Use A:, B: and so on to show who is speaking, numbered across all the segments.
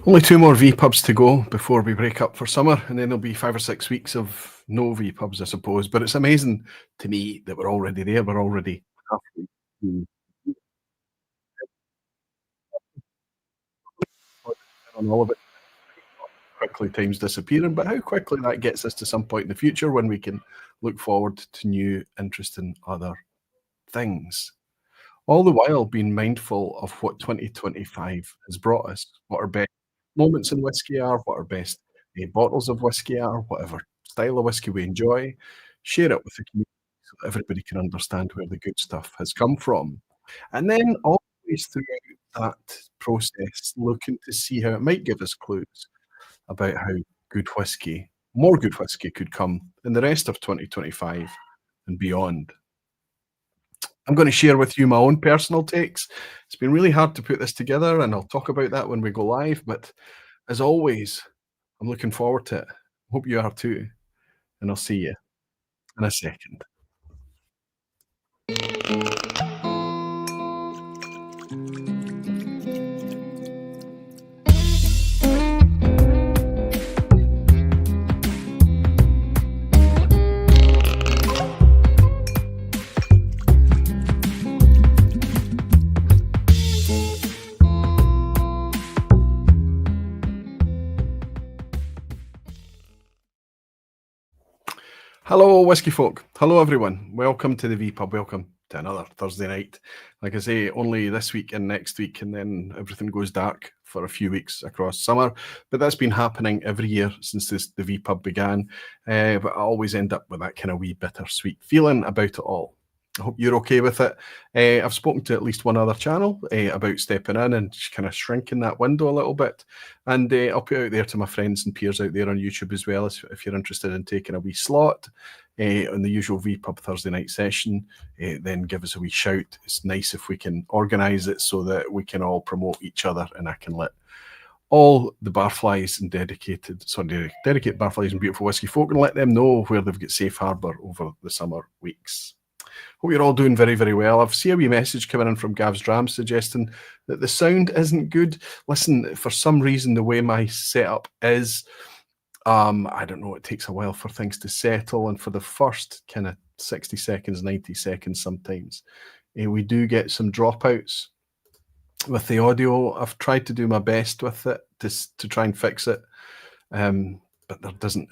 A: Only two more vPubs to go before we break up for summer, and then there'll be 5 or 6 weeks of no vPubs, I suppose. But it's amazing to me that we're already there. We're already halfway through on all of it. Quickly time's disappearing, but how quickly that gets us to some point in the future when we can look forward to new, interesting other things. All the while being mindful of what 2025 has brought us, what our best moments in whiskey are, what our best bottles of whiskey are, whatever style of whiskey we enjoy, share it with the community so that everybody can understand where the good stuff has come from. And then always throughout that process, looking to see how it might give us clues about how good whiskey, more good whiskey could come in the rest of 2025 and beyond. I'm going to share with you my own personal takes. It's been really hard to put this together, and I'll talk about that when we go live. But as always, I'm looking forward to it. Hope you are too. And I'll see you in a second. Hello, whiskey folk. Hello, everyone. Welcome to the vPub. Welcome to another Thursday night. Like I say, only this week and next week, and then everything goes dark for a few weeks across summer. But that's been happening every year since the vPub began. But I always end up with that kind of wee bittersweet feeling about it all. I hope you're okay with it. I've spoken to at least one other channel about stepping in and kind of shrinking that window a little bit. And I'll put it out there to my friends and peers out there on YouTube as well, if you're interested in taking a wee slot on the usual vPub Thursday night session, then give us a wee shout. It's nice if we can organise it so that we can all promote each other, and I can let all the barflies and dedicate barflies and beautiful whiskey folk and let them know where they've got safe harbour over the summer weeks. Hope you're all doing very, very well. I've seen a wee message coming in from Gav's Dram suggesting that the sound isn't good. Listen, for some reason, the way my setup is, I don't know, it takes a while for things to settle. And for the first kind of 60 seconds, 90 seconds sometimes, we do get some dropouts with the audio. I've tried to do my best with it to try and fix it. But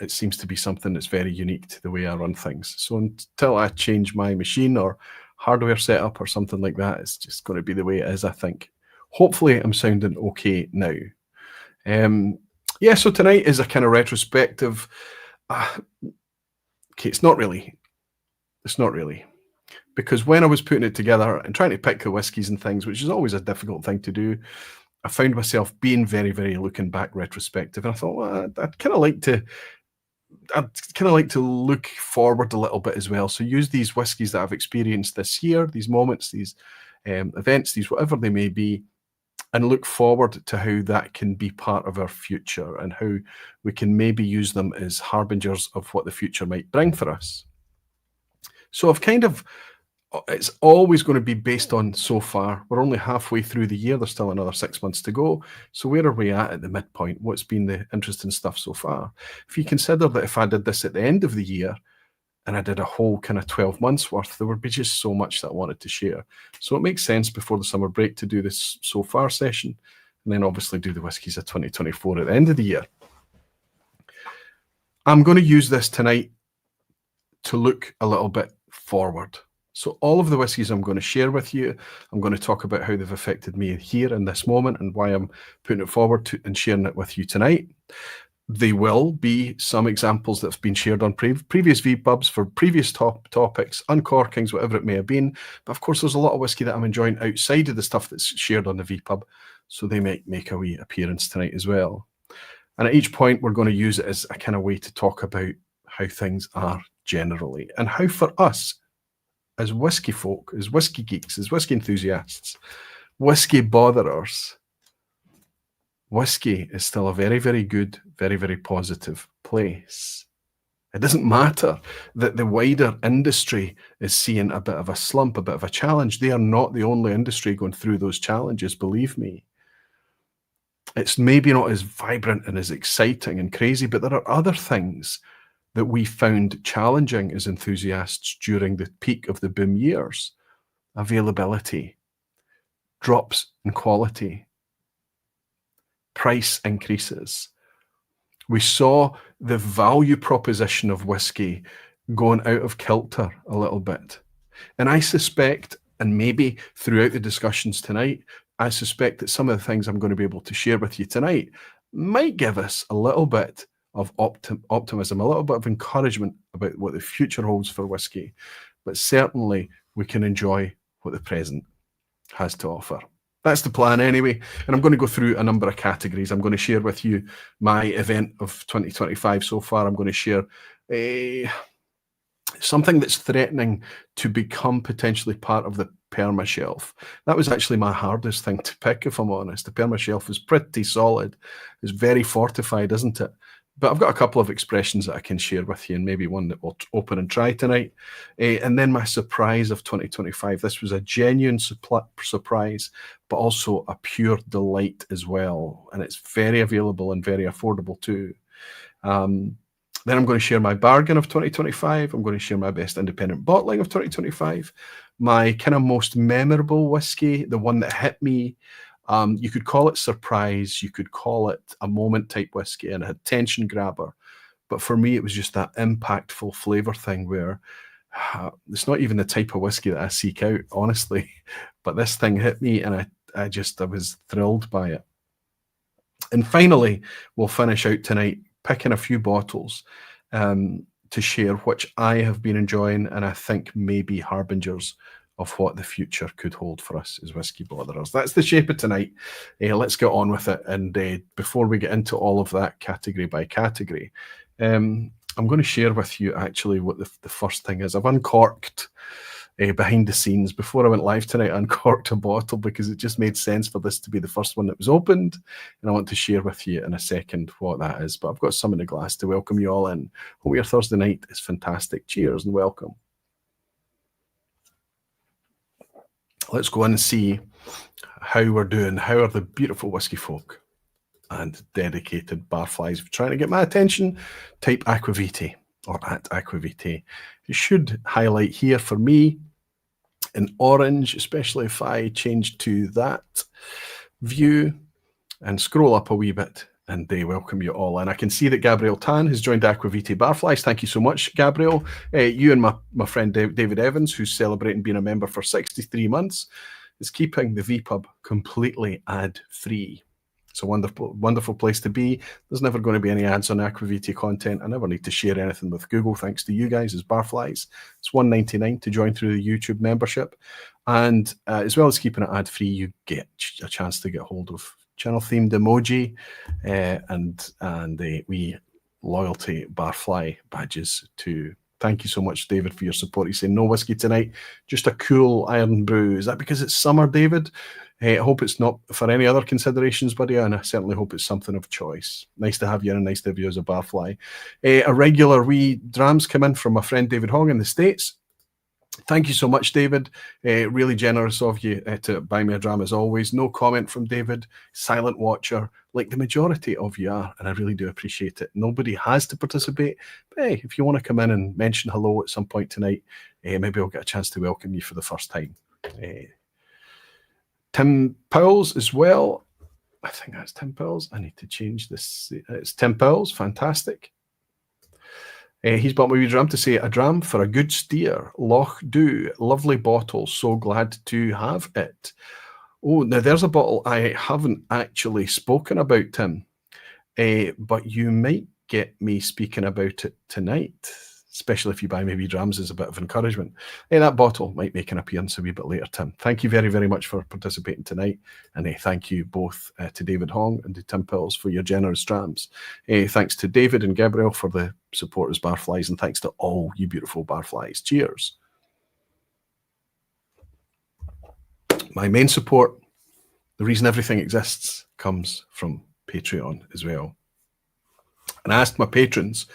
A: it seems to be something that's very unique to the way I run things. So until I change my machine or hardware setup or something like that, it's just going to be the way it is, I think. Hopefully I'm sounding okay now. Yeah, so tonight is a kind of retrospective. Okay, it's not really. Because when I was putting it together and trying to pick the whiskies and things, which is always a difficult thing to do, I found myself being very, very looking back retrospective. And I thought, well, I'd kind of like to look forward a little bit as well. So use these whiskies that I've experienced this year, these moments, these events, these whatever they may be, and look forward to how that can be part of our future and how we can maybe use them as harbingers of what the future might bring for us. So it's always going to be based on so far. We're only halfway through the year. There's still another 6 months to go. So where are we at the midpoint? What's been the interesting stuff so far? If you consider that if I did this at the end of the year and I did a whole kind of 12 months worth, there would be just so much that I wanted to share. So it makes sense before the summer break to do this so far session, and then obviously do the whiskies of 2024 at the end of the year. I'm going to use this tonight to look a little bit forward. So all of the whiskies I'm going to share with you, I'm going to talk about how they've affected me here in this moment and why I'm putting it forward to and sharing it with you tonight. They will be some examples that have been shared on previous vPubs for previous topics, uncorkings, whatever it may have been. But of course, there's a lot of whiskey that I'm enjoying outside of the stuff that's shared on the vPub, so they might make a wee appearance tonight as well. And at each point, we're going to use it as a kind of way to talk about how things are generally and how for us, as whiskey folk, as whiskey geeks, as whiskey enthusiasts, whiskey botherers, whiskey is still a very, very good, very, very positive place. It doesn't matter that the wider industry is seeing a bit of a slump, a bit of a challenge. They are not the only industry going through those challenges, believe me. It's maybe not as vibrant and as exciting and crazy, but there are other things that we found challenging as enthusiasts during the peak of the boom years. Availability, drops in quality, price increases. We saw the value proposition of whiskey going out of kilter a little bit. And I suspect, and maybe throughout the discussions tonight, I suspect that some of the things I'm going to be able to share with you tonight might give us a little bit of optimism, a little bit of encouragement about what the future holds for whiskey. But certainly we can enjoy what the present has to offer. That's the plan anyway. And I'm going to go through a number of categories. I'm going to share with you my event of 2025 so far. I'm going to share something that's threatening to become potentially part of the Permashelf. That was actually my hardest thing to pick, if I'm honest. The Permashelf is pretty solid. It's very fortified, isn't it? But I've got a couple of expressions that I can share with you, and maybe one that we'll open and try tonight. And then my surprise of 2025. This was a genuine surprise, but also a pure delight as well. And it's very available and very affordable too. Then I'm going to share my bargain of 2025. I'm going to share my best independent bottling of 2025. My kind of most memorable whiskey, the one that hit me. You could call it surprise. You could call it a moment type whiskey and a tension grabber. But for me, it was just that impactful flavor thing where it's not even the type of whiskey that I seek out, honestly. But this thing hit me and I was thrilled by it. And finally, we'll finish out tonight picking a few bottles to share, which I have been enjoying and I think may be harbingers of what the future could hold for us as whiskey bottlers. That's the shape of tonight. Let's get on with it. And before we get into all of that category by category, I'm going to share with you actually what the first thing is. I've uncorked behind the scenes before I went live tonight. I uncorked a bottle because it just made sense for this to be the first one that was opened, and I want to share with you in a second what that is. But I've got some in the glass to welcome you all in. Hope your Thursday night is fantastic. Cheers and welcome. Let's go in and see how we're doing. How are the beautiful whiskey folk and dedicated barflies trying to get my attention? Type Aquavitae or at Aquavitae. It should highlight here for me in orange, especially if I change to that view and scroll up a wee bit, and they welcome you all. And I can see that Gabriel Tan has joined Aquavitae Barflies. Thank you so much, Gabriel. You and my friend David Evans, who's celebrating being a member for 63 months, is keeping the vPub completely ad-free. It's a wonderful, wonderful place to be. There's never going to be any ads on Aquavitae content. I never need to share anything with Google, thanks to you guys as Barflies. It's $1.99 to join through the YouTube membership. And as well as keeping it ad-free, you get a chance to get hold of channel-themed emoji and the wee loyalty Barfly badges too. Thank you so much, David, for your support. He's saying no whiskey tonight, just a cool iron brew. Is that because it's summer, David? I hope it's not for any other considerations, buddy, and I certainly hope it's something of choice. Nice to have you and nice to have you as a barfly. A regular wee drams come in from my friend David Hong in the States. Thank you so much, David. Really generous of you to buy me a dram as always. No comment from David, silent watcher, like the majority of you are, and I really do appreciate it. Nobody has to participate, but hey, if you want to come in and mention hello at some point tonight, maybe I'll get a chance to welcome you for the first time. Tim Powell's as well. I think that's Tim Powell's. I need to change this. It's Tim Powell's. Fantastic. He's bought me a wee dram to say a dram for a good steer. Loch Do. Lovely bottle. So glad to have it. Oh, now there's a bottle I haven't actually spoken about, Tim. But you might get me speaking about it tonight, especially if you buy maybe drams as a bit of encouragement. That bottle might make an appearance a wee bit later, Tim. Thank you very, very much for participating tonight. And thank you both to David Hong and to Tim Pills for your generous drams. Thanks to David and Gabriel for the support as barflies, and thanks to all you beautiful barflies. Cheers. My main support, the reason everything exists, comes from Patreon as well. And I asked my patrons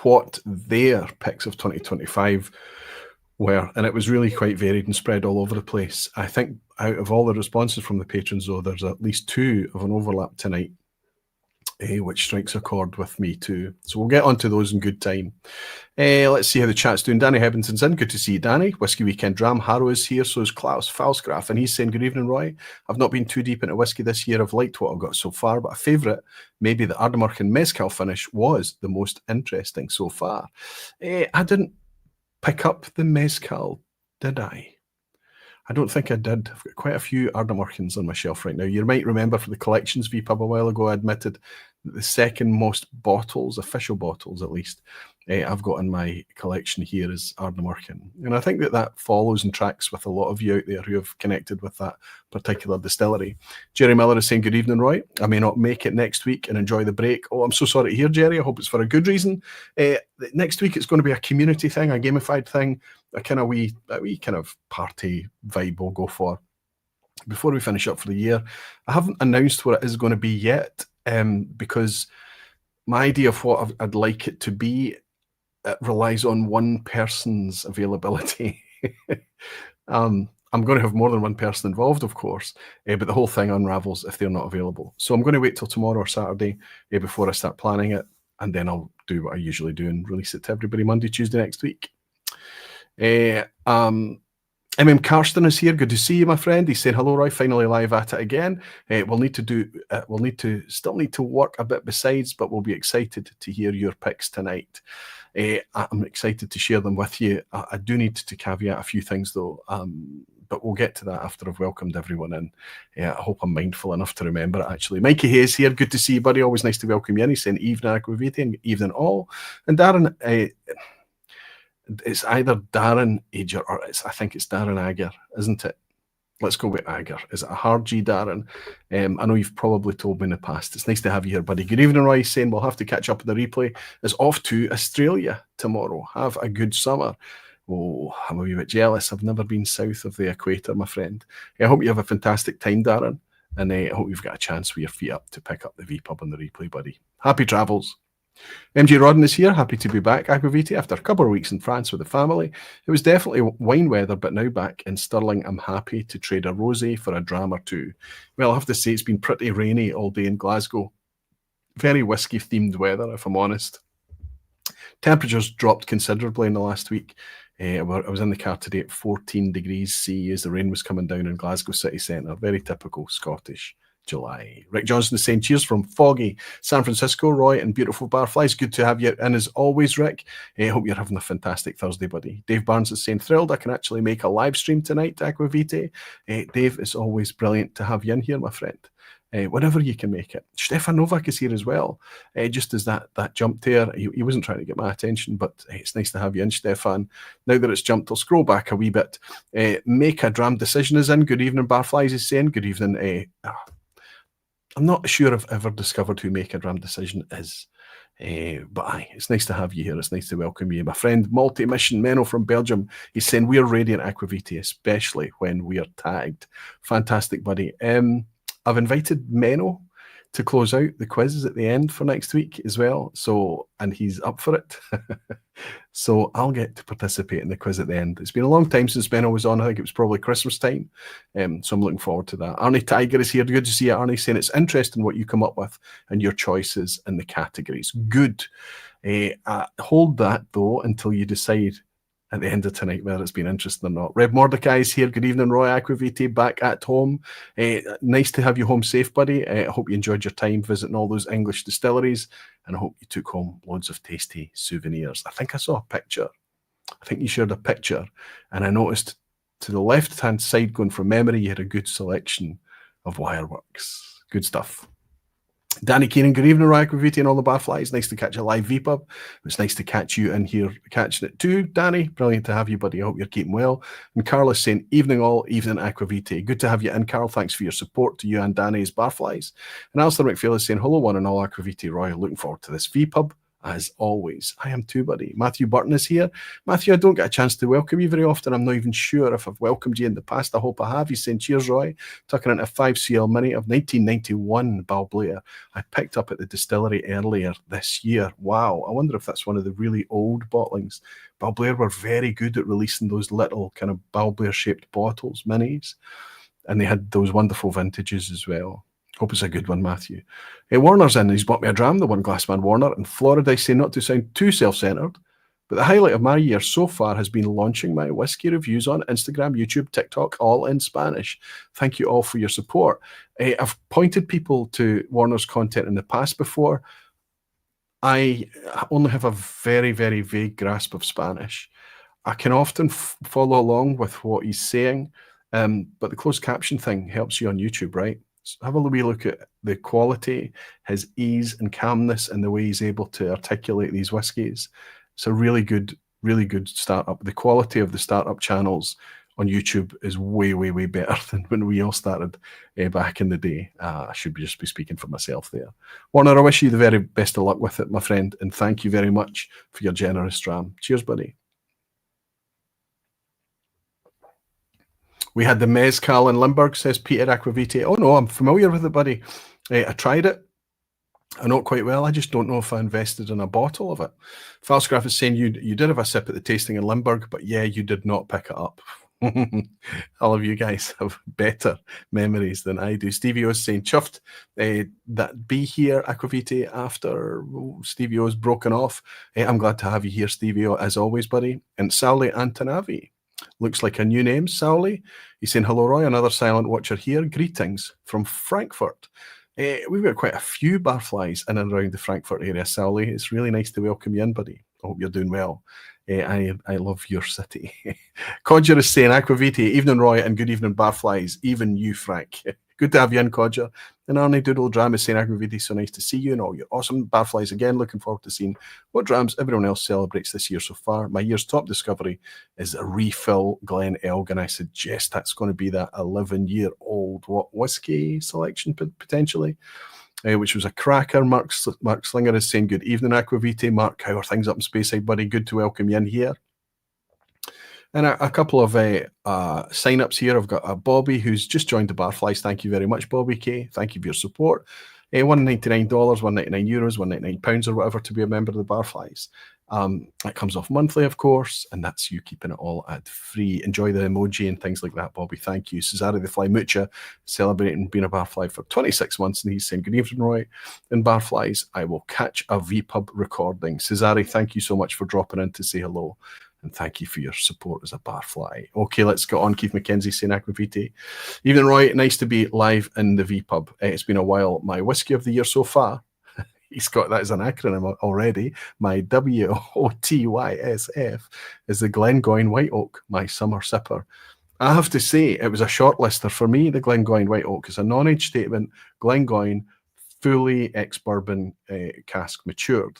A: what their picks of 2025 and it was really quite varied and spread all over the place. I think out of all the responses from the patrons, though, there's at least 2 of an overlap tonight, which strikes a chord with me too. So we'll get onto those in good time. Let's see how the chat's doing. Danny Hebbenson's in. Good to see you, Danny. Whiskey Weekend Dram. Harrow is here, so is Klaus Falsgraf, and he's saying, good evening, Roy. I've not been too deep into whiskey this year. I've liked what I've got so far, but a favourite, maybe the Ardnamurchan Mezcal finish, was the most interesting so far. I didn't pick up the Mezcal, did I? I don't think I did. I've got quite a few Ardnamurchans on my shelf right now. You might remember from the collections vPub a while ago, I admitted that the second most bottles, official bottles at least, I've got in my collection here is Ardnamurchan. And I think that follows and tracks with a lot of you out there who have connected with that particular distillery. Jerry Miller is saying, good evening, Roy. I may not make it next week and enjoy the break. Oh, I'm so sorry to hear, Jerry. I hope it's for a good reason. Next week, it's going to be a community thing, a gamified thing, a kind of wee kind of party vibe we'll go for. Before we finish up for the year, I haven't announced what it is going to be yet, because my idea of what I'd like it to be, it relies on one person's availability. I'm going to have more than one person involved, of course, but the whole thing unravels if they're not available. So I'm going to wait till tomorrow or Saturday before I start planning it, and then I'll do what I usually do and release it to everybody Monday, Tuesday next week. Karsten is here. Good to see you, my friend. He's saying, hello, Roy. Finally live at it again. We'll still need to work a bit besides, but we'll be excited to hear your picks tonight. I'm excited to share them with you. I do need to caveat a few things though, but we'll get to that after I've welcomed everyone in. I hope I'm mindful enough to remember it, actually. Mikey Hayes here. Good to see you, buddy. Always nice to welcome you in. He's saying, evening, Aquaviti, and evening all. And Darren, it's either Darren Ager or I think it's Darren Ager, isn't it? Let's go with Ager. Is it a hard G, Darren? I know you've probably told me in the past. It's nice to have you here, buddy. Good evening, Roy. Saying we'll have to catch up on the replay. It's off to Australia tomorrow. Have a good summer. Oh, I'm a wee bit jealous. I've never been south of the equator, my friend. I hope you have a fantastic time, Darren. And I hope you've got a chance with your feet up to pick up the vPub on the replay, buddy. Happy travels. MJ Rodden is here. Happy to be back, Aquaviti, after a couple of weeks in France with the family. It was definitely wine weather, but now back in Stirling, I'm happy to trade a rosé for a dram or two. Well, I have to say it's been pretty rainy all day in Glasgow. Very whiskey-themed weather, if I'm honest. Temperatures dropped considerably in the last week. I was in the car today at 14 degrees C as the rain was coming down in Glasgow city centre. Very typical Scottish July. Rick Johnson is saying, cheers from foggy San Francisco, Roy, and beautiful Barflies. Good to have you in as always, Rick. I hope you're having a fantastic Thursday, buddy. Dave Barnes is saying, thrilled I can actually make a live stream tonight, Aquavite. Dave, it's always brilliant to have you in here, my friend. Whenever you can make it. Stefan Novak is here as well. Just as that jumped there, he wasn't trying to get my attention, but it's nice to have you in, Stefan. Now that it's jumped, I'll scroll back a wee bit. Make a Dram Decision is in. Good evening, Barflies is saying. Good evening. I'm not sure I've ever discovered who Make a Dram Decision is. But aye, it's nice to have you here. It's nice to welcome you. My friend Multi-Mission Menno from Belgium, he's saying, we're Radiant Aquaviti, especially when we are tagged. Fantastic, buddy. I've invited Menno to close out the quizzes at the end for next week as well. And he's up for it. So I'll get to participate in the quiz at the end. It's been a long time since Menno was on. I think it was probably Christmas time. So I'm looking forward to that. Arnie Tiger is here. Good to see you, Arnie, saying it's interesting what you come up with and your choices in the categories. Good. Hold that, though, until you decide at the end of tonight whether it's been interesting or not. Reb Mordecai is here. Good evening, Roy Aquaviti, back at home. Nice to have you home safe, buddy. I hope you enjoyed your time visiting all those English distilleries, and I hope you took home loads of tasty souvenirs. I think I saw a picture. I think you shared a picture, and I noticed to the left-hand side, going from memory, you had a good selection of Wireworks. Good stuff. Danny Keenan, good evening, Roy Aquaviti and all the Barflies. Nice to catch a live vPub. It's nice to catch you in here catching it too, Danny. Brilliant to have you, buddy. I hope you're keeping well. And Carl is saying, evening all, evening Aquaviti. Good to have you in, Carl. Thanks for your support to you and Danny's Barflies. And Alistair McPhail is saying, hello, one and all Aquaviti, Roy. Looking forward to this vPub as always. I am too, buddy. Matthew Burton is here. Matthew, I don't get a chance to welcome you very often. I'm not even sure if I've welcomed you in the past. I hope I have. He's saying, cheers, Roy. Tucking into a 5CL Mini of 1991 Balblair. I picked up at the distillery earlier this year. Wow. I wonder if that's one of the really old bottlings. Balblair were very good at releasing those little kind of Balblair-shaped bottles, minis. And they had those wonderful vintages as well. Hope it's a good one, Matthew. Warner's in. He's bought me a dram, the One Glass Man Warner. In Florida, I say not to sound too self-centered, but the highlight of my year so far has been launching my whiskey reviews on Instagram, YouTube, TikTok, all in Spanish. Thank you all for your support. I've pointed people to Warner's content in the past before. I only have a very, very vague grasp of Spanish. I can often follow along with what he's saying, but the closed caption thing helps you on YouTube, right? So have a wee look at the quality, his ease and calmness, and the way he's able to articulate these whiskies. It's a really good startup. The quality of the startup channels on YouTube is way, way, way better than when we all started back in the day. I should just be speaking for myself there. Warner, I wish you the very best of luck with it, my friend, and thank you very much for your generous dram. Cheers, buddy. We had the Mezcal in Limburg, says Peter Aquavite. Oh, no, I'm familiar with it, buddy. I tried it. I know it quite well. I just don't know if I invested in a bottle of it. Falsgraph is saying you did have a sip at the tasting in Limburg, but yeah, you did not pick it up. All of you guys have better memories than I do. Stevie O is saying chuffed that be here, Aquavite, after Stevie O is broken off. I'm glad to have you here, Stevie O, as always, buddy. And Sally Antonavi. Looks like a new name, Sally. He's saying, hello, Roy, another silent watcher here. Greetings from Frankfurt. We've got quite a few barflies in and around the Frankfurt area, Sally. It's really nice to welcome you in, buddy. I hope you're doing well. I love your city. Codger is saying, Aquavite, evening, Roy, and good evening, barflies. Even you, Frank. Good to have you in, Codger. And Arnie Doodle Dram is saying, Aquavite, so nice to see you and all your awesome barflies again. Looking forward to seeing what drams everyone else celebrates this year so far. My year's top discovery is a refill Glen Elgin. I suggest that's going to be that 11-year-old whiskey selection, potentially. Which was a cracker. Mark Slinger is saying, good evening, Aquavite. Mark, how are things up in Speyside, buddy? Good to welcome you in here. And a couple of sign-ups here. I've got Bobby, who's just joined the Barflies. Thank you very much, Bobby K. Thank you for your support. $199, €199, £199 or whatever to be a member of the Barflies. That comes off monthly, of course, and that's you keeping it all ad free. Enjoy the emoji and things like that, Bobby. Thank you. Cesare the Fly Mucha celebrating being a Barfly for 26 months, and he's saying, good evening, Roy. And Barflies, I will catch a vPub recording. Cesare, thank you so much for dropping in to say hello. And thank you for your support as a barfly. Okay, let's go on. Keith McKenzie saying, Aquavite. Evening, Roy. Nice to be live in the vPub. It's been a while. My whiskey of the year so far, he's got that as an acronym already. My WOTYSF is the Glengoyne White Oak, my summer sipper. I have to say, it was a shortlister for me, the Glengoyne White Oak. It's a non-age statement, Glengoyne, fully ex-bourbon cask matured.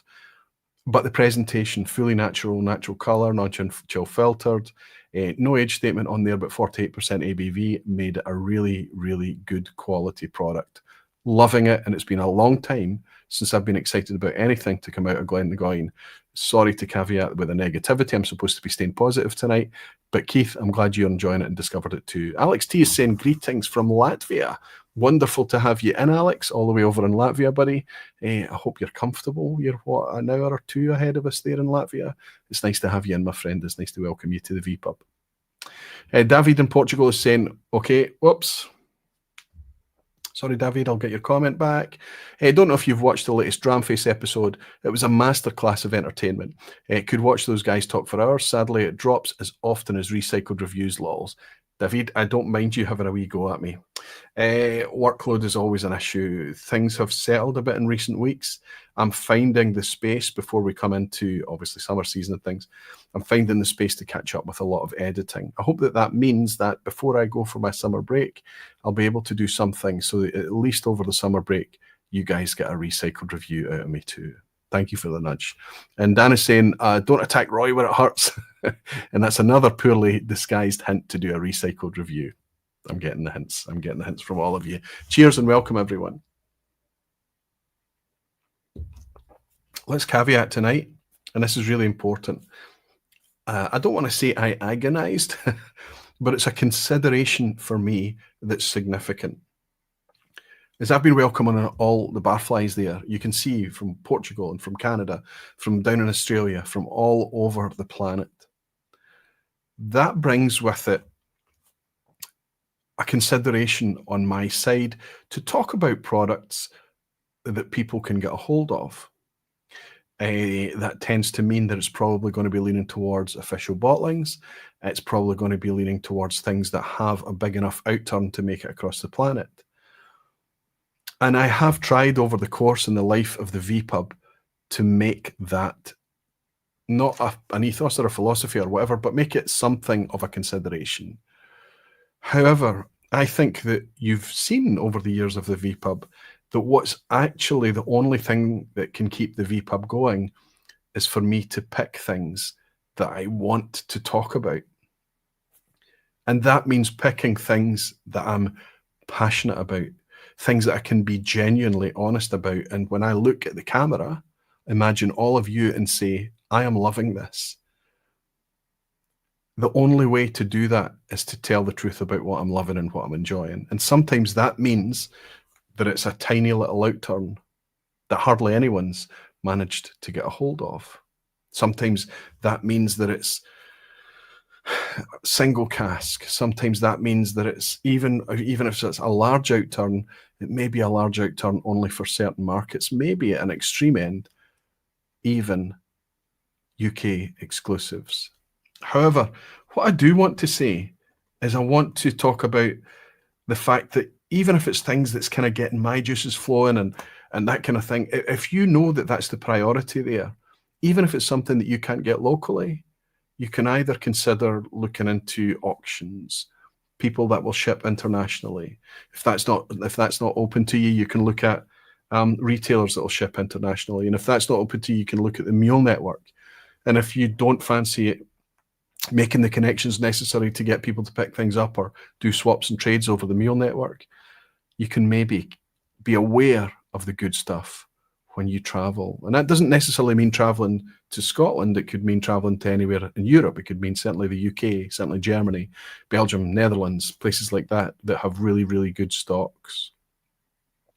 A: But the presentation, fully natural colour, non-chill filtered, no age statement on there, but 48% ABV, made it a really, really good quality product. Loving it, and it's been a long time since I've been excited about anything to come out of Glengoyne. Sorry to caveat with the negativity. I'm supposed to be staying positive tonight. But Keith, I'm glad you're enjoying it and discovered it too. Alex T is saying greetings from Latvia. Wonderful to have you in, Alex, all the way over in Latvia, buddy. I hope you're comfortable. You're, what, an hour or two ahead of us there in Latvia? It's nice to have you in, my friend. It's nice to welcome you to the vPub. David in Portugal is saying, okay, whoops. Sorry, David, I'll get your comment back. I don't know if you've watched the latest Dramface episode. It was a masterclass of entertainment. Could watch those guys talk for hours. Sadly, it drops as often as recycled reviews, lols. David, I don't mind you having a wee go at me. Workload is always an issue. Things have settled a bit in recent weeks. I'm finding the space before we come into, obviously, summer season and things. I'm finding the space to catch up with a lot of editing. I hope that means that before I go for my summer break, I'll be able to do something so that at least over the summer break, you guys get a recycled review out of me too. Thank you for the nudge. And Dan is saying, don't attack Roy where it hurts. And that's another poorly disguised hint to do a recycled review. I'm getting the hints. I'm getting the hints from all of you. Cheers and welcome, everyone. Let's caveat tonight, and this is really important. I don't want to say I agonized, but it's a consideration for me that's significant. As I've been welcoming all the barflies there, you can see from Portugal and from Canada, from down in Australia, from all over the planet. That brings with it a consideration on my side to talk about products that people can get a hold of. That tends to mean that it's probably going to be leaning towards official bottlings. It's probably going to be leaning towards things that have a big enough outturn to make it across the planet. And I have tried over the course and the life of the vPub to make that not an ethos or a philosophy or whatever, but make it something of a consideration. However, I think that you've seen over the years of the vPub that what's actually the only thing that can keep the vPub going is for me to pick things that I want to talk about. And that means picking things that I'm passionate about, things that I can be genuinely honest about. And when I look at the camera, imagine all of you and say, I am loving this. The only way to do that is to tell the truth about what I'm loving and what I'm enjoying. And sometimes that means that it's a tiny little outturn that hardly anyone's managed to get a hold of. Sometimes that means that it's single cask. Sometimes that means that it's even if it's a large outturn, it may be a large outturn only for certain markets, maybe at an extreme end, even UK exclusives. However, what I do want to say is I want to talk about the fact that even if it's things that's kind of getting my juices flowing and that kind of thing, if you know that that's the priority there, even if it's something that you can't get locally, you can either consider looking into auctions, people that will ship internationally. If that's not open to you, you can look at retailers that will ship internationally. And if that's not open to you, you can look at the mule network. And if you don't fancy it, making the connections necessary to get people to pick things up or do swaps and trades over the mule network, you can maybe be aware of the good stuff when you travel. And that doesn't necessarily mean traveling to Scotland. It could mean traveling to anywhere in Europe. It could mean certainly the UK, certainly Germany, Belgium, Netherlands, places like that have really, really good stocks.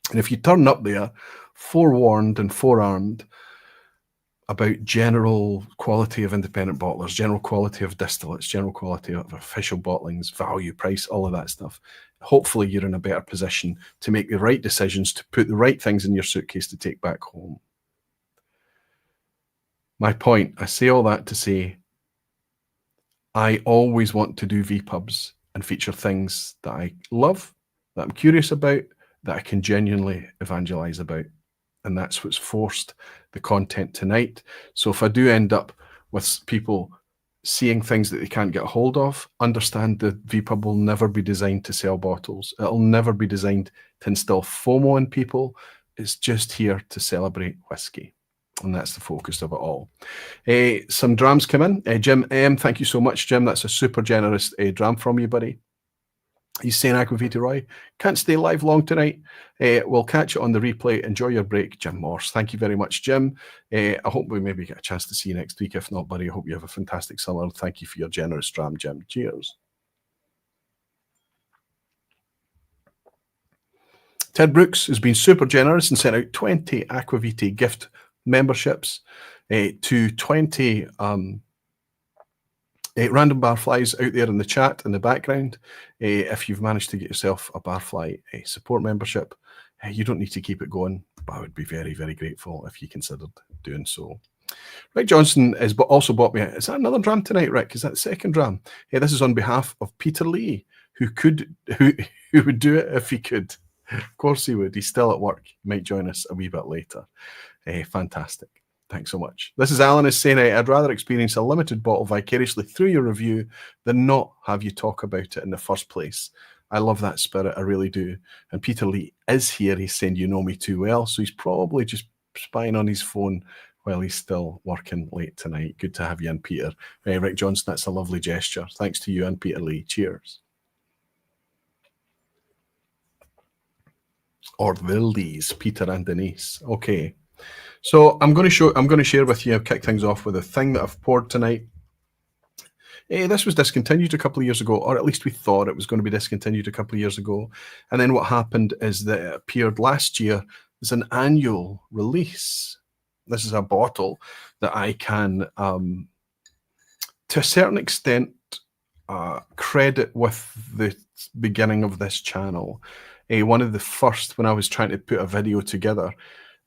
A: And if you turn up there forewarned and forearmed about general quality of independent bottlers, general quality of distillates, general quality of official bottlings, value, price, all of that stuff, hopefully you're in a better position to make the right decisions, to put the right things in your suitcase to take back home. My point, I say all that to say, I always want to do vPubs and feature things that I love, that I'm curious about, that I can genuinely evangelize about. And that's what's forced the content tonight. So if I do end up with people seeing things that they can't get a hold of, understand that vPub will never be designed to sell bottles. It'll never be designed to instill FOMO in people. It's just here to celebrate whiskey. And that's the focus of it all. Some drams come in. Jim M, thank you so much, Jim. That's a super generous dram from you, buddy. He's saying, Aquavita Roy, can't stay live long tonight. We'll catch you on the replay. Enjoy your break, Jim Morse. Thank you very much, Jim. I hope we maybe get a chance to see you next week. If not, buddy, I hope you have a fantastic summer. Thank you for your generous dram, Jim. Cheers. Ted Brooks has been super generous and sent out 20 Aquavita gift memberships to 20 random barflies out there in the chat in the background. If you've managed to get yourself a barfly support membership, you don't need to keep it going, but I would be very, very grateful if you considered doing so. Rick Johnson has also bought me. Is that another dram tonight, Rick? Is that the second dram? This is on behalf of Peter Lee, who would do it if he could. Of course he would. He's still at work. He might join us a wee bit later. Fantastic. Thanks so much. This is Alan is saying, I'd rather experience a limited bottle vicariously through your review than not have you talk about it in the first place. I love that spirit. I really do. And Peter Lee is here. He's saying, you know me too well. So he's probably just spying on his phone while he's still working late tonight. Good to have you in, Peter. Rick Johnson, that's a lovely gesture. Thanks to you and Peter Lee. Cheers. Or the Lees, Peter and Denise. Okay. So I'm going to share with you, kick things off with a thing that I've poured tonight. This was discontinued a couple of years ago, or at least we thought it was going to be discontinued a couple of years ago. And then what happened is that it appeared last year as an annual release. This is a bottle that I can, to a certain extent, credit with the beginning of this channel. One of the first, when I was trying to put a video together,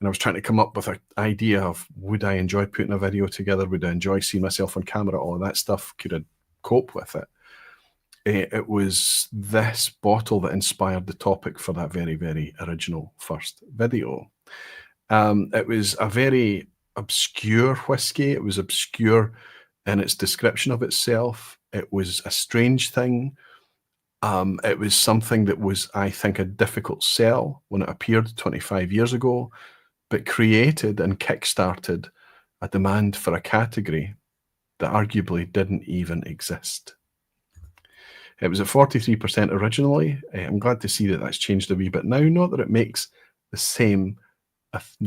A: and I was trying to come up with an idea of, would I enjoy putting a video together? Would I enjoy seeing myself on camera? All of that stuff. Could I cope with it? It was this bottle that inspired the topic for that very, very original first video. It was a very obscure whiskey. It was obscure in its description of itself. It was a strange thing. It was something that was, I think, a difficult sell when it appeared 25 years ago, but created and kickstarted a demand for a category that arguably didn't even exist. It was at 43% originally. I'm glad to see that that's changed a wee bit now. Not that it makes the same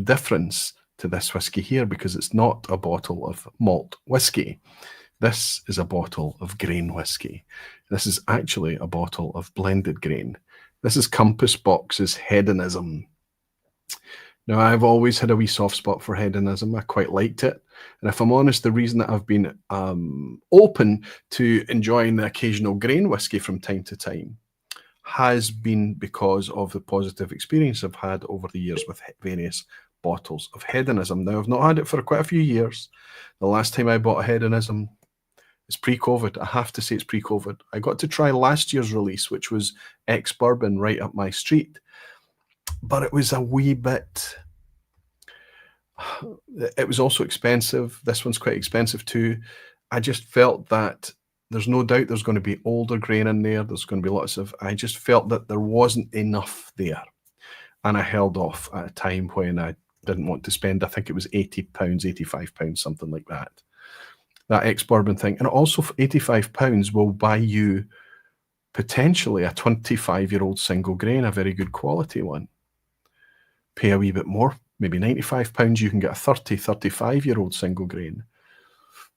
A: difference to this whiskey here, because it's not a bottle of malt whiskey. This is a bottle of grain whiskey. This is actually a bottle of blended grain. This is Compass Box's Hedonism. Now, I've always had a wee soft spot for Hedonism. I quite liked it. And if I'm honest, the reason that I've been open to enjoying the occasional grain whiskey from time to time has been because of the positive experience I've had over the years with various bottles of Hedonism. Now, I've not had it for quite a few years. The last time I bought a Hedonism is pre-COVID. I have to say it's pre-COVID. I got to try last year's release, which was ex-bourbon right up my street. But it was a wee bit, it was also expensive. This one's quite expensive too. I just felt that there's no doubt there's going to be older grain in there. There's going to be lots of, I just felt that there wasn't enough there. And I held off at a time when I didn't want to spend, I think it was £80, £85, something like that. That ex-bourbon thing. And also for £85 will buy you potentially a 25-year-old single grain, a very good quality one. Pay a wee bit more, maybe £95, you can get a 35-year-old single grain.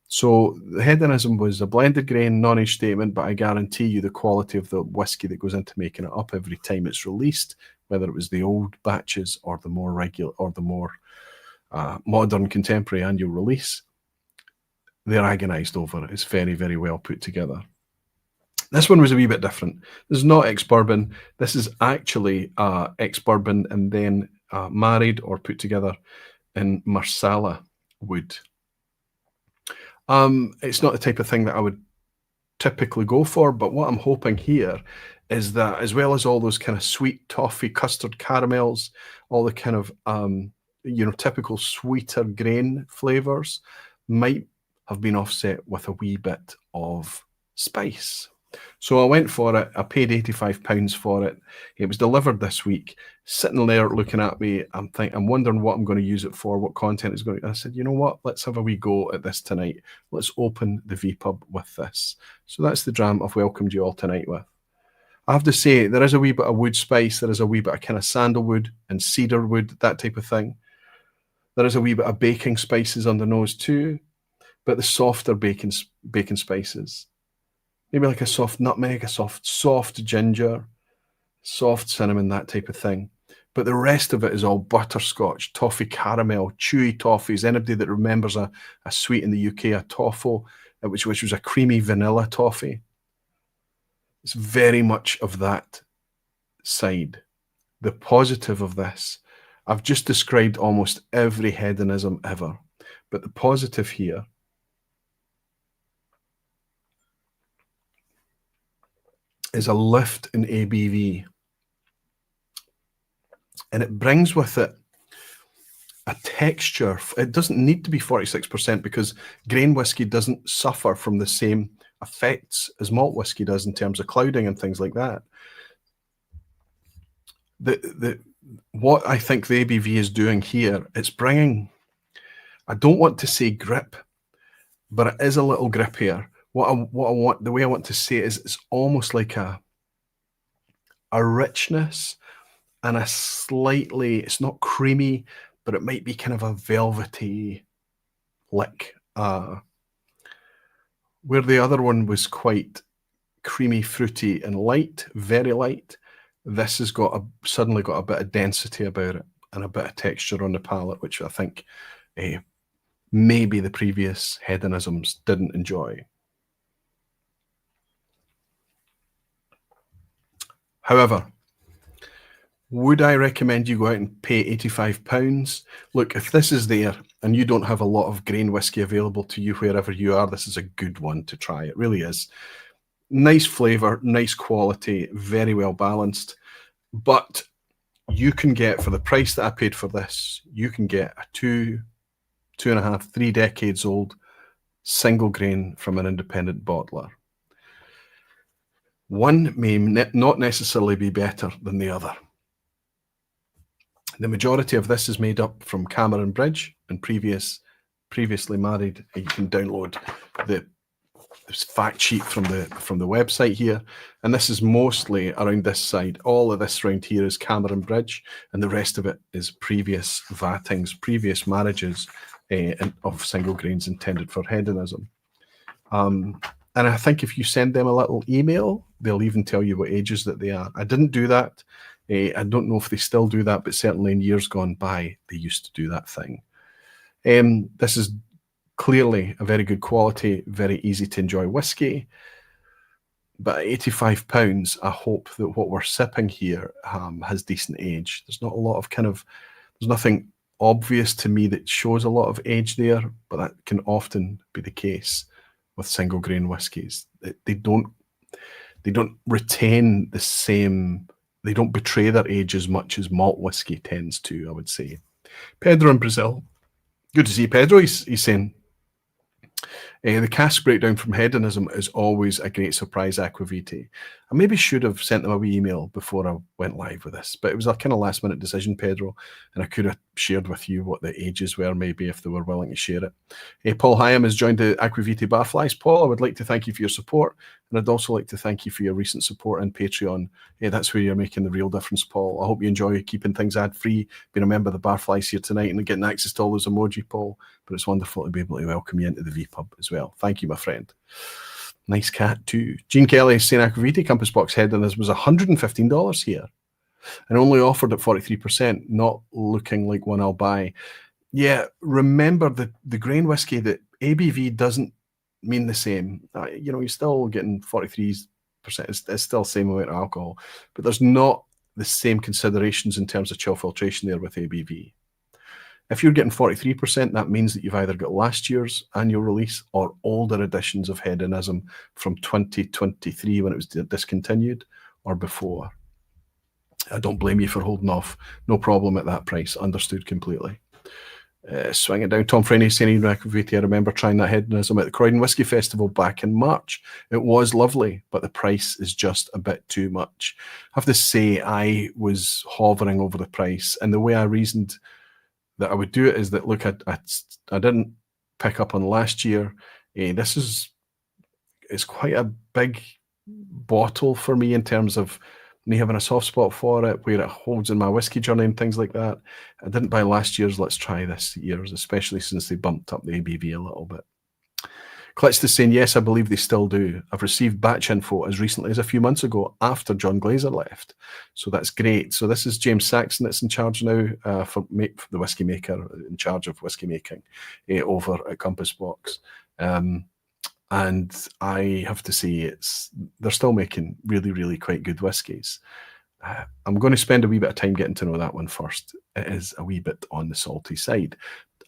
A: So the Hedonism was a blended grain, non-age statement, but I guarantee you the quality of the whiskey that goes into making it up every time it's released, whether it was the old batches or the more regular or the more modern contemporary annual release, they're agonized over it. It's very, very well put together. This one was a wee bit different. This is not ex-bourbon. This is actually ex-bourbon and then married or put together in Marsala wood. It's not the type of thing that I would typically go for, but what I'm hoping here is that, as well as all those kind of sweet toffee, custard caramels, all the kind of typical sweeter grain flavors might have been offset with a wee bit of spice. So I went for it. I paid £85 for it. It was delivered this week. Sitting there looking at me, I'm wondering what I'm going to use it for, what content is going to. I said, you know what? Let's have a wee go at this tonight. Let's open the vPub with this. So that's the dram I've welcomed you all tonight with. I have to say, there is a wee bit of wood spice. There is a wee bit of kind of sandalwood and cedar wood, that type of thing. There is a wee bit of baking spices on the nose too, but the softer baking spices. Maybe like a soft nutmeg, a soft ginger, soft cinnamon, that type of thing. But the rest of it is all butterscotch, toffee caramel, chewy toffees. Anybody that remembers a sweet in the UK, a toffle, which was a creamy vanilla toffee. It's very much of that side. The positive of this, I've just described almost every hedonism ever, but the positive here is a lift in ABV. And it brings with it a texture. It doesn't need to be 46% because grain whiskey doesn't suffer from the same effects as malt whiskey does in terms of clouding and things like that. What I think the ABV is doing here, it's bringing, I don't want to say grip, but it is a little grip here. The way I want to say it is it's almost like a richness and a slightly, it's not creamy, but it might be kind of a velvety lick. Where the other one was quite creamy, fruity, and light, very light, this has suddenly got a bit of density about it and a bit of texture on the palate, which I think maybe the previous Hedonisms didn't enjoy. However, would I recommend you go out and pay £85? Look, if this is there and you don't have a lot of grain whiskey available to you wherever you are, this is a good one to try. It really is. Nice flavour, nice quality, very well balanced. But you can get, for the price that I paid for this, you can get a 2.5, 3 decades old single grain from an independent bottler. One may not necessarily be better than the other. The majority of this is made up from Cameron Bridge and previously married. You can download the fact sheet from the website here, and this is mostly around this side. All of this around here is Cameron Bridge, and the rest of it is previous vattings, previous marriages of single grains intended for hedonism. And I think if you send them a little email, they'll even tell you what ages that they are. I didn't do that. I don't know if they still do that, but certainly in years gone by, they used to do that thing. This is clearly a very good quality, very easy to enjoy whiskey. But at £85, I hope that what we're sipping here has decent age. There's not a lot of there's nothing obvious to me that shows a lot of age there, but that can often be the case with single grain whiskies. They don't retain the same, they don't betray their age as much as malt whiskey tends to, I would say. Pedro in Brazil. Good to see Pedro, he's saying. The cask breakdown from Hedonism is always a great surprise, Aquaviti. I maybe should have sent them a wee email before I went live with this, but it was a kind of last minute decision, Pedro, and I could have shared with you what the ages were, maybe, if they were willing to share it. Paul Hyam has joined the Aquaviti Barflies. Paul, I would like to thank you for your support, and I'd also like to thank you for your recent support on Patreon. That's where you're making the real difference, Paul. I hope you enjoy keeping things ad-free, being a member of the Barflies here tonight and getting access to all those emoji, Paul, but it's wonderful to be able to welcome you into the vPub as well. Thank you, my friend. Nice cat too. Jean Kelly saying Aquaviti Compass Box Hedonism was $115 here and only offered at 43%, not looking like one I'll buy. Yeah, remember the grain whiskey, that ABV doesn't mean the same. You're still getting 43%. It's still the same amount of alcohol, but there's not the same considerations in terms of chill filtration there with ABV. If you're getting 43%, that means that you've either got last year's annual release or older editions of Hedonism from 2023 when it was discontinued or before. I don't blame you for holding off. No problem at that price. Understood completely. Swing it down. Tom Freeney saying, I remember trying that Hedonism at the Croydon Whisky Festival back in March. It was lovely, but the price is just a bit too much. I have to say, I was hovering over the price, and the way I reasoned that I would do it is that, look, I didn't pick up on last year. It's quite a big bottle for me in terms of me having a soft spot for it, where it holds in my whiskey journey and things like that. I didn't buy last year's. Let's try this year's, especially since they bumped up the ABV a little bit. Klitz is saying, yes, I believe they still do. I've received batch info as recently as a few months ago after John Glazer left. So that's great. So this is James Saxon that's in charge now for the whiskey maker, in charge of whiskey making over at Compass Box. And I have to say, they're still making really, really quite good whiskies. I'm going to spend a wee bit of time getting to know that one first. It is a wee bit on the salty side.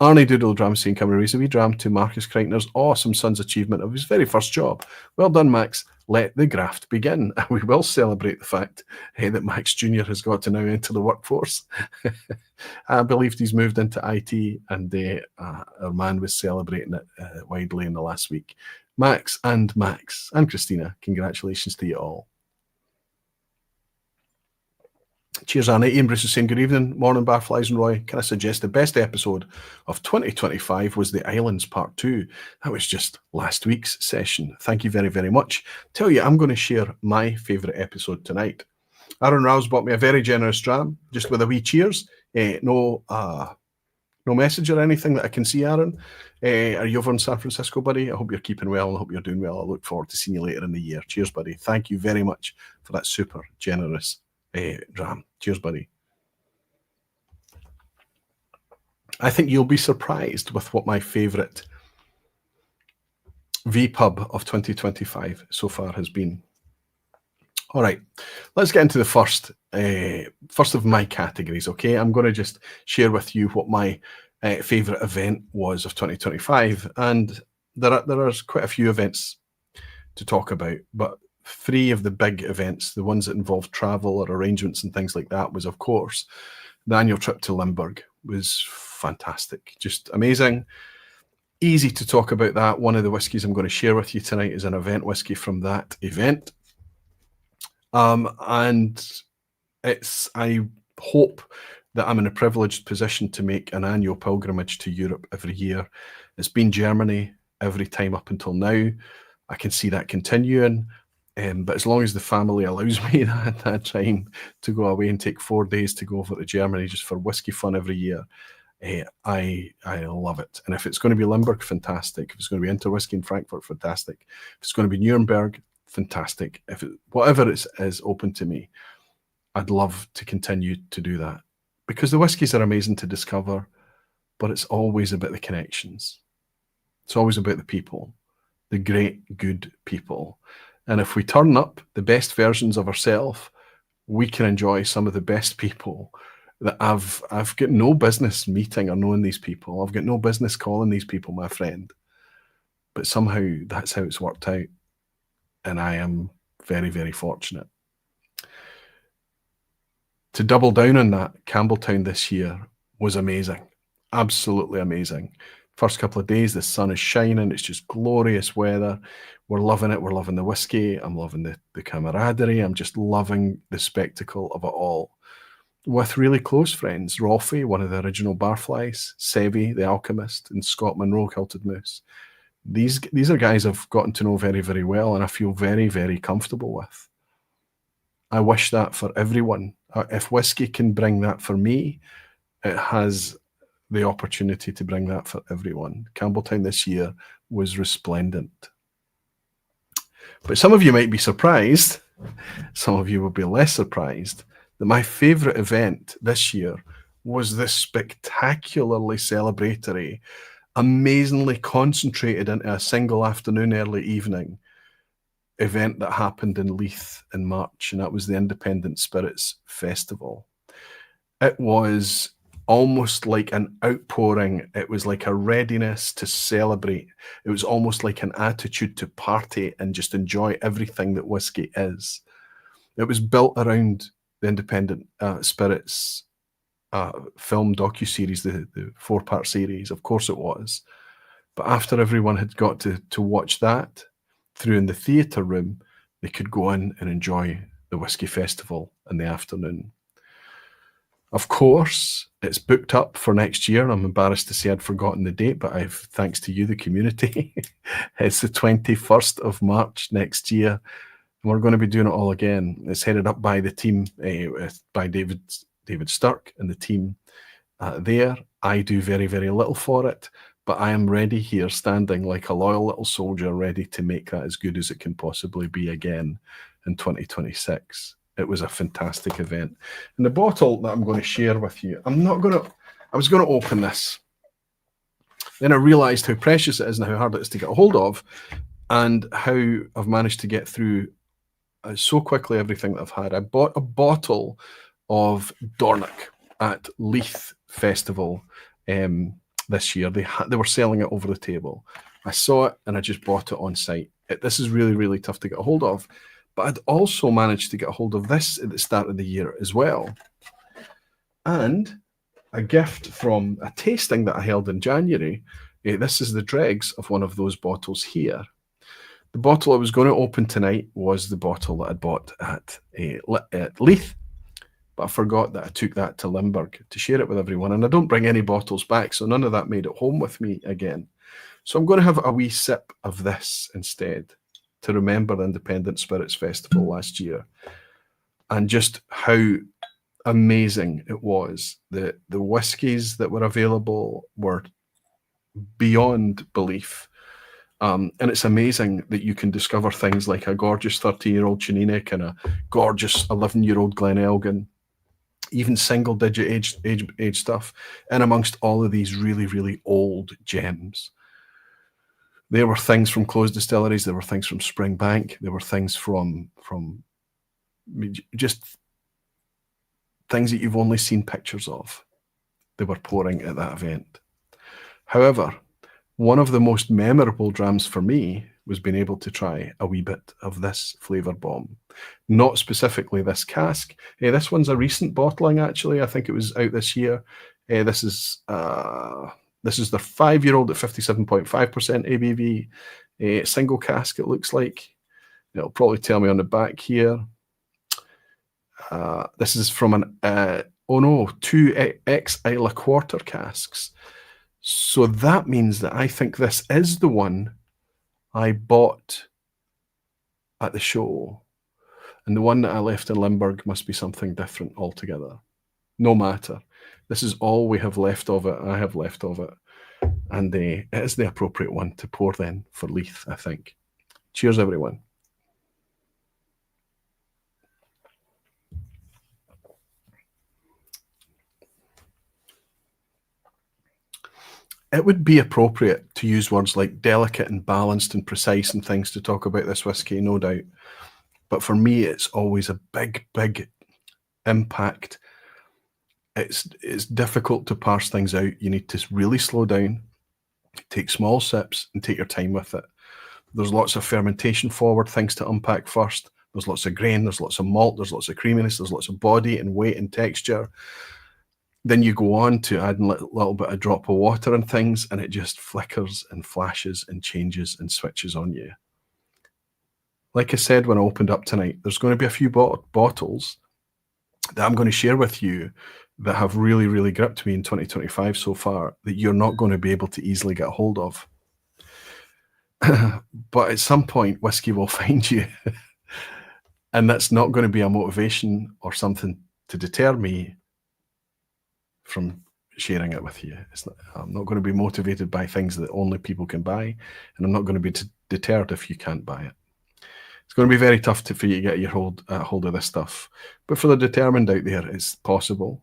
A: Arnie Doodle Dram saying, can we raise a wee dram to Marcus Kreitner's awesome son's achievement of his very first job? Well done, Max. Let the graft begin. We will celebrate the fact that Max Jr. has got to now enter the workforce. I believe he's moved into IT, and our man was celebrating it widely in the last week. Max and Christina, congratulations to you all. Cheers, Anna. Ian Bruce is saying, good evening, morning, Barflies and Roy. Can I suggest the best episode of 2025 was the Islands Part 2? That was just last week's session. Thank you very, very much. Tell you, I'm going to share my favourite episode tonight. Aaron Rouse bought me a very generous dram, just with a wee cheers. No No message or anything that I can see, Aaron? Are you over in San Francisco, buddy? I hope you're keeping well, and I hope you're doing well. I look forward to seeing you later in the year. Cheers, buddy. Thank you very much for that super generous dram. Cheers, buddy. I think you'll be surprised with what my favourite vPub of 2025 so far has been. All right, let's get into the first of my categories, okay? I'm going to just share with you what my favourite event was of 2025, and there are quite a few events to talk about, but 3 of the big events, the ones that involve travel or arrangements and things like that, was, of course, the annual trip to Limburg. Was fantastic, just amazing. Easy to talk about that. One of the whiskies I'm going to share with you tonight is an event whiskey from that event. And I hope that I'm in a privileged position to make an annual pilgrimage to Europe every year. It's been Germany every time up until now. I can see that continuing. But as long as the family allows me that time to go away and take 4 days to go over to Germany just for whiskey fun every year, I love it. And if it's going to be Limburg, fantastic. If it's going to be Interwhiskey in Frankfurt, fantastic. If it's going to be Nuremberg, fantastic. Whatever is open to me, I'd love to continue to do that, because the whiskies are amazing to discover, but it's always about the connections. It's always about the people, the great, good people. And if we turn up the best versions of ourselves, we can enjoy some of the best people that I've got no business meeting or knowing these people. I've got no business calling these people my friend. But somehow that's how it's worked out. And I am very, very fortunate. To double down on that, Campbelltown this year was amazing. Absolutely amazing. First couple of days, the sun is shining. It's just glorious weather. We're loving it. We're loving the whiskey. I'm loving the camaraderie. I'm just loving the spectacle of it all. With really close friends, Rolfie, one of the original Barflies, Sevi, the alchemist, and Scott Monroe, Kilted Moose. These are guys I've gotten to know very, very well, and I feel very, very comfortable with. I wish that for everyone. If whiskey can bring that for me, it has the opportunity to bring that for everyone. Campbelltown this year was resplendent. But some of you might be surprised, some of you will be less surprised, that my favourite event this year was this spectacularly celebratory, amazingly concentrated into a single afternoon, early evening event that happened in Leith in March, and that was the Independent Spirits Festival. It was almost like an outpouring. It was like a readiness to celebrate. It was almost like an attitude to party and just enjoy everything that whiskey is. It was built around the Independent Spirits film docuseries, the 4-part series. Of course it was. But after everyone had got to watch that through in the theatre room, they could go in and enjoy the Whiskey Festival in the afternoon. Of course, it's booked up for next year. I'm embarrassed to say I'd forgotten the date, but thanks to you, the community, it's the 21st of March next year. And we're going to be doing it all again. It's headed up by the team, by David Sturck and the team there. I do very, very little for it, but I am ready here, standing like a loyal little soldier, ready to make that as good as it can possibly be again in 2026. It was a fantastic event. And the bottle that I'm going to share with you, I was going to open this. Then I realized how precious it is and how hard it is to get a hold of, and how I've managed to get through so quickly everything that I've had. I bought a bottle of Dornoch at Leith Festival this year. They were selling it over the table. I saw it and I just bought it on site. This is really, really tough to get a hold of. But I'd also managed to get a hold of this at the start of the year as well. And a gift from a tasting that I held in January. This is the dregs of one of those bottles here. The bottle I was going to open tonight was the bottle that I'd bought at Leith, but I forgot that I took that to Limburg to share it with everyone. And I don't bring any bottles back, so none of that made it home with me again. So I'm going to have a wee sip of this instead, to remember the Independent Spirits Festival last year, and just how amazing it was. The whiskies that were available were beyond belief. And it's amazing that you can discover things like a gorgeous 13-year-old Chininik and a gorgeous 11-year-old Glenelgan, even single-digit age stuff, and amongst all of these really, really old gems. There were things from closed distilleries, there were things from Springbank, there were things from just things that you've only seen pictures of. They were pouring at that event. However, one of the most memorable drams for me was being able to try a wee bit of this flavour bomb. Not specifically this cask. This one's a recent bottling, actually. I think it was out this year. This is the 5-year-old at 57.5% ABV. Single cask, it looks like. It'll probably tell me on the back here. This is from two X-Isle quarter casks. So that means that I think this is the one I bought at the show. And the one that I left in Limburg must be something different altogether. No matter. This is all we have left of it. I have left of it. And it is the appropriate one to pour then for Leith, I think. Cheers, everyone. It would be appropriate to use words like delicate and balanced and precise and things to talk about this whiskey, no doubt. But for me, it's always a big, big impact. It's difficult to parse things out. You need to really slow down, take small sips, and take your time with it. There's lots of fermentation forward things to unpack first. There's lots of grain, there's lots of malt, there's lots of creaminess, there's lots of body and weight and texture. Then you go on to adding a little bit of drop of water and things, and it just flickers and flashes and changes and switches on you. Like I said when I opened up tonight, there's going to be a few bottles that I'm going to share with you that have really, really gripped me in 2025 so far that you're not going to be able to easily get a hold of. But at some point, whiskey will find you. And that's not going to be a motivation or something to deter me from sharing it with you. I'm not going to be motivated by things that only people can buy, and I'm not going to be deterred if you can't buy it. It's going to be very tough for you to get your hold of this stuff, but for the determined out there, it's possible,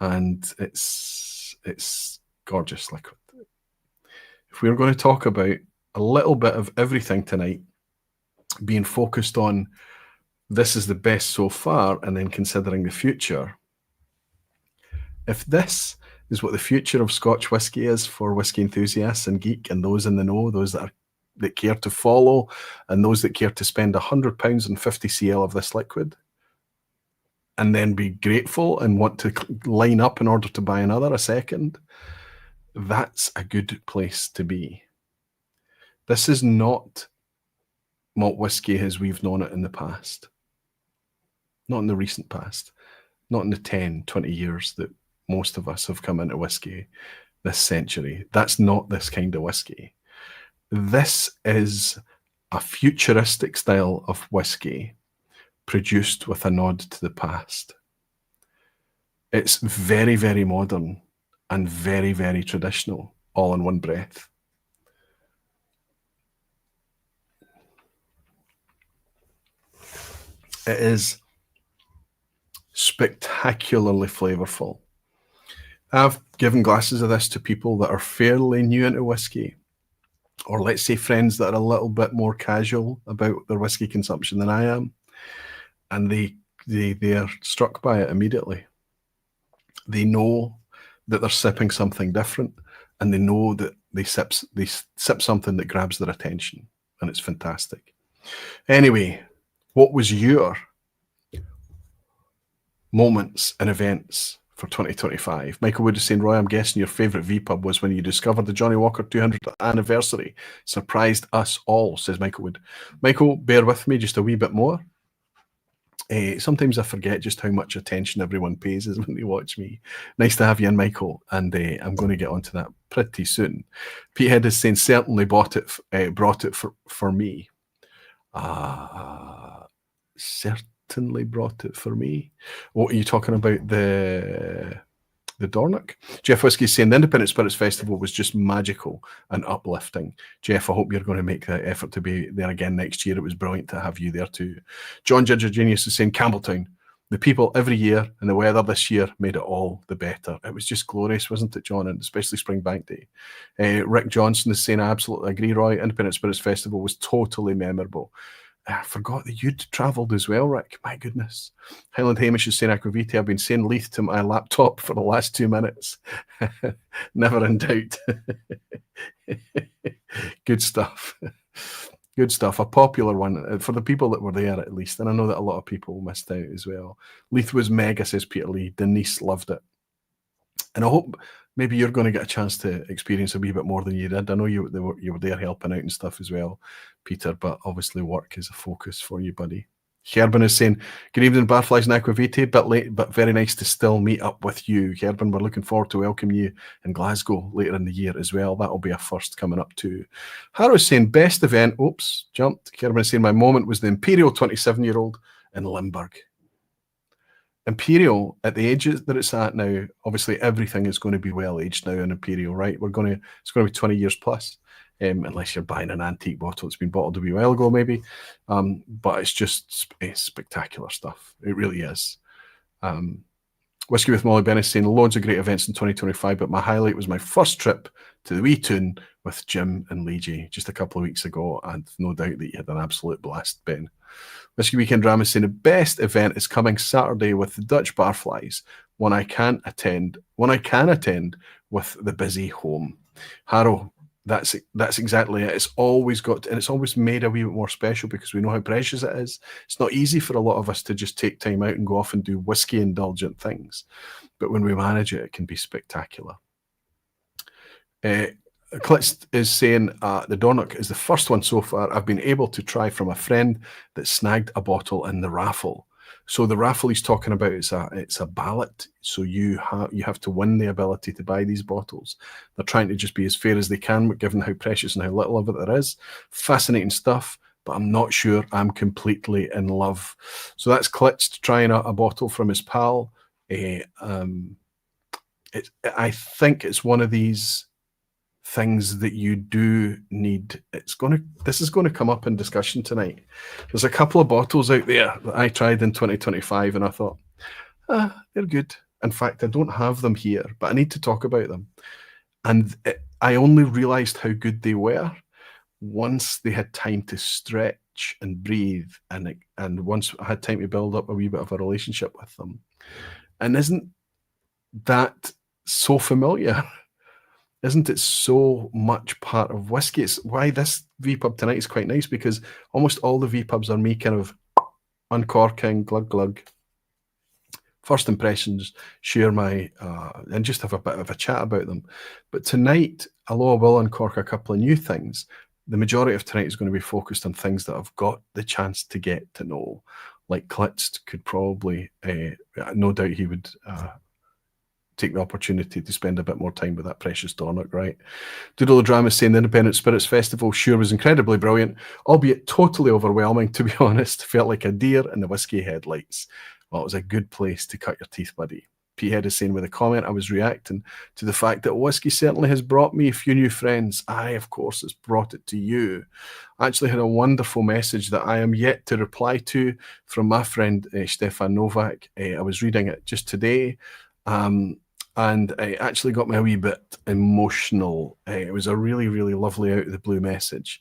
A: and it's gorgeous liquid. If we're going to talk about a little bit of everything tonight, being focused on this is the best so far, and then considering the future. If this is what the future of Scotch whisky is for whisky enthusiasts and geek and those in the know, those that care to follow, and those that care to spend £100 on 50 cl of this liquid, and then be grateful and want to line up in order to buy another a second, that's a good place to be. This is not malt whisky as we've known it in the past. Not in the recent past. Not in the 10, 20 years that most of us have come into whiskey this century. That's not this kind of whiskey. This is a futuristic style of whiskey produced with a nod to the past. It's very, very modern and very, very traditional, all in one breath. It is spectacularly flavorful. I've given glasses of this to people that are fairly new into whiskey, or let's say friends that are a little bit more casual about their whiskey consumption than I am, and they are struck by it immediately. They know that they're sipping something different, and they know that they sip something that grabs their attention, and it's fantastic. Anyway, what was your moments and events for 2025? Michael Wood is saying, Roy, I'm guessing your favourite vPub was when you discovered the Johnny Walker 200th anniversary. Surprised us all, says Michael Wood. Michael, bear with me just a wee bit more. Sometimes I forget just how much attention everyone pays when they watch me. Nice to have you in, Michael, and I'm going to get onto that pretty soon. Pete Head is saying, certainly brought it for me. certainly brought it for me. What are you talking about? The Dornoch? Jeff Whiskey saying the Independent Spirits Festival was just magical and uplifting. Jeff, I hope you're going to make the effort to be there again next year. It was brilliant to have you there too. John Ginger Genius is saying Campbelltown. The people every year and the weather this year made it all the better. It was just glorious, wasn't it, John? And especially Springbank Day. Rick Johnson is saying, I absolutely agree, Roy. Independent Spirits Festival was totally memorable. I forgot that you'd travelled as well, Rick. My goodness. Highland Hamish is saying, Aquavita, I've been saying Leith to my laptop for the last 2 minutes. Never in doubt. Good stuff. Good stuff. A popular one for the people that were there, at least. And I know that a lot of people missed out as well. Leith was mega, says Peter Lee. Denise loved it. And I hope maybe you're going to get a chance to experience a wee bit more than you did. I know you were there helping out and stuff as well, Peter, but obviously work is a focus for you, buddy. Herben is saying, good evening, Barflies and Aquavitae. Bit late, but very nice to still meet up with you. Herben, we're looking forward to welcome you in Glasgow later in the year as well. That'll be a first coming up too. Harrow is saying, best event. Oops, jumped. Herben is saying, my moment was the Imperial 27-year-old in Limburg. Imperial, at the age that it's at now, obviously everything is going to be well aged now in Imperial, right? It's going to be 20 years plus, unless you're buying an antique bottle that's been bottled a wee while ago, maybe. But it's spectacular stuff. It really is. Whiskey with Molly Bennett saying loads of great events in 2025, but my highlight was my first trip to the Wee Toon with Jim and Lee J just a couple of weeks ago, and no doubt that you had an absolute blast, Ben. Whiskey Weekend Drama saying the best event is coming Saturday with the Dutch Barflies. One I can attend with the busy home. Harrow, that's exactly it. It's always got, and it's always made a wee bit more special because we know how precious it is. It's not easy for a lot of us to just take time out and go off and do whiskey indulgent things, but when we manage it, it can be spectacular. Klitz is saying the Dornoch is the first one so far I've been able to try from a friend that snagged a bottle in the raffle. So the raffle he's talking about, it's a ballot. So you have to win the ability to buy these bottles. They're trying to just be as fair as they can, given how precious and how little of it there is. Fascinating stuff, but I'm not sure I'm completely in love. So that's Klitz trying a bottle from his pal. I think it's one of these things that you do need. This is going to come up in discussion tonight. There's a couple of bottles out there that I tried in 2025 and I thought, they're good. In fact, I don't have them here, but I need to talk about them. And I only realized how good they were once they had time to stretch and breathe, and once I had time to build up a wee bit of a relationship with them. And isn't that so familiar? Isn't it so much part of whiskey? It's why this vPub tonight is quite nice, because almost all the vPubs are me kind of uncorking, glug glug, first impressions, share my, and just have a bit of a chat about them. But tonight, although I will uncork a couple of new things, the majority of tonight is going to be focused on things that I've got the chance to get to know. Like Klitz could probably, no doubt he would take the opportunity to spend a bit more time with that precious Dornoch, right? Doodle the Drama is saying the Independent Spirits Festival sure was incredibly brilliant, albeit totally overwhelming, to be honest. Felt like a deer in the whiskey headlights. Well, it was a good place to cut your teeth, buddy. Peahead is saying with a comment, I was reacting to the fact that whiskey certainly has brought me a few new friends. I, of course, has brought it to you. I actually had a wonderful message that I am yet to reply to from my friend Stefan Novak. I was reading it just today. And it actually got me a wee bit emotional. It was a really, really lovely out of the blue message.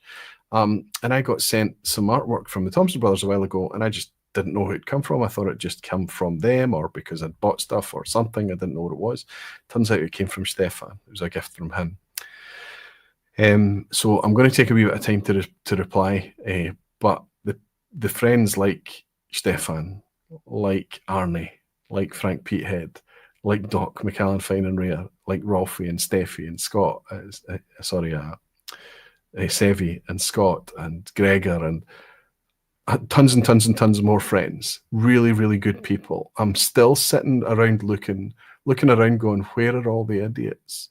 A: And I got sent some artwork from the Thompson Brothers a while ago, and I just didn't know who it'd come from. I thought it just come from them, or because I'd bought stuff or something. I didn't know what it was. Turns out it came from Stefan. It was a gift from him. So I'm going to take a wee bit of time to reply. But the friends like Stefan, like Arnie, like Frank Peathead, like Doc McAllen Fine and Rare, like Rolfie and Steffi and Scott, Sevi and Scott and Gregor and tons and tons and tons more friends. Really, really good people. I'm still sitting around looking around going, where are all the idiots?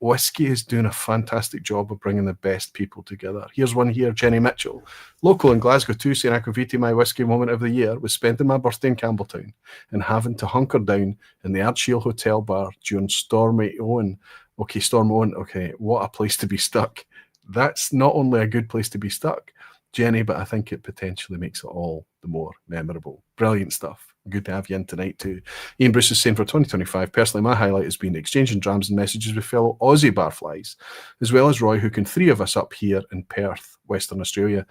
A: whiskey is doing a fantastic job of bringing the best people together. Here's one here, Jenny Mitchell. Local in Glasgow too, saying Aquaviti, my whiskey moment of the year was spending my birthday in Campbelltown and having to hunker down in the Ardshiel Hotel bar during Stormy Owen. Okay, Storm Owen, okay, what a place to be stuck. That's not only a good place to be stuck, Jenny, but I think it potentially makes it all the more memorable. Brilliant stuff. Good to have you in tonight too. Ian Bruce is saying for 2025, personally, my highlight has been exchanging drams and messages with fellow Aussie barflies, as well as Roy, hooking 3 of us up here in Perth, Western Australia.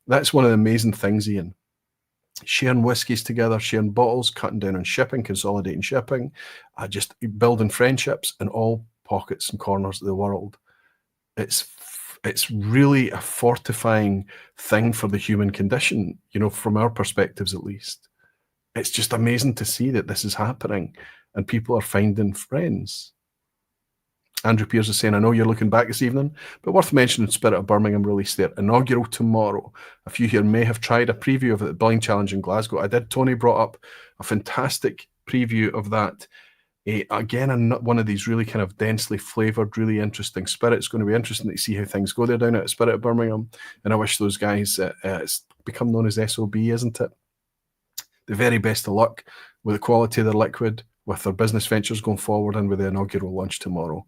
A: That's one of the amazing things, Ian. Sharing whiskies together, sharing bottles, cutting down on shipping, consolidating shipping, just building friendships in all pockets and corners of the world. It's really a fortifying thing for the human condition, you know, from our perspectives at least. It's just amazing to see that this is happening and people are finding friends. Andrew Pierce is saying, I know you're looking back this evening, but worth mentioning Spirit of Birmingham release their inaugural tomorrow. A few here may have tried a preview of it at Billing Challenge in Glasgow. I did. Tony brought up a fantastic preview of that. Again, one of these really kind of densely flavoured, really interesting spirits. It's going to be interesting to see how things go there down at Spirit of Birmingham. And I wish those guys, it's become known as SOB, isn't it? The very best of luck with the quality of their liquid, with their business ventures going forward, and with the inaugural launch tomorrow.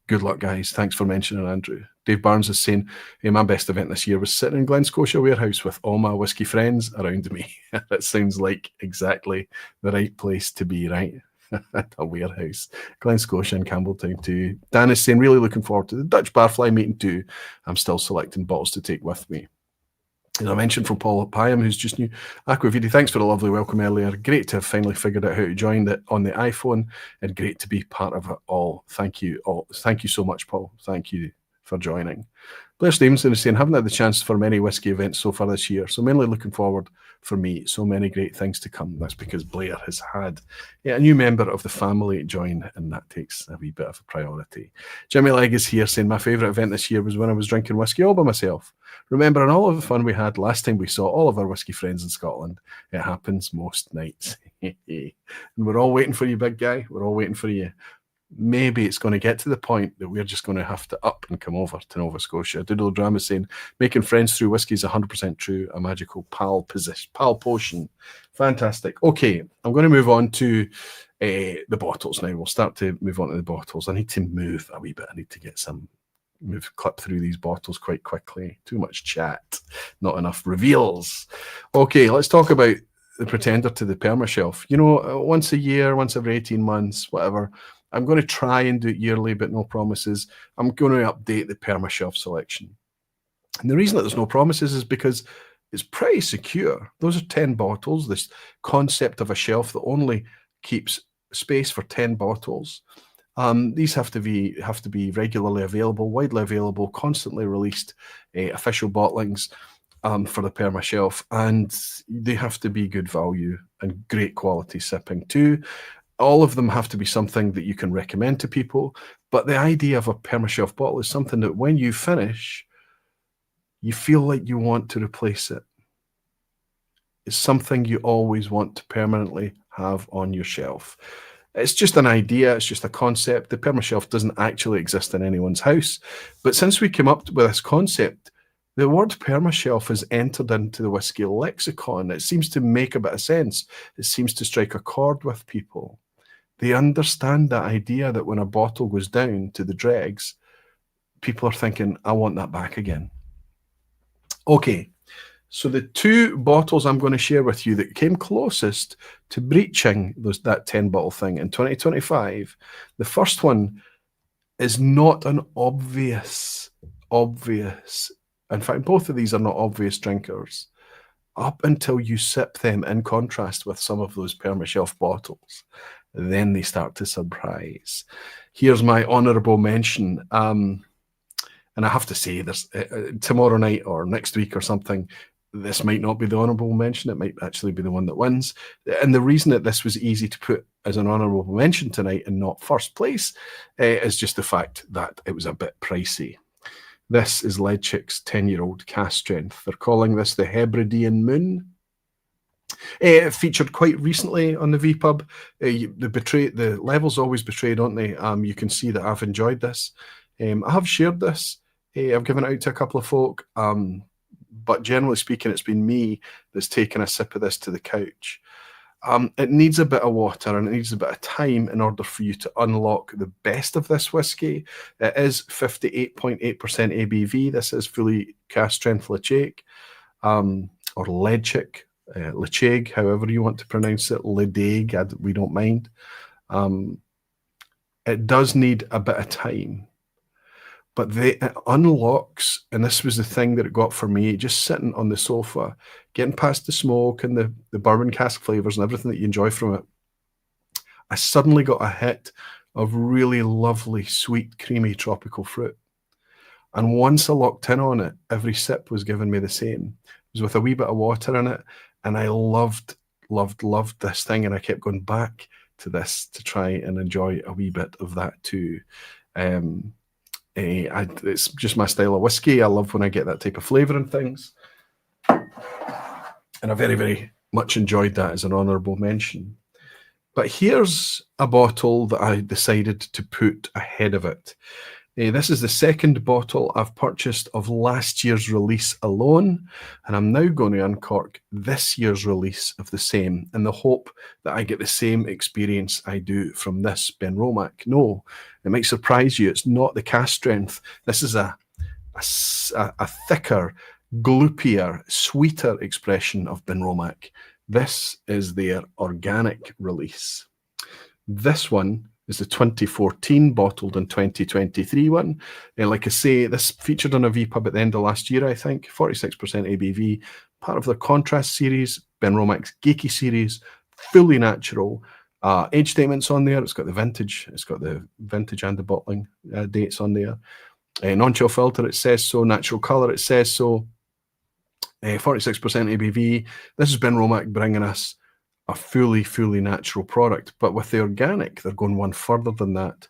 A: Good luck, guys. Thanks for mentioning Andrew. Dave Barnes is saying, hey, my best event this year was sitting in Glen Scotia warehouse with all my whiskey friends around me. That sounds like exactly the right place to be, right? A warehouse. Glen Scotia and Campbelltown too. Dan is saying, really looking forward to the Dutch Barfly meeting too. I'm still selecting bottles to take with me. As I mentioned from Paul Pyam, who's just new, Aquaviti, thanks for the lovely welcome earlier. Great to have finally figured out how to join it on the iPhone, and great to be part of it all. Thank you all. Thank you so much, Paul. Thank you for joining. Blair Stevenson is saying, haven't had the chance for many whiskey events so far this year, so mainly looking forward for me. So many great things to come. That's because Blair has had a new member of the family join, and that takes a wee bit of a priority. Jimmy Legg is here saying, my favourite event this year was when I was drinking whiskey all by myself. Remembering all of the fun we had last time we saw all of our whiskey friends in Scotland. It happens most nights. And we're all waiting for you, big guy. We're all waiting for you. Maybe it's going to get to the point that we're just going to have to up and come over to Nova Scotia. Doodle Drama saying, making friends through whiskey is 100% true. A magical pal potion. Fantastic. Okay, I'm going to move on to the bottles now. We'll start to move on to the bottles. I need to move a wee bit. I need to get clip through these bottles quite quickly. Too much chat, not enough reveals. Okay, let's talk about the pretender to the Permashelf. You know, once a year, once every 18 months, whatever. I'm going to try and do it yearly, but no promises. I'm going to update the Permashelf selection. And the reason that there's no promises is because it's pretty secure. Those are 10 bottles, this concept of a shelf that only keeps space for 10 bottles. These have to be regularly available, widely available, constantly released official bottlings for the Permashelf, and they have to be good value and great quality sipping too. All of them have to be something that you can recommend to people, but the idea of a Permashelf bottle is something that when you finish, you feel like you want to replace it. It's something you always want to permanently have on your shelf. It's just an idea. It's just a concept. The Permashelf doesn't actually exist in anyone's house. But since we came up with this concept, the word Permashelf has entered into the whiskey lexicon. It seems to make a bit of sense. It seems to strike a chord with people. They understand that idea that when a bottle goes down to the dregs, people are thinking, I want that back again. Okay. So the 2 bottles I'm going to share with you that came closest to breaching that 10 bottle thing in 2025, the first one is not an obvious. In fact, both of these are not obvious drinkers up until you sip them in contrast with some of those Permashelf bottles. Then they start to surprise. Here's my honourable mention. And I have to say, this tomorrow night or next week or something, this might not be the honourable mention. It might actually be the one that wins. And the reason that this was easy to put as an honourable mention tonight and not first place is just the fact that it was a bit pricey. This is Leadchick's 10-year-old cast strength. They're calling this the Hebridean Moon. It featured quite recently on the vPub. The levels always betray, don't they? You can see that I've enjoyed this. I have shared this. I've given it out to a couple of folk, but generally speaking, it's been me that's taken a sip of this to the couch. It needs a bit of water and it needs a bit of time in order for you to unlock the best of this whiskey. It is 58.8% ABV. This is fully cask strength Ledaig, or Ledaig, Ledaig, however you want to pronounce it, Ledaig, we don't mind. It does need a bit of time, but it unlocks, and this was the thing that it got for me, just sitting on the sofa, getting past the smoke and the bourbon cask flavors and everything that you enjoy from it. I suddenly got a hit of really lovely, sweet, creamy tropical fruit. And once I locked in on it, every sip was giving me the same. It was with a wee bit of water in it, and I loved this thing, and I kept going back to this to try and enjoy a wee bit of that too. It's just my style of whiskey. I love when I get that type of flavour and things. And I very, very much enjoyed that as an honourable mention. But here's a bottle that I decided to put ahead of it. This is the second bottle I've purchased of last year's release alone, and I'm now going to uncork this year's release of the same in the hope that I get the same experience I do from this Benromach. No, it might surprise you. It's not the cask strength. This is a thicker, gloopier, sweeter expression of Benromach. This is their organic release. This one is the 2014 bottled in 2023 one. Like I say, this featured on a vPub at the end of last year, I think. 46% ABV, part of the Contrast series, Benromach's Geeky series, fully natural. Age statements on there. It's got the vintage. It's got the vintage and the bottling dates on there. Non-chill filter, it says so. Natural colour, it says so. 46% ABV. This has Benromach bringing us a fully natural product, but with the organic, they're going one further than that.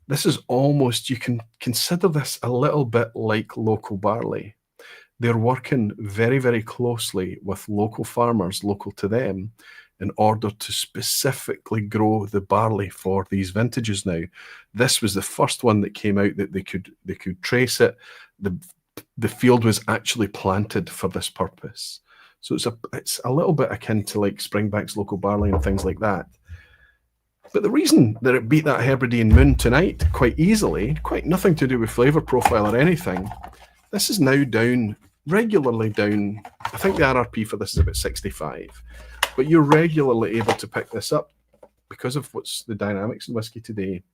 A: This is almost, you can consider this a little bit like local barley. They're working very, very closely with local farmers, local to them, in order to specifically grow the barley for these vintages now. This was the first one that came out that they could trace it. The field was actually planted for this purpose. So it's a little bit akin to like Springback's local barley and things like that. But the reason that it beat that Hebridean Moon tonight quite easily, quite nothing to do with flavour profile or anything, this is now down, regularly down, I think the RRP for this is about 65. But you're regularly able to pick this up because of what's the dynamics in whiskey today.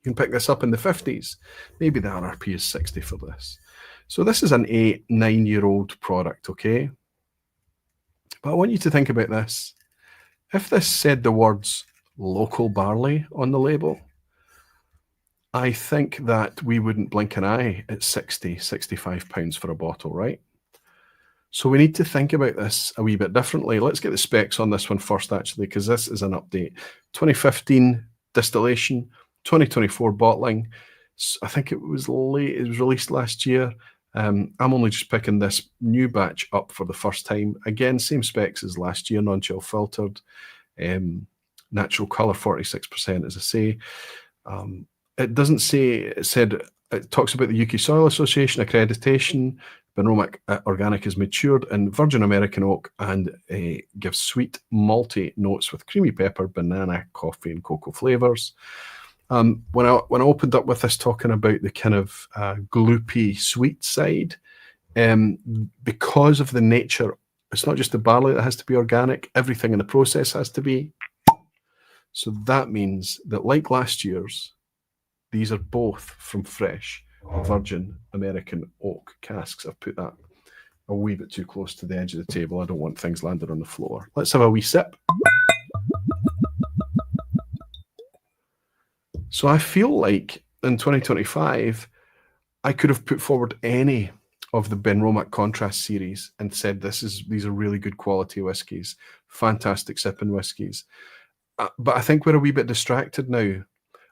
A: You can pick this up in the 50s. Maybe the RRP is 60 for this. So this is an 8-9-year-old product, okay? But I want you to think about this. If this said the words local barley on the label, I think that we wouldn't blink an eye at 60, 65 pounds for a bottle, right? So we need to think about this a wee bit differently. Let's get the specs on this one first, actually, because this is an update. 2015 distillation, 2024 bottling. I think it was late. It was released last year. I'm only just picking this new batch up for the first time. Again, same specs as last year, non-chill filtered, natural colour 46%, as I say. It doesn't say, it talks about the UK Soil Association accreditation. Benromach Organic is matured in virgin American oak and gives sweet, malty notes with creamy pepper, banana, coffee, and cocoa flavours. When I opened up with this talking about the kind of gloopy sweet side, because of the nature, it's not just the barley that has to be organic, everything in the process has to be. So that means that like last year's, these are both from fresh virgin American oak casks. I've put that a wee bit too close to the edge of the table. I don't want things landed on the floor. Let's have a wee sip. So I feel like in 2025, I could have put forward any of the Benromach Contrast series and said, these are really good quality whiskies, fantastic sipping whiskies. But I think we're a wee bit distracted now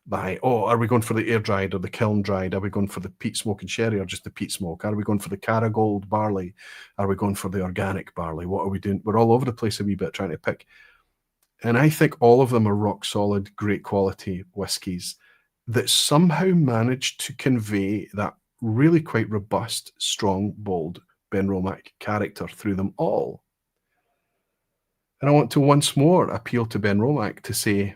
A: by, are we going for the air dried or the kiln dried? Are we going for the peat smoke and sherry or just the peat smoke? Are we going for the Caragold barley? Are we going for the organic barley? What are we doing? We're all over the place a wee bit trying to pick. And I think all of them are rock solid, great quality whiskies. that somehow managed to convey that really quite robust, strong, bold Benromac character through them all. And I want to once more appeal to Benromac to say,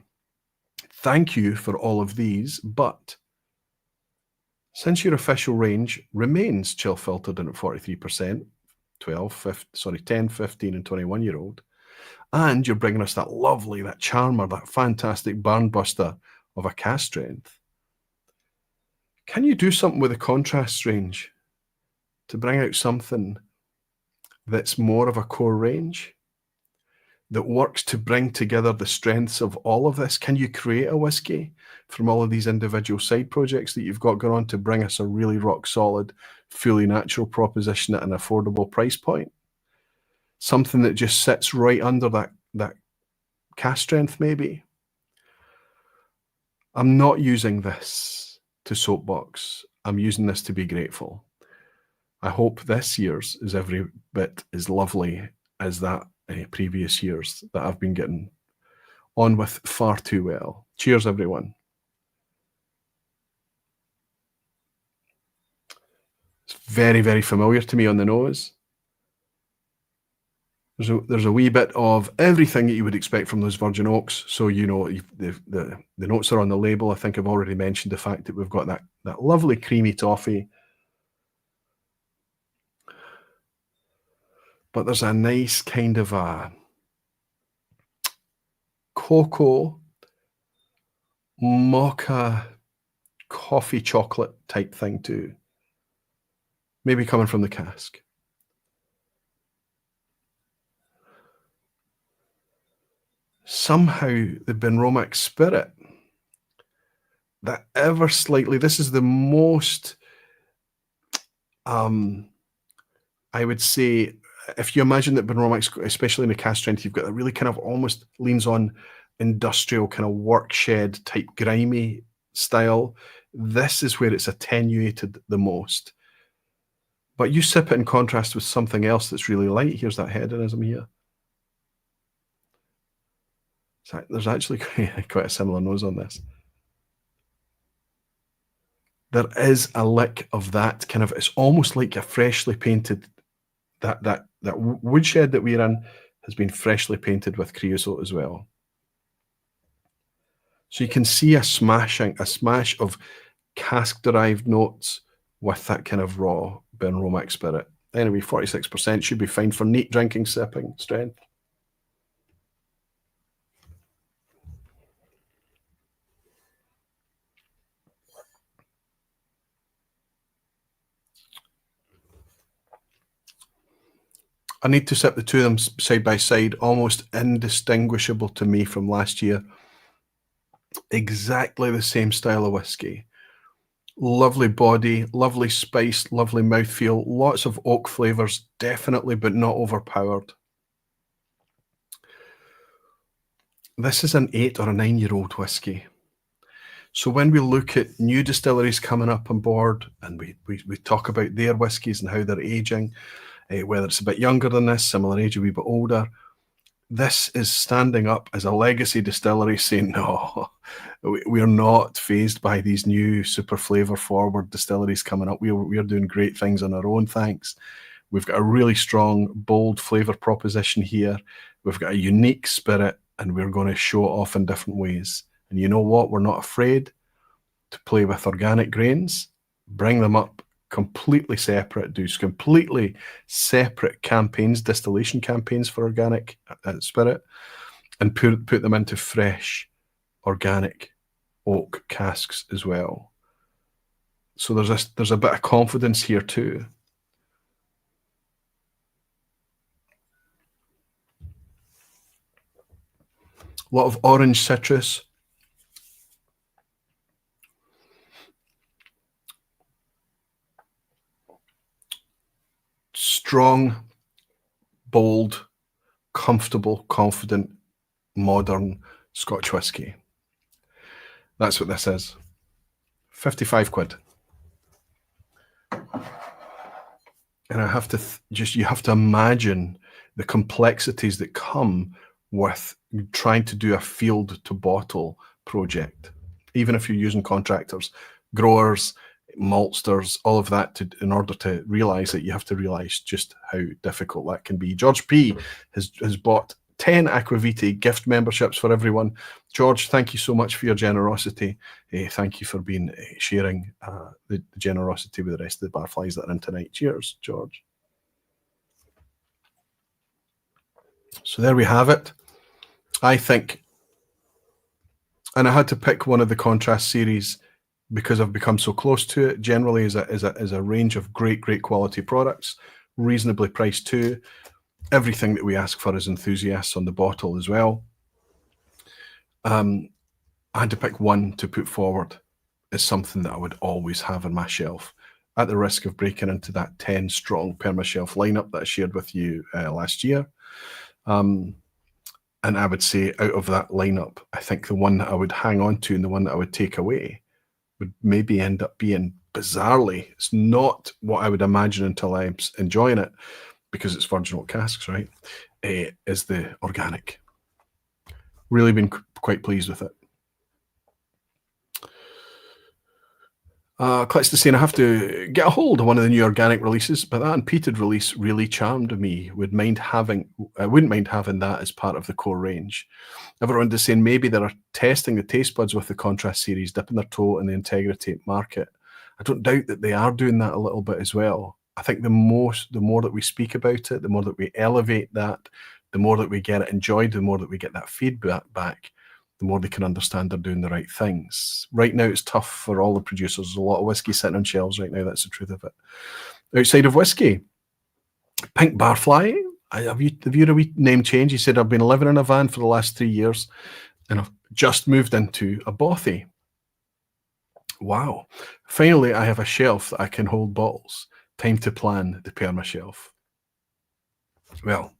A: thank you for all of these, but since your official range remains chill filtered in at 43%, 10, 15, and 21-year-old, and you're bringing us that lovely, that charmer, that fantastic barn buster of a cask strength, can you do something with the contrast range to bring out something that's more of a core range, that works to bring together the strengths of all of this? Can you create a whiskey from all of these individual side projects that you've got going on to bring us a really rock solid, fully natural proposition at an affordable price point? Something that just sits right under that cask strength, maybe? I'm not using this to soapbox. I'm using this to be grateful. I hope this year's is every bit as lovely as that previous years that I've been getting on with far too well. Cheers, everyone. It's very, very familiar to me on the nose. There's a wee bit of everything that you would expect from those virgin oaks. So, you know, the notes are on the label. I think I've already mentioned the fact that we've got that lovely creamy toffee. But there's a nice kind of a cocoa, mocha, coffee chocolate type thing too. Maybe coming from the cask. Somehow the Benromac spirit, that ever slightly, this is the most, I would say, if you imagine that Benromac's, especially in the cask strength, you've got that really kind of almost leans on industrial kind of work shed type grimy style. This is where it's attenuated the most. But you sip it in contrast with something else that's really light. Here's that hedonism here. So there's actually quite a similar nose on this. There is a lick of that kind of, it's almost like a freshly painted, that woodshed that we're in has been freshly painted with creosote as well. So you can see a smash of cask-derived notes with that kind of raw Benromac spirit. Anyway, 46% should be fine for neat drinking, sipping strength. I need to sip the two of them side by side, almost indistinguishable to me from last year. Exactly the same style of whiskey. Lovely body, lovely spice, lovely mouthfeel, lots of oak flavours, definitely, but not overpowered. This is an 8 or a 9-year-old whiskey. So when we look at new distilleries coming up on board and we talk about their whiskies and how they're aging, whether it's a bit younger than this, similar age, a wee bit older, this is standing up as a legacy distillery saying, no, we're not fazed by these new super flavor forward distilleries coming up. We're doing great things on our own, thanks. We've got a really strong, bold flavor proposition here. We've got a unique spirit and we're going to show it off in different ways. And you know what? We're not afraid to play with organic grains, bring them up completely separate, do completely separate campaigns, distillation campaigns for organic spirit, and put them into fresh, organic oak casks as well. So there's a bit of confidence here too. A lot of orange citrus. Strong, bold, comfortable, confident, modern Scotch whiskey. That's what this is. 55 quid. And I have to you have to imagine the complexities that come with trying to do a field to bottle project even if you're using contractors, growers, maltsters, all of that, in order to realize it, you have to realize just how difficult that can be. George P has bought 10 Aquavitae gift memberships for everyone. George, thank you so much for your generosity. Thank you for being sharing the generosity with the rest of the barflies that are in tonight. Cheers, George. So there we have it. I think, and I had to pick one of the contrast series because I've become so close to it. Generally, is a range of great quality products, reasonably priced too. Everything that we ask for as enthusiasts on the bottle as well. I had to pick one to put forward as something that I would always have on my shelf, at the risk of breaking into that 10 strong Permashelf lineup that I shared with you last year. And I would say, out of that lineup, I think the one that I would hang on to and the one that I would take away would maybe end up being, bizarrely, it's not what I would imagine until I'm enjoying it, because it's virgin oak casks, right? Is the organic. Really been quite pleased with it. Clutch to saying I have to get a hold of one of the new organic releases, but that unpeated release really charmed me. I wouldn't mind having that as part of the core range. Everyone is saying maybe they're testing the taste buds with the contrast series, dipping their toe in the integrity market. I don't doubt that they are doing that a little bit as well. I think the more that we speak about it, the more that we elevate that, the more that we get it enjoyed, the more that we get that feedback back, the more they can understand they're doing the right things. Right now, it's tough for all the producers. There's a lot of whiskey sitting on shelves right now. That's the truth of it. Outside of whiskey, Pink Barfly, have you had a wee name change? He said, I've been living in a van for the last 3 years and I've just moved into a bothy. Wow. Finally, I have a shelf that I can hold bottles. Time to plan the Permashelf. Well,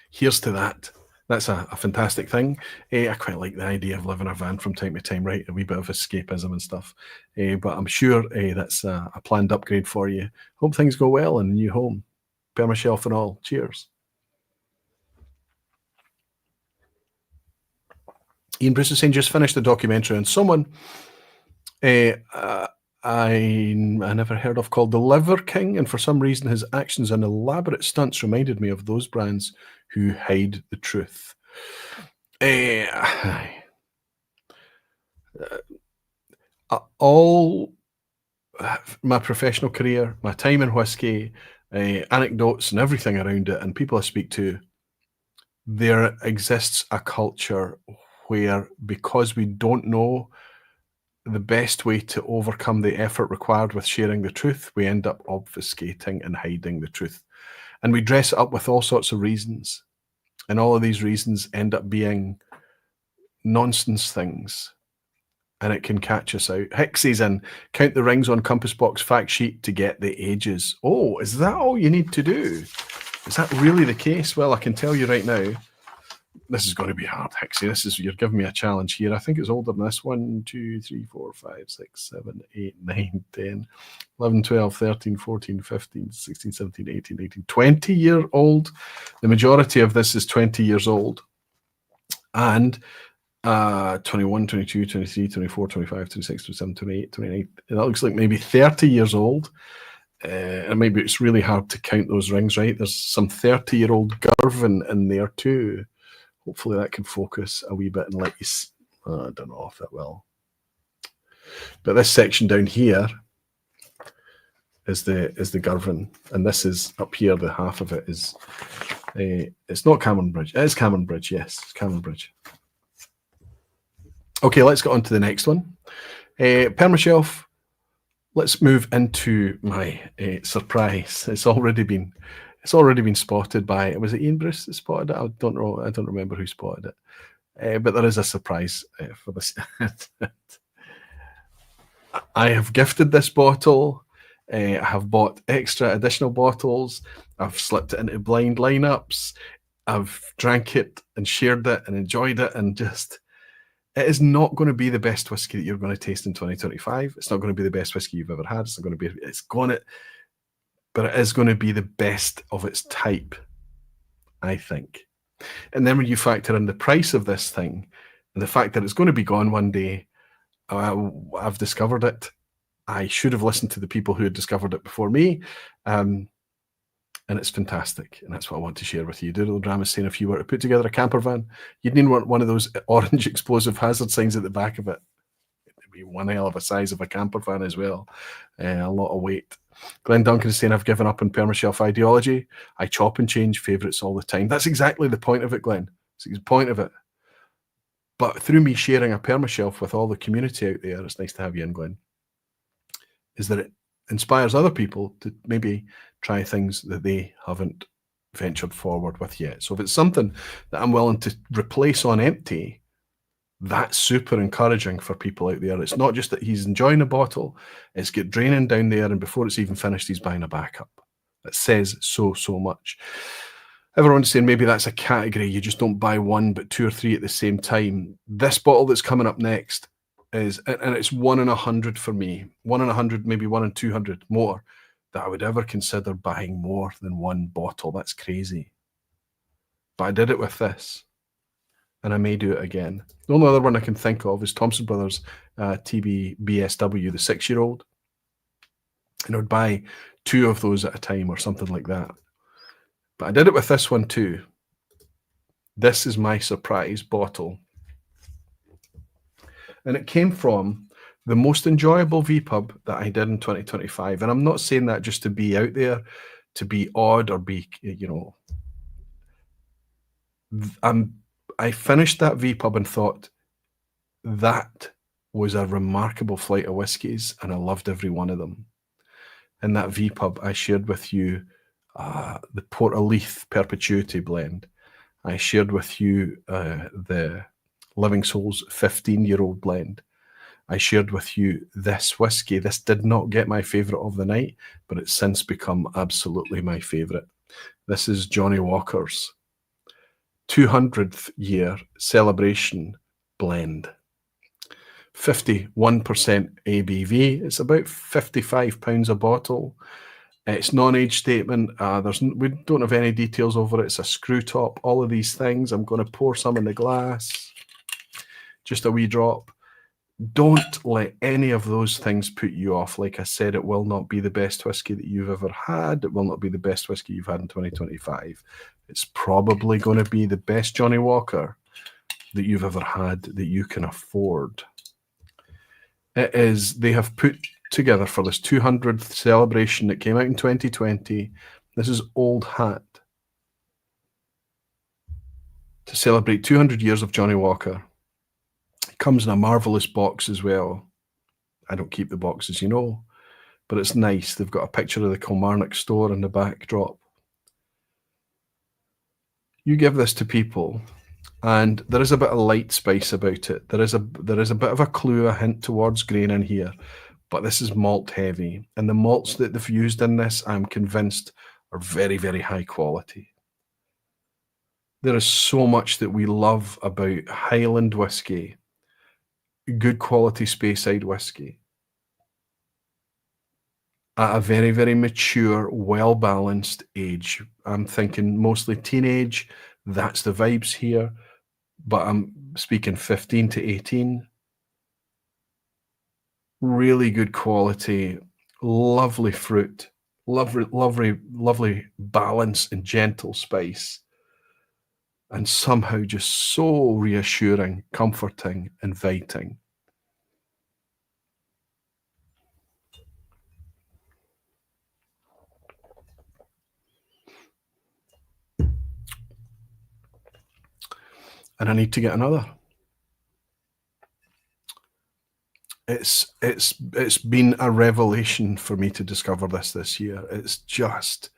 A: here's to that. That's a fantastic thing. I quite like the idea of living in a van from time to time, right? A wee bit of escapism and stuff. But I'm sure that's a planned upgrade for you. Hope things go well in the new home. Permashelf and all. Cheers. Ian Bruce is saying, just finished the documentary on someone I never heard of, called The Liver King, and for some reason his actions and elaborate stunts reminded me of those brands who hide the truth. All my professional career, my time in whiskey, anecdotes and everything around it, and people I speak to, there exists a culture where, because we don't know the best way to overcome the effort required with sharing the truth, we end up obfuscating and hiding the truth. And we dress it up with all sorts of reasons. And all of these reasons end up being nonsense things. And it can catch us out. Hixie's in, count the rings on compass box fact sheet to get the ages. Oh, is that all you need to do? Is that really the case? Well, I can tell you right now, this is going to be hard, Hixie. You're giving me a challenge here. I think it's older than this. 1, 2, 3, 4, 5, 6, 7, 8, 9, 10, 11, 12, 13, 14, 15, 16, 17, 18, 19, 20-year-old. The majority of this is 20 years old. And 21, 22, 23, 24, 25, 26, 27, 28, 29. That looks like maybe 30 years old. And maybe it's really hard to count those rings, right? There's some 30-year-old Girvan in there too. Hopefully that can focus a wee bit and let you I don't know if that will. But this section down here is the Girvan, and this is up here, the half of it is it's not Cameron Bridge. It is Cameron Bridge, yes, it's Cameron Bridge. Okay, let's get on to the next one. Permashelf. Let's move into my surprise. It's already been spotted by, was it Ian Bruce that spotted it? I don't know. I don't remember who spotted it. But there is a surprise for this. I have gifted this bottle. I have bought extra additional bottles. I've slipped it into blind lineups. I've drank it and shared it and enjoyed it, and just, it is not going to be the best whiskey that you're going to taste in 2025. It's not going to be the best whiskey you've ever had. It's not going to be, but it is going to be the best of its type, I think. And then when you factor in the price of this thing and the fact that it's going to be gone one day, I've discovered it. I should have listened to the people who had discovered it before me. And it's fantastic. And that's what I want to share with you. Doodle Drama is saying if you were to put together a camper van, you'd need one of those orange explosive hazard signs at the back of it. It'd be one hell of a size of a camper van as well. A lot of weight. Glenn Duncan is saying, I've given up on Permashelf ideology. I chop and change favourites all the time. That's exactly the point of it, Glenn. It's the point of it. But through me sharing a Permashelf with all the community out there, it's nice to have you in, Glenn, is that it inspires other people to maybe try things that they haven't ventured forward with yet. So if it's something that I'm willing to replace on empty, that's super encouraging for people out there. It's not just that he's enjoying a bottle, it's get draining down there, and before it's even finished, he's buying a backup. That says so much. Everyone's saying maybe that's a category. You just don't buy one, but 2 or 3 at the same time. This bottle that's coming up next is, and it's 1 in 100 for me, 1 in 100, maybe 1 in 200 more that I would ever consider buying more than one bottle. That's crazy. But I did it with this, and I may do it again. The only other one I can think of is Thompson Brothers TBBSW, the 6-year-old. And I would buy 2 of those at a time or something like that. But I did it with this one too. This is my surprise bottle. And it came from the most enjoyable vPub that I did in 2025. And I'm not saying that just to be out there, to be odd or be, you know, I finished that vPub and thought that was a remarkable flight of whiskies, and I loved every one of them. In that vPub, I shared with you the Port Leith Perpetuity blend. I shared with you the Living Souls 15-year-old blend. I shared with you this whiskey. This did not get my favourite of the night, but it's since become absolutely my favourite. This is Johnny Walker's 200th year celebration blend. 51% ABV. It's about £55 a bottle. It's non-age statement. We don't have any details over it. It's a screw top. All of these things. I'm going to pour some in the glass. Just a wee drop. Don't let any of those things put you off. Like I said, it will not be the best whiskey that you've ever had. It will not be the best whiskey you've had in 2025. It's probably going to be the best Johnny Walker that you've ever had that you can afford. It is, they have put together for this 200th celebration that came out in 2020. This is Old Hat. To celebrate 200 years of Johnny Walker. It comes in a marvellous box as well. I don't keep the boxes, you know, but it's nice. They've got a picture of the Kilmarnock store in the backdrop. You give this to people, and there is a bit of light spice about it. There is a bit of a clue, a hint towards grain in here, but this is malt heavy, and the malts that they've used in this, I'm convinced, are very, very high quality. There is so much that we love about Highland whiskey, good quality Speyside whiskey, at a very, very mature, well-balanced age. I'm thinking mostly teenage. That's the vibes here, but I'm speaking 15 to 18. Really good quality, lovely fruit, lovely balance and gentle spice, and somehow just so reassuring, comforting, inviting. And I need to get another. It's been a revelation for me to discover this year. It's just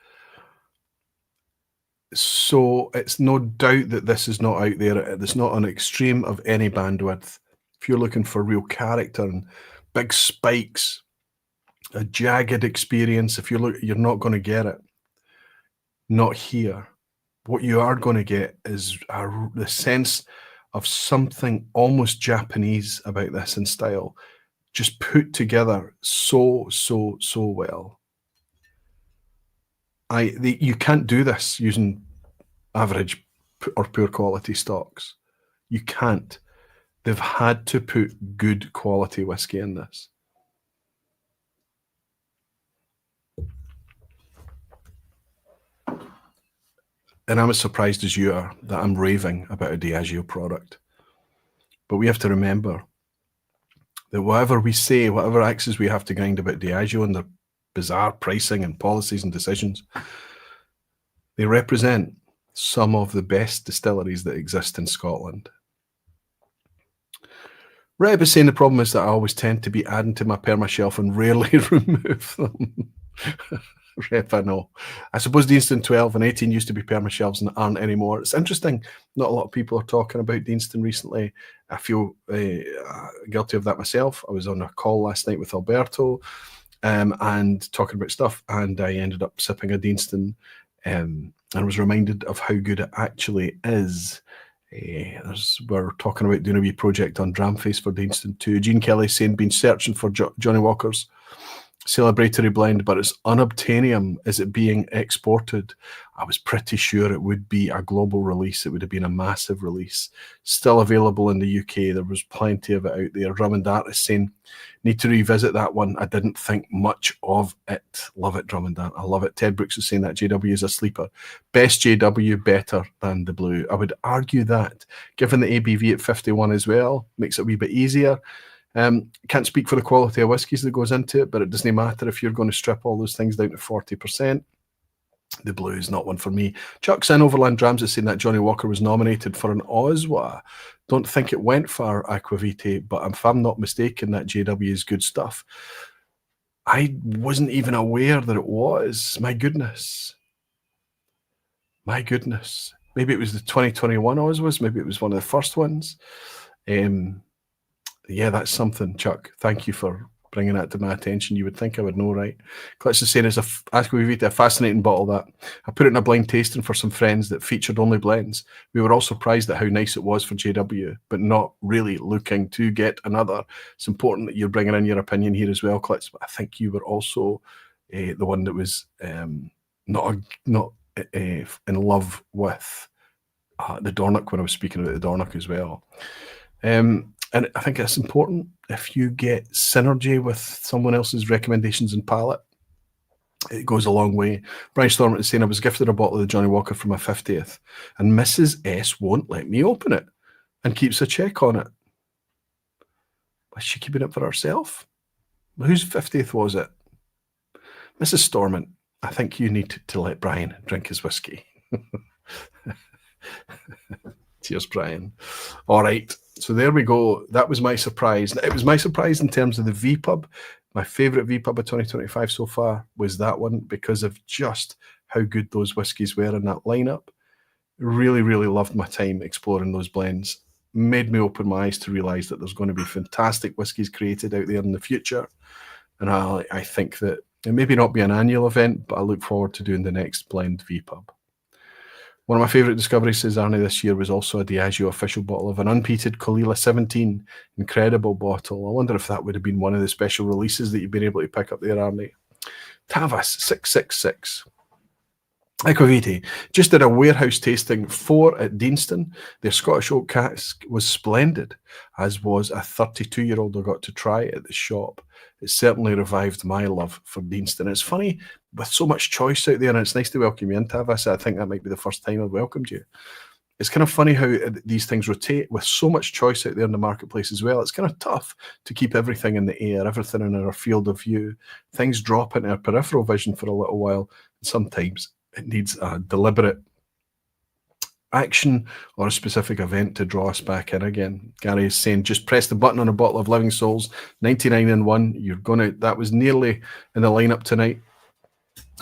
A: so, it's no doubt that this is not out there. It's not an extreme of any bandwidth. If you're looking for real character and big spikes, a jagged experience, you're not going to get it. Not here. What you are going to get is the sense of something almost Japanese about this in style, just put together so well. You can't do this using average or poor quality stocks. You can't. They've had to put good quality whiskey in this. And I'm as surprised as you are that I'm raving about a Diageo product. But we have to remember that whatever we say, whatever axes we have to grind about Diageo and their bizarre pricing and policies and decisions, they represent some of the best distilleries that exist in Scotland. Reb is saying the problem is that I always tend to be adding to my Permashelf and rarely remove them. Rep, I know. I suppose Deanston 12 and 18 used to be Permashelves and aren't anymore. It's interesting. Not a lot of people are talking about Deanston recently. I feel guilty of that myself. I was on a call last night with Alberto and talking about stuff, and I ended up sipping a Deanston and was reminded of how good it actually is. We're talking about doing a wee project on Dramface for Deanston too. Gene Kelly saying, been searching for Johnny Walker's celebratory blend, but it's unobtainium. Is it being exported? I was pretty sure it would be a global release. It would have been a massive release. Still available in the UK. There was plenty of it out there. Drum and Dart is saying, need to revisit that one. I didn't think much of it. Love it, Drum and Dart. I love it. Ted Brooks is saying that JW is a sleeper. Best JW, better than the Blue. I would argue that, given the ABV at 51 as well, makes it a wee bit easier. Can't speak for the quality of whiskies that goes into it, but it doesn't matter if you're going to strip all those things down to 40%. The Blue is not one for me. Chuck's in Overland Drams is saying that Johnny Walker was nominated for an Oswa. Don't think it went far, Aquavite, but if I'm not mistaken, that JW is good stuff. I wasn't even aware that it was. My goodness. My goodness. Maybe it was the 2021 Oswas. Maybe it was one of the first ones. Yeah, that's something, Chuck. Thank you for bringing that to my attention. You would think I would know, right? Klitz is saying it's a fascinating bottle that I put it in a blind tasting for some friends that featured only blends. We were all surprised at how nice it was for JW, but not really looking to get another. It's important that you're bringing in your opinion here as well, Klitz. But I think you were also the one that was not in love with the Dornoch when I was speaking about the Dornoch as well. And I think it's important if you get synergy with someone else's recommendations and palate. It goes a long way. Brian Stormont is saying, I was gifted a bottle of the Johnny Walker for my 50th, and Mrs. S won't let me open it and keeps a check on it. Was she keeping it for herself? Whose 50th was it? Mrs. Stormont, I think you need to let Brian drink his whiskey. Cheers, Brian. All right. So there we go. That was my surprise. It was my surprise in terms of the vPub. My favourite vPub of 2025 so far was that one because of just how good those whiskies were in that lineup. Really, really loved my time exploring those blends. Made me open my eyes to realise that there's going to be fantastic whiskies created out there in the future. And I think that it maybe not be an annual event, but I look forward to doing the next blend vPub. One of my favourite discoveries, says Arnie, this year was also a Diageo official bottle of an unpeated Colila 17. Incredible bottle. I wonder if that would have been one of the special releases that you've been able to pick up there, Arnie. Tavas 666. Aquavite just did a warehouse tasting for at Deanston. Their Scottish oak cask was splendid, as was a 32-year-old I got to try at the shop. It certainly revived my love for Deanston. It's funny, with so much choice out there, and it's nice to welcome you in, Tavas. I think that might be the first time I've welcomed you. It's kind of funny how these things rotate with so much choice out there in the marketplace as well. It's kind of tough to keep everything in the air, everything in our field of view. Things drop into our peripheral vision for a little while, and sometimes it needs a deliberate action or a specific event to draw us back in again. Gary is saying, just press the button on a bottle of Living Souls, 99 in one. That was nearly in the lineup tonight.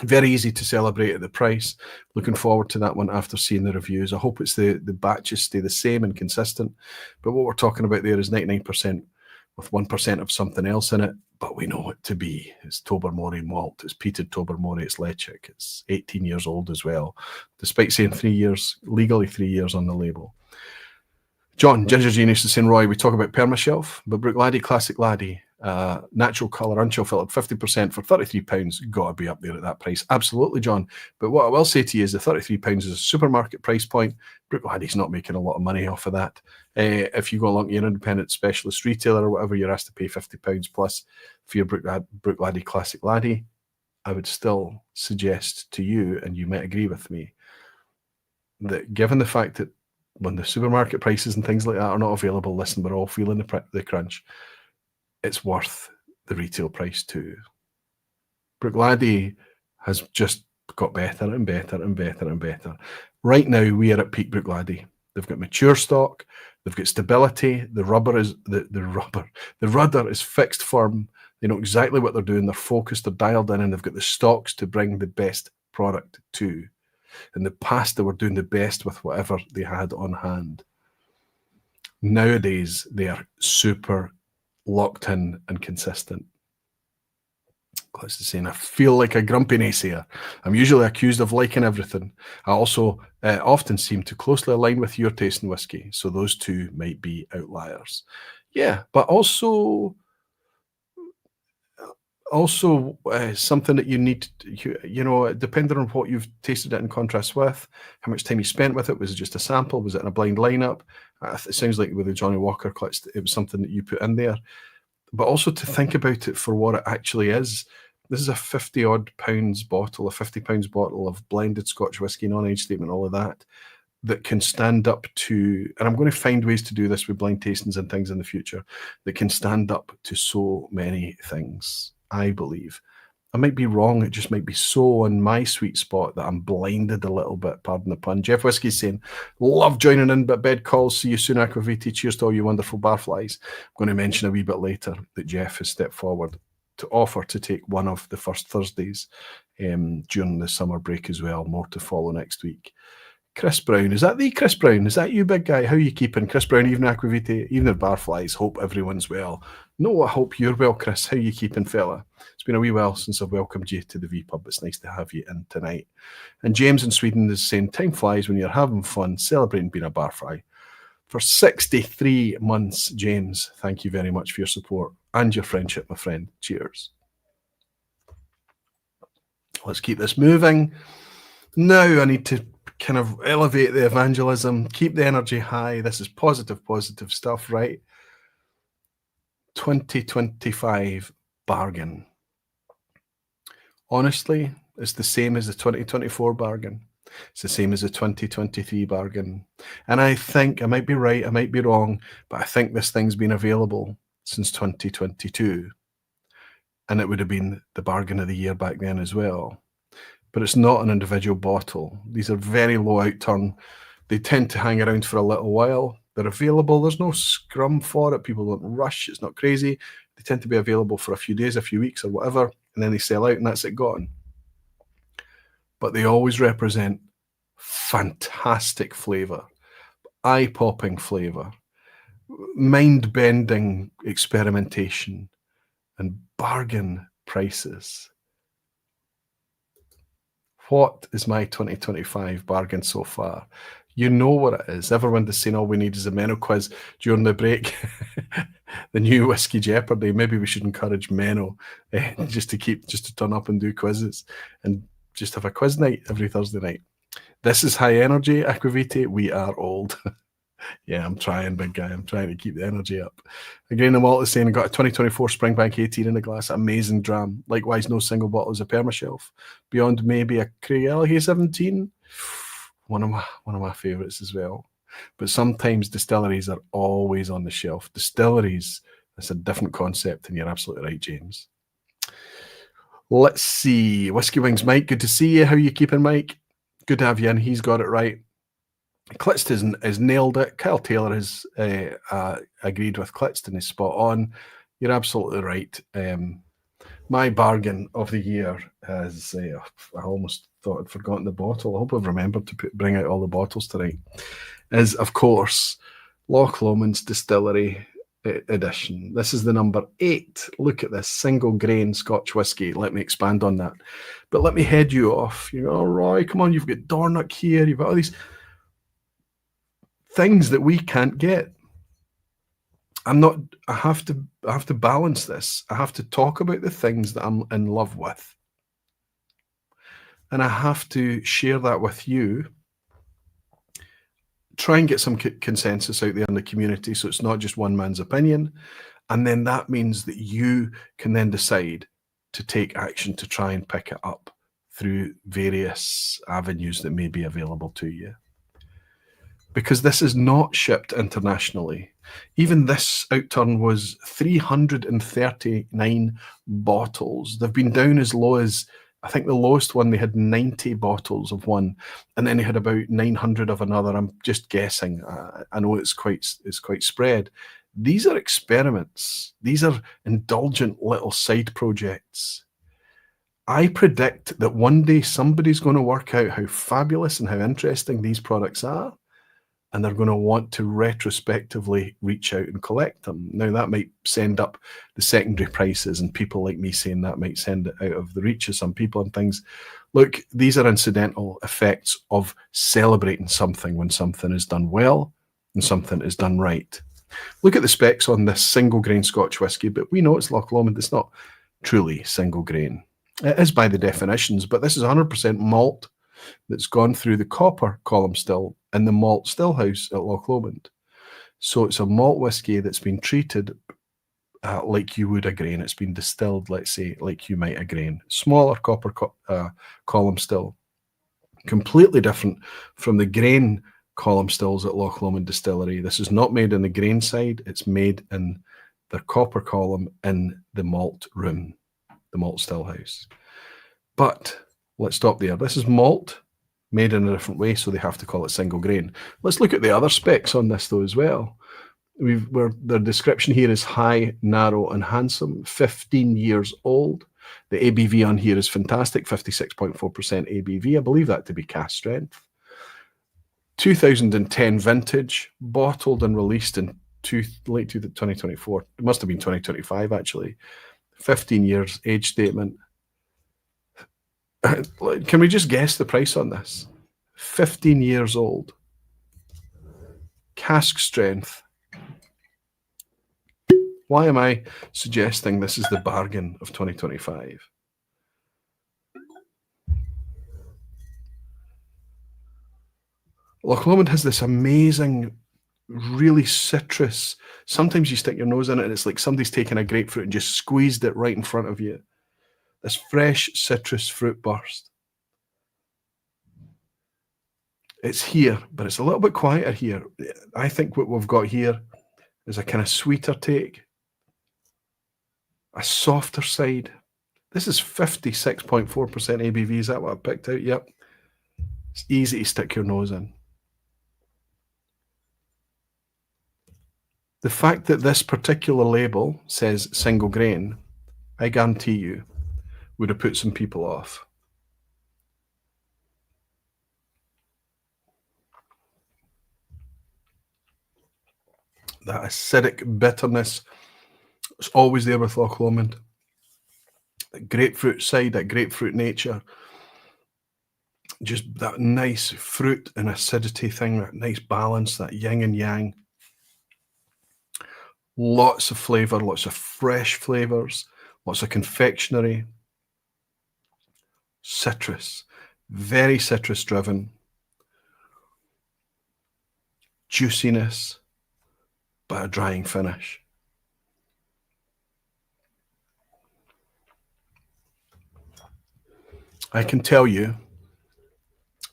A: Very easy to celebrate at the price. Looking forward to that one after seeing the reviews. I hope it's the batches stay the same and consistent. But what we're talking about there is 99% with 1% of something else in it. But we know it to be. It's Tobermory malt. It's peated Tobermory. It's Lechic. It's 18 years old as well, despite saying 3 years, legally 3 years on the label. John, Ginger Genius is saying, Roy, we talk about Permashelf, but Brook Laddie, Classic Laddie, natural colour, unchill filtered, 50% for £33. Got to be up there at that price. Absolutely, John. But what I will say to you is the £33 is a supermarket price point. Brookladdie's not making a lot of money off of that. If you go along to your independent specialist retailer or whatever, you're asked to pay £50 plus for your Brookladdie Classic Laddie. I would still suggest to you, and you might agree with me, that given the fact that when the supermarket prices and things like that are not available, listen, we're all feeling the crunch, it's worth the retail price too. Brookladdie has just got better and better and better and better. Right now, we are at peak Brookladdie. They've got mature stock, they've got stability, the rudder is fixed firm. They know exactly what they're doing, they're focused, they're dialed in, and they've got the stocks to bring the best product to. In the past, they were doing the best with whatever they had on hand. Nowadays, they are super locked in and consistent. Close to saying, I feel like a grumpy naysayer. I'm usually accused of liking everything. I also often seem to closely align with your taste in whiskey, so those two might be outliers. Yeah, but also something that you need, depending on what you've tasted it in contrast with, how much time you spent with it. Was it just a sample? Was it in a blind lineup? It sounds like with the Johnny Walker clips, it was something that you put in there. But also to think about it for what it actually is. This is a 50-odd pounds bottle, a 50 pounds bottle of blended Scotch whisky, non-age statement, all of that can stand up to, and I'm going to find ways to do this with blind tastings and things in the future, that can stand up to so many things, I believe. I might be wrong, it just might be so on my sweet spot that I'm blinded a little bit, pardon the pun. Jeff Whiskey's saying, love joining in, but bed calls, see you soon, Aquaviti. Cheers to all you wonderful barflies. I'm going to mention a wee bit later that Jeff has stepped forward to offer to take one of the first Thursdays during the summer break as well. More to follow next week. Chris Brown, is that the Chris Brown? Is that you, big guy? How are you keeping? Chris Brown, even Aquaviti, even the barflies. Hope everyone's well. No, I hope you're well, Chris. How are you keeping, fella? It's been a wee while since I've welcomed you to the vPub. It's nice to have you in tonight. And James in Sweden is saying, time flies when you're having fun, celebrating being a barfly. For 63 months, James, thank you very much for your support and your friendship, my friend. Cheers. Let's keep this moving. Now I need to kind of elevate the evangelism, keep the energy high. This is positive stuff, right? 2025 bargain. Honestly, it's the same as the 2024 bargain. It's the same as the 2023 bargain. And I think, I might be right, I might be wrong, but I think this thing's been available since 2022. And it would have been the bargain of the year back then as well. But it's not an individual bottle. These are very low outturn. They tend to hang around for a little while. They're available. There's no scrum for it. People don't rush. It's not crazy. They tend to be available for a few days, a few weeks or whatever, and then they sell out and that's it, gone. But they always represent fantastic flavor, eye-popping flavor, mind-bending experimentation, and bargain prices. What is my 2025 bargain so far? You know what it is. Everyone is saying all we need is a Menno quiz during the break. The new Whiskey Jeopardy. Maybe we should encourage Menno just to turn up and do quizzes and just have a quiz night every Thursday night. This is high energy, Aquaviti. We are old. Yeah, I'm trying, big guy. I'm trying to keep the energy up. Again, I'm all saying I got a 2024 Springbank 18 in the glass. Amazing dram. Likewise, no single bottle is a Permashelf. Beyond maybe a Craig 17. One of my favourites as well. But sometimes distilleries are always on the shelf. Distilleries, that's a different concept, and you're absolutely right, James. Let's see. Whiskey Wings Mike, good to see you. How are you keeping, Mike? Good to have you in. He's got it right. Clitston has nailed it. Kyle Taylor has agreed with Clitston. He's spot on. You're absolutely right. My bargain of the year has, I almost thought I'd forgotten the bottle. I hope I've remembered to bring out all the bottles tonight, is, of course, Loch Lomond's Distillery edition. This is the number 8. Look at this single grain Scotch whisky. Let me expand on that. But let me head you off. You know, oh, Roy, come on, you've got Dornoch here. You've got all these things that we can't get. I have to balance this. I have to talk about the things that I'm in love with. And I have to share that with you, try and get some consensus out there in the community so it's not just one man's opinion. And then that means that you can then decide to take action to try and pick it up through various avenues that may be available to you. Because this is not shipped internationally. Even this outturn was 339 bottles. They've been down as low as, I think the lowest one, they had 90 bottles of one, and then they had about 900 of another. I'm just guessing. I know it's quite spread. These are experiments. These are indulgent little side projects. I predict that one day somebody's going to work out how fabulous and how interesting these products are, and they're going to want to retrospectively reach out and collect them. Now, that might send up the secondary prices, and people like me saying that might send it out of the reach of some people and things. Look, these are incidental effects of celebrating something when something is done well and something is done right. Look at the specs on this single grain Scotch whisky, but we know it's Loch Lomond. It's not truly single grain. It is by the definitions, but this is 100% malt that's gone through the copper column still in the malt still house at Loch Lomond. So it's a malt whiskey that's been treated like you would a grain. It's been distilled, let's say, like you might a grain. Smaller copper column still. Completely different from the grain column stills at Loch Lomond Distillery. This is not made in the grain side. It's made in the copper column in the malt room, the malt still house. But let's stop there. This is malt made in a different way, so they have to call it single grain. Let's look at the other specs on this, though, as well. The description here is high, narrow, and handsome, 15 years old. The ABV on here is fantastic, 56.4% ABV. I believe that to be cask strength. 2010 vintage, bottled and released in late 2024. It must have been 2025, actually. 15 years age statement. Can we just guess the price on this? 15 years old. Cask strength. Why am I suggesting this is the bargain of 2025? Loch Lomond has this amazing, really citrus. Sometimes you stick your nose in it and it's like somebody's taken a grapefruit and just squeezed it right in front of you. This fresh citrus fruit burst. It's here, but it's a little bit quieter here. I think what we've got here is a kind of sweeter take, a softer side. This is 56.4% ABV. Is that what I picked out? Yep. It's easy to stick your nose in. The fact that this particular label says single grain, I guarantee you, would have put some people off. That acidic bitterness is always there with Loch Lomond. That grapefruit side, that grapefruit nature, just that nice fruit and acidity thing, that nice balance, that yin and yang. Lots of flavour, lots of fresh flavours, lots of confectionery. Citrus, very citrus driven. Juiciness, but a drying finish. I can tell you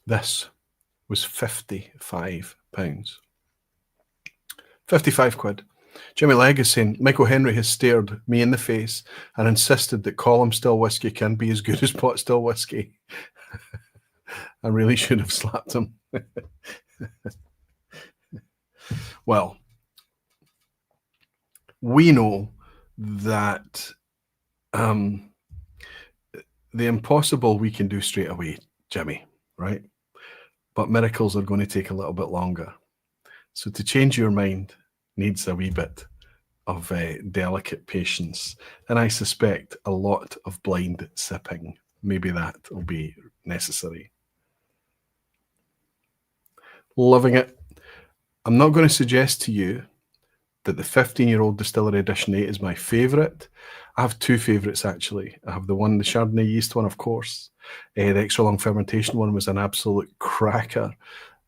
A: this was £55. 55 quid. Jimmy Legg is saying, Michael Henry has stared me in the face and insisted that column still whiskey can be as good as pot still whiskey. I really should have slapped him. Well, we know that the impossible we can do straight away, Jimmy, right? But miracles are going to take a little bit longer. So to change your mind needs a wee bit of delicate patience. And I suspect a lot of blind sipping. Maybe that will be necessary. Loving it. I'm not going to suggest to you but the 15-year-old Distillery Edition 8 is my favourite. I have two favourites, actually. I have the Chardonnay yeast one, of course. The extra long fermentation one was an absolute cracker.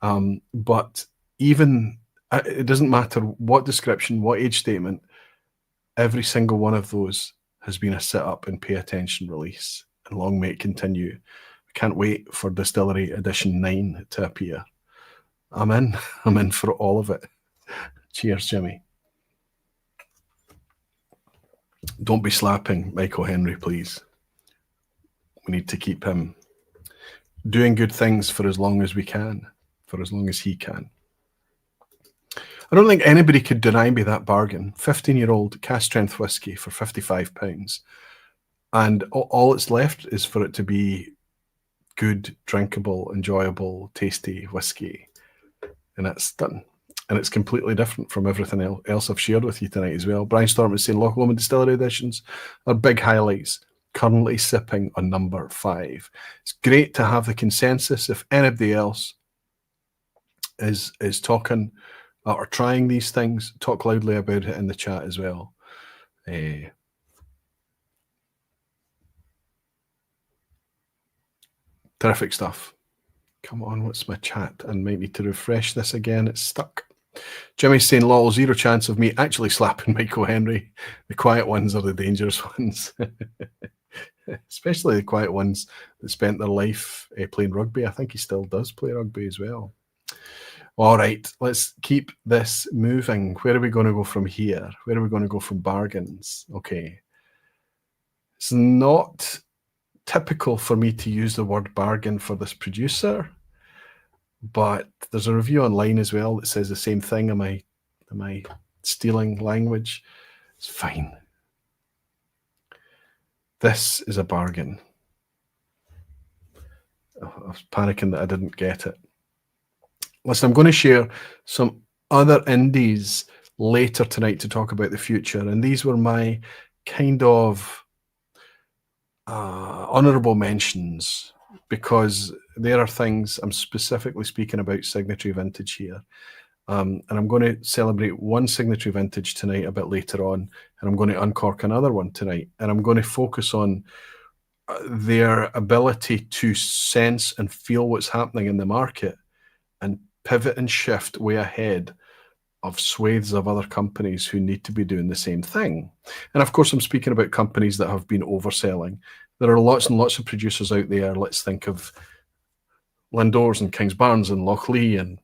A: But even, it doesn't matter what description, what age statement, every single one of those has been a sit up and pay attention release. And long may it continue. I can't wait for Distillery Edition 9 to appear. I'm in for all of it. Cheers, Jimmy. Don't be slapping Michael Henry, please. We need to keep him doing good things for as long as we can, for as long as he can. I don't think anybody could deny me that bargain. 15-year-old cast strength whiskey for £55. And all it's left is for it to be good, drinkable, enjoyable, tasty whiskey. And that's done. And it's completely different from everything else I've shared with you tonight as well. Brian Storm is saying Loch Lomond Distillery Editions are big highlights. Currently sipping on number 5. It's great to have the consensus. If anybody else is talking or trying these things, talk loudly about it in the chat as well. Terrific stuff. Come on, what's my chat? I might need to refresh this again. It's stuck. Jimmy's saying, lol, zero chance of me actually slapping Michael Henry. The quiet ones are the dangerous ones. Especially the quiet ones that spent their life playing rugby. I think he still does play rugby as well. All right, let's keep this moving. Where are we going to go from here? Where are we going to go from bargains? Okay. It's not typical for me to use the word bargain for this producer, but there's a review online as well that says the same thing. Am I stealing language? It's fine. This is a bargain. I was panicking that I didn't get it. Listen, I'm going to share some other indies later tonight to talk about the future, and these were my kind of honourable mentions, because there are things I'm specifically speaking about signatory vintage here. And I'm going to celebrate one signatory vintage tonight a bit later on, and I'm going to uncork another one tonight, and I'm going to focus on their ability to sense and feel what's happening in the market and pivot and shift way ahead of swathes of other companies who need to be doing the same thing. And of course, I'm speaking about companies that have been overselling. There are lots and lots of producers out there. Let's think of Lindores and Kingsbarns and Lochlee and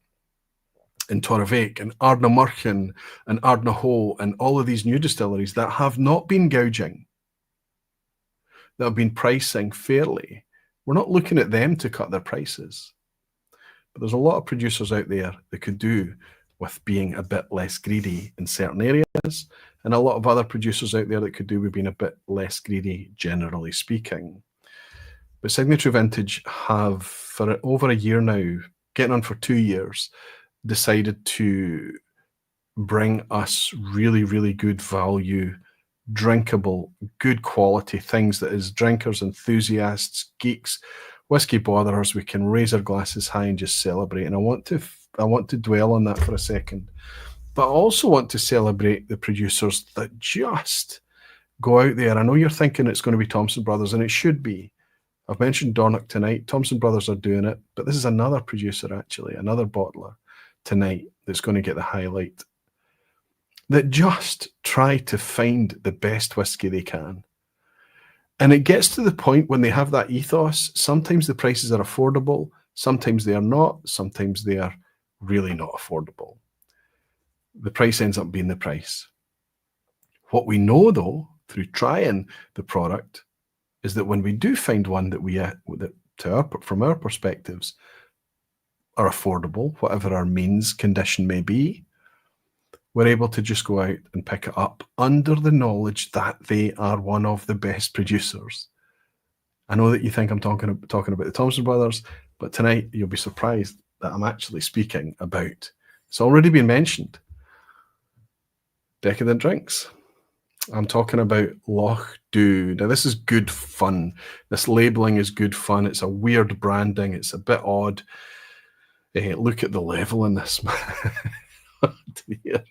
A: Torrevik and Ardnamurchan and Ardnahoe and all of these new distilleries that have not been gouging, that have been pricing fairly. We're not looking at them to cut their prices. But there's a lot of producers out there that could do with being a bit less greedy in certain areas, and a lot of other producers out there that could do with being a bit less greedy, generally speaking. But Signatory Vintage have, for over a year now, getting on for 2 years, decided to bring us really, really good value, drinkable, good quality things that as drinkers, enthusiasts, geeks, whiskey botherers, we can raise our glasses high and just celebrate. And I want to dwell on that for a second. But I also want to celebrate the producers that just go out there. I know you're thinking it's going to be Thompson Brothers, and it should be. I've mentioned Dornoch tonight. Thompson Brothers are doing it, but this is another producer, actually, another bottler tonight that's going to get the highlight, that just try to find the best whiskey they can. And it gets to the point when they have that ethos, sometimes the prices are affordable, sometimes they are not, sometimes they are really not affordable. The price ends up being the price. What we know, though, through trying the product, is that when we do find one that from our perspectives are affordable, whatever our means condition may be, we're able to just go out and pick it up under the knowledge that they are one of the best producers. I know that you think I'm talking about the Thompson Brothers, but tonight you'll be surprised that I'm actually speaking about, it's already been mentioned, Decadent Drinks. I'm talking about Loch Dhu. Now, this is good fun. This labeling is good fun. It's a weird branding. It's a bit odd. Look at the level in this. Dear.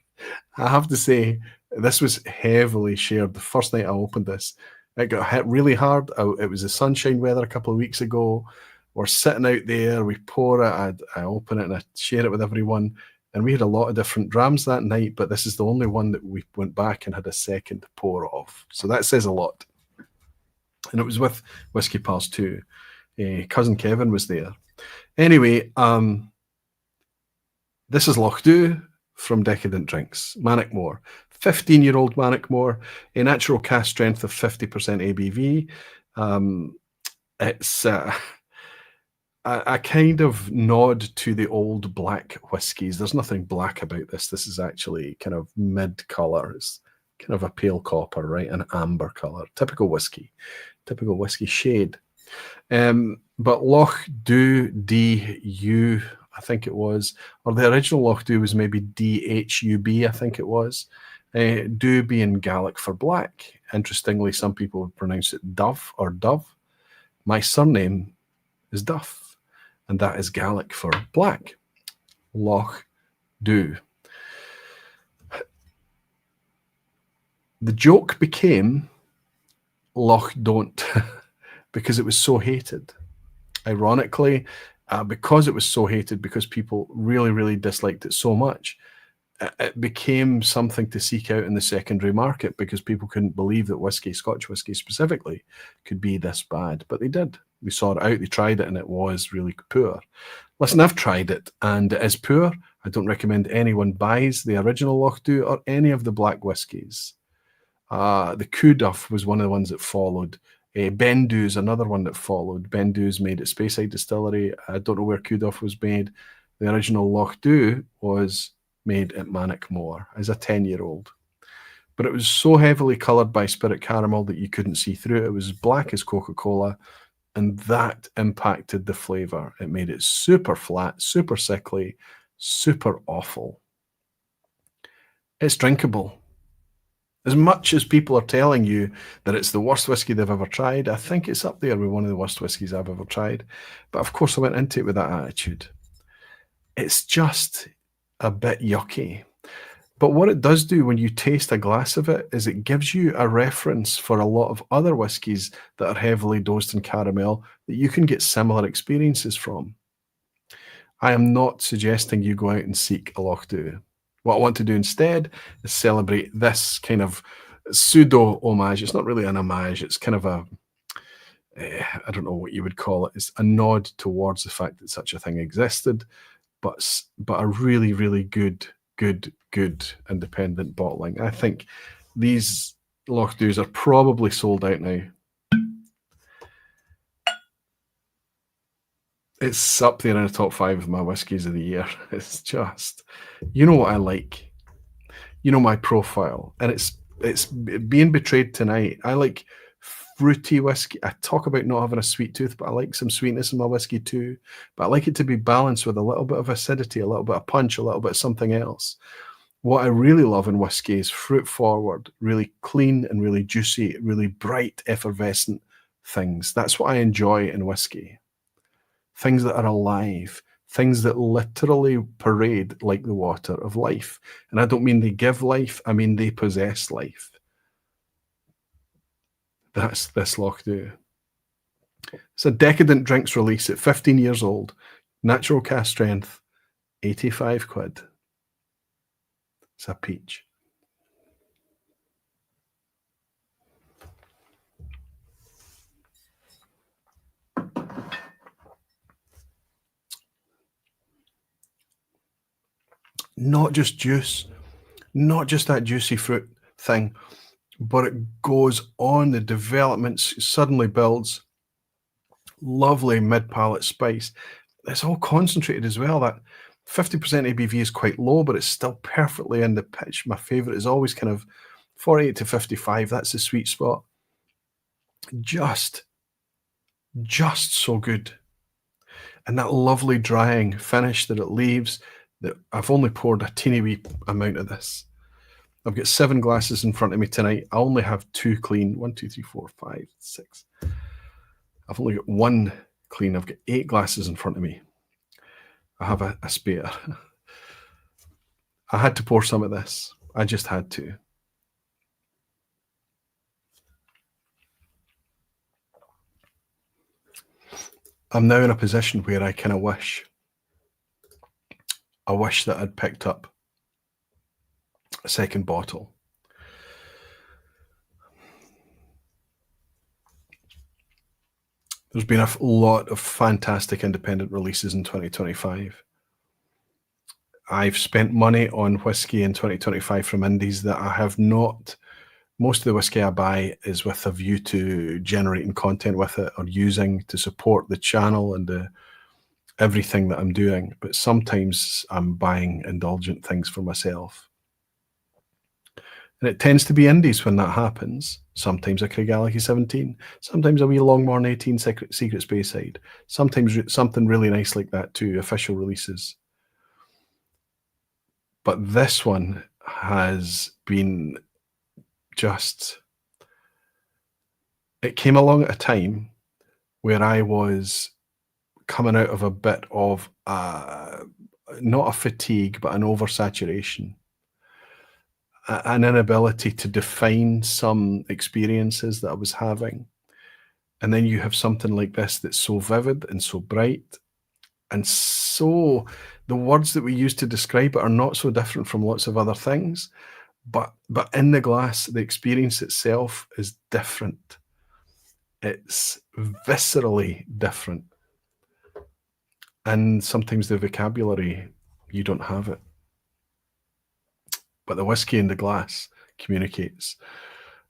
A: I have to say, this was heavily shared. The first night I opened this, it got hit really hard. It was the sunshine weather a couple of weeks ago. We're sitting out there, we pour it, I open it and I share it with everyone. And we had a lot of different drams that night, but this is the only one that we went back and had a second pour of. So that says a lot. And it was with Whiskey Pals too. Cousin Kevin was there. Anyway, this is Lochdu from Decadent Drinks, Manickmore. 15-year-old Manickmore, a natural cask strength of 50% ABV. It's a kind of nod to the old black whiskies. There's nothing black about this. This is actually kind of mid-colour. It's kind of a pale copper, right? An amber colour. Typical whiskey shade. But Loch Du, D-U, I think it was, or the original Loch Du was maybe D-H-U-B, I think it was. Du being Gaelic for black. Interestingly, some people would pronounce it Dove or Dove. My surname is Duff, and that is Gaelic for black. Loch Du. The joke became Loch Don't because it was so hated. Ironically, because it was so hated, because people really, really disliked it so much, it became something to seek out in the secondary market because people couldn't believe that whiskey, Scotch whiskey specifically, could be this bad. But they did. They saw it out, they tried it, and it was really poor. Listen, I've tried it, and it is poor. I don't recommend anyone buys the original Loch Du or any of the black whiskies. The Cuduff was one of the ones that followed. Bendu is another one that followed. Bendu's made at Speyside Distillery. I don't know where Cuduff was made. The original Loch Du was made at Manickmore as a 10-year-old. But it was so heavily coloured by spirit caramel that you couldn't see through it. It was black as Coca-Cola, and that impacted the flavour. It made it super flat, super sickly, super awful. It's drinkable. As much as people are telling you that it's the worst whiskey they've ever tried, I think it's up there with one of the worst whiskies I've ever tried. But of course I went into it with that attitude. It's just a bit yucky. But what it does do when you taste a glass of it is it gives you a reference for a lot of other whiskies that are heavily dosed in caramel that you can get similar experiences from. I am not suggesting you go out and seek a Loch Du. What I want to do instead is celebrate this kind of pseudo homage. It's not really an homage. It's kind of a, I don't know what you would call it. It's a nod towards the fact that such a thing existed, but a really, really good independent bottling. I think these Loch Dus are probably sold out now. It's up there in the top 5 of my whiskies of the year. It's just, you know what I like. You know my profile. And it's being betrayed tonight. I like fruity whiskey. I talk about not having a sweet tooth, but I like some sweetness in my whiskey too. But I like it to be balanced with a little bit of acidity, a little bit of punch, a little bit of something else. What I really love in whiskey is fruit forward, really clean and really juicy, really bright, effervescent things. That's what I enjoy in whiskey. Things that are alive, things that literally parade like the water of life. And I don't mean they give life, I mean they possess life. That's this Loch Du. It's a Decadent Drinks release at 15 years old, natural cask strength, 85 quid. It's a peach. Not just juice, not just that juicy fruit thing, but it goes on, the development suddenly builds. Lovely mid-palate spice. It's all concentrated as well. That 50% ABV is quite low, but it's still perfectly in the pitch. My favourite is always kind of 48 to 55. That's the sweet spot. Just so good. And that lovely drying finish that it leaves, that I've only poured a teeny wee amount of this. I've got 7 glasses in front of me tonight. I only have 2 clean. 1, 2, 3, 4, 5, 6. I've only got 1 clean. I've got 8 glasses in front of me. I have a spare. I had to pour some of this. I just had to. I'm now in a position where I kind of wish that I'd picked up a second bottle. There's been a lot of fantastic independent releases in 2025. I've spent money on whiskey in 2025 from indies that I have not. Most of the whiskey I buy is with a view to generating content with it or using to support the channel and everything that I'm doing. But sometimes I'm buying indulgent things for myself. And it tends to be indies when that happens. Sometimes a Craigellachie 17, sometimes a wee Longmorn 18 Secret Speyside, sometimes something really nice like that too, official releases. But this one has been just... It came along at a time where I was coming out of a bit of not a fatigue, but an oversaturation. An inability to define some experiences that I was having. And then you have something like this that's so vivid and so bright. And so the words that we use to describe it are not so different from lots of other things. But in the glass, the experience itself is different. It's viscerally different. And sometimes the vocabulary, you don't have it. But the whiskey in the glass communicates.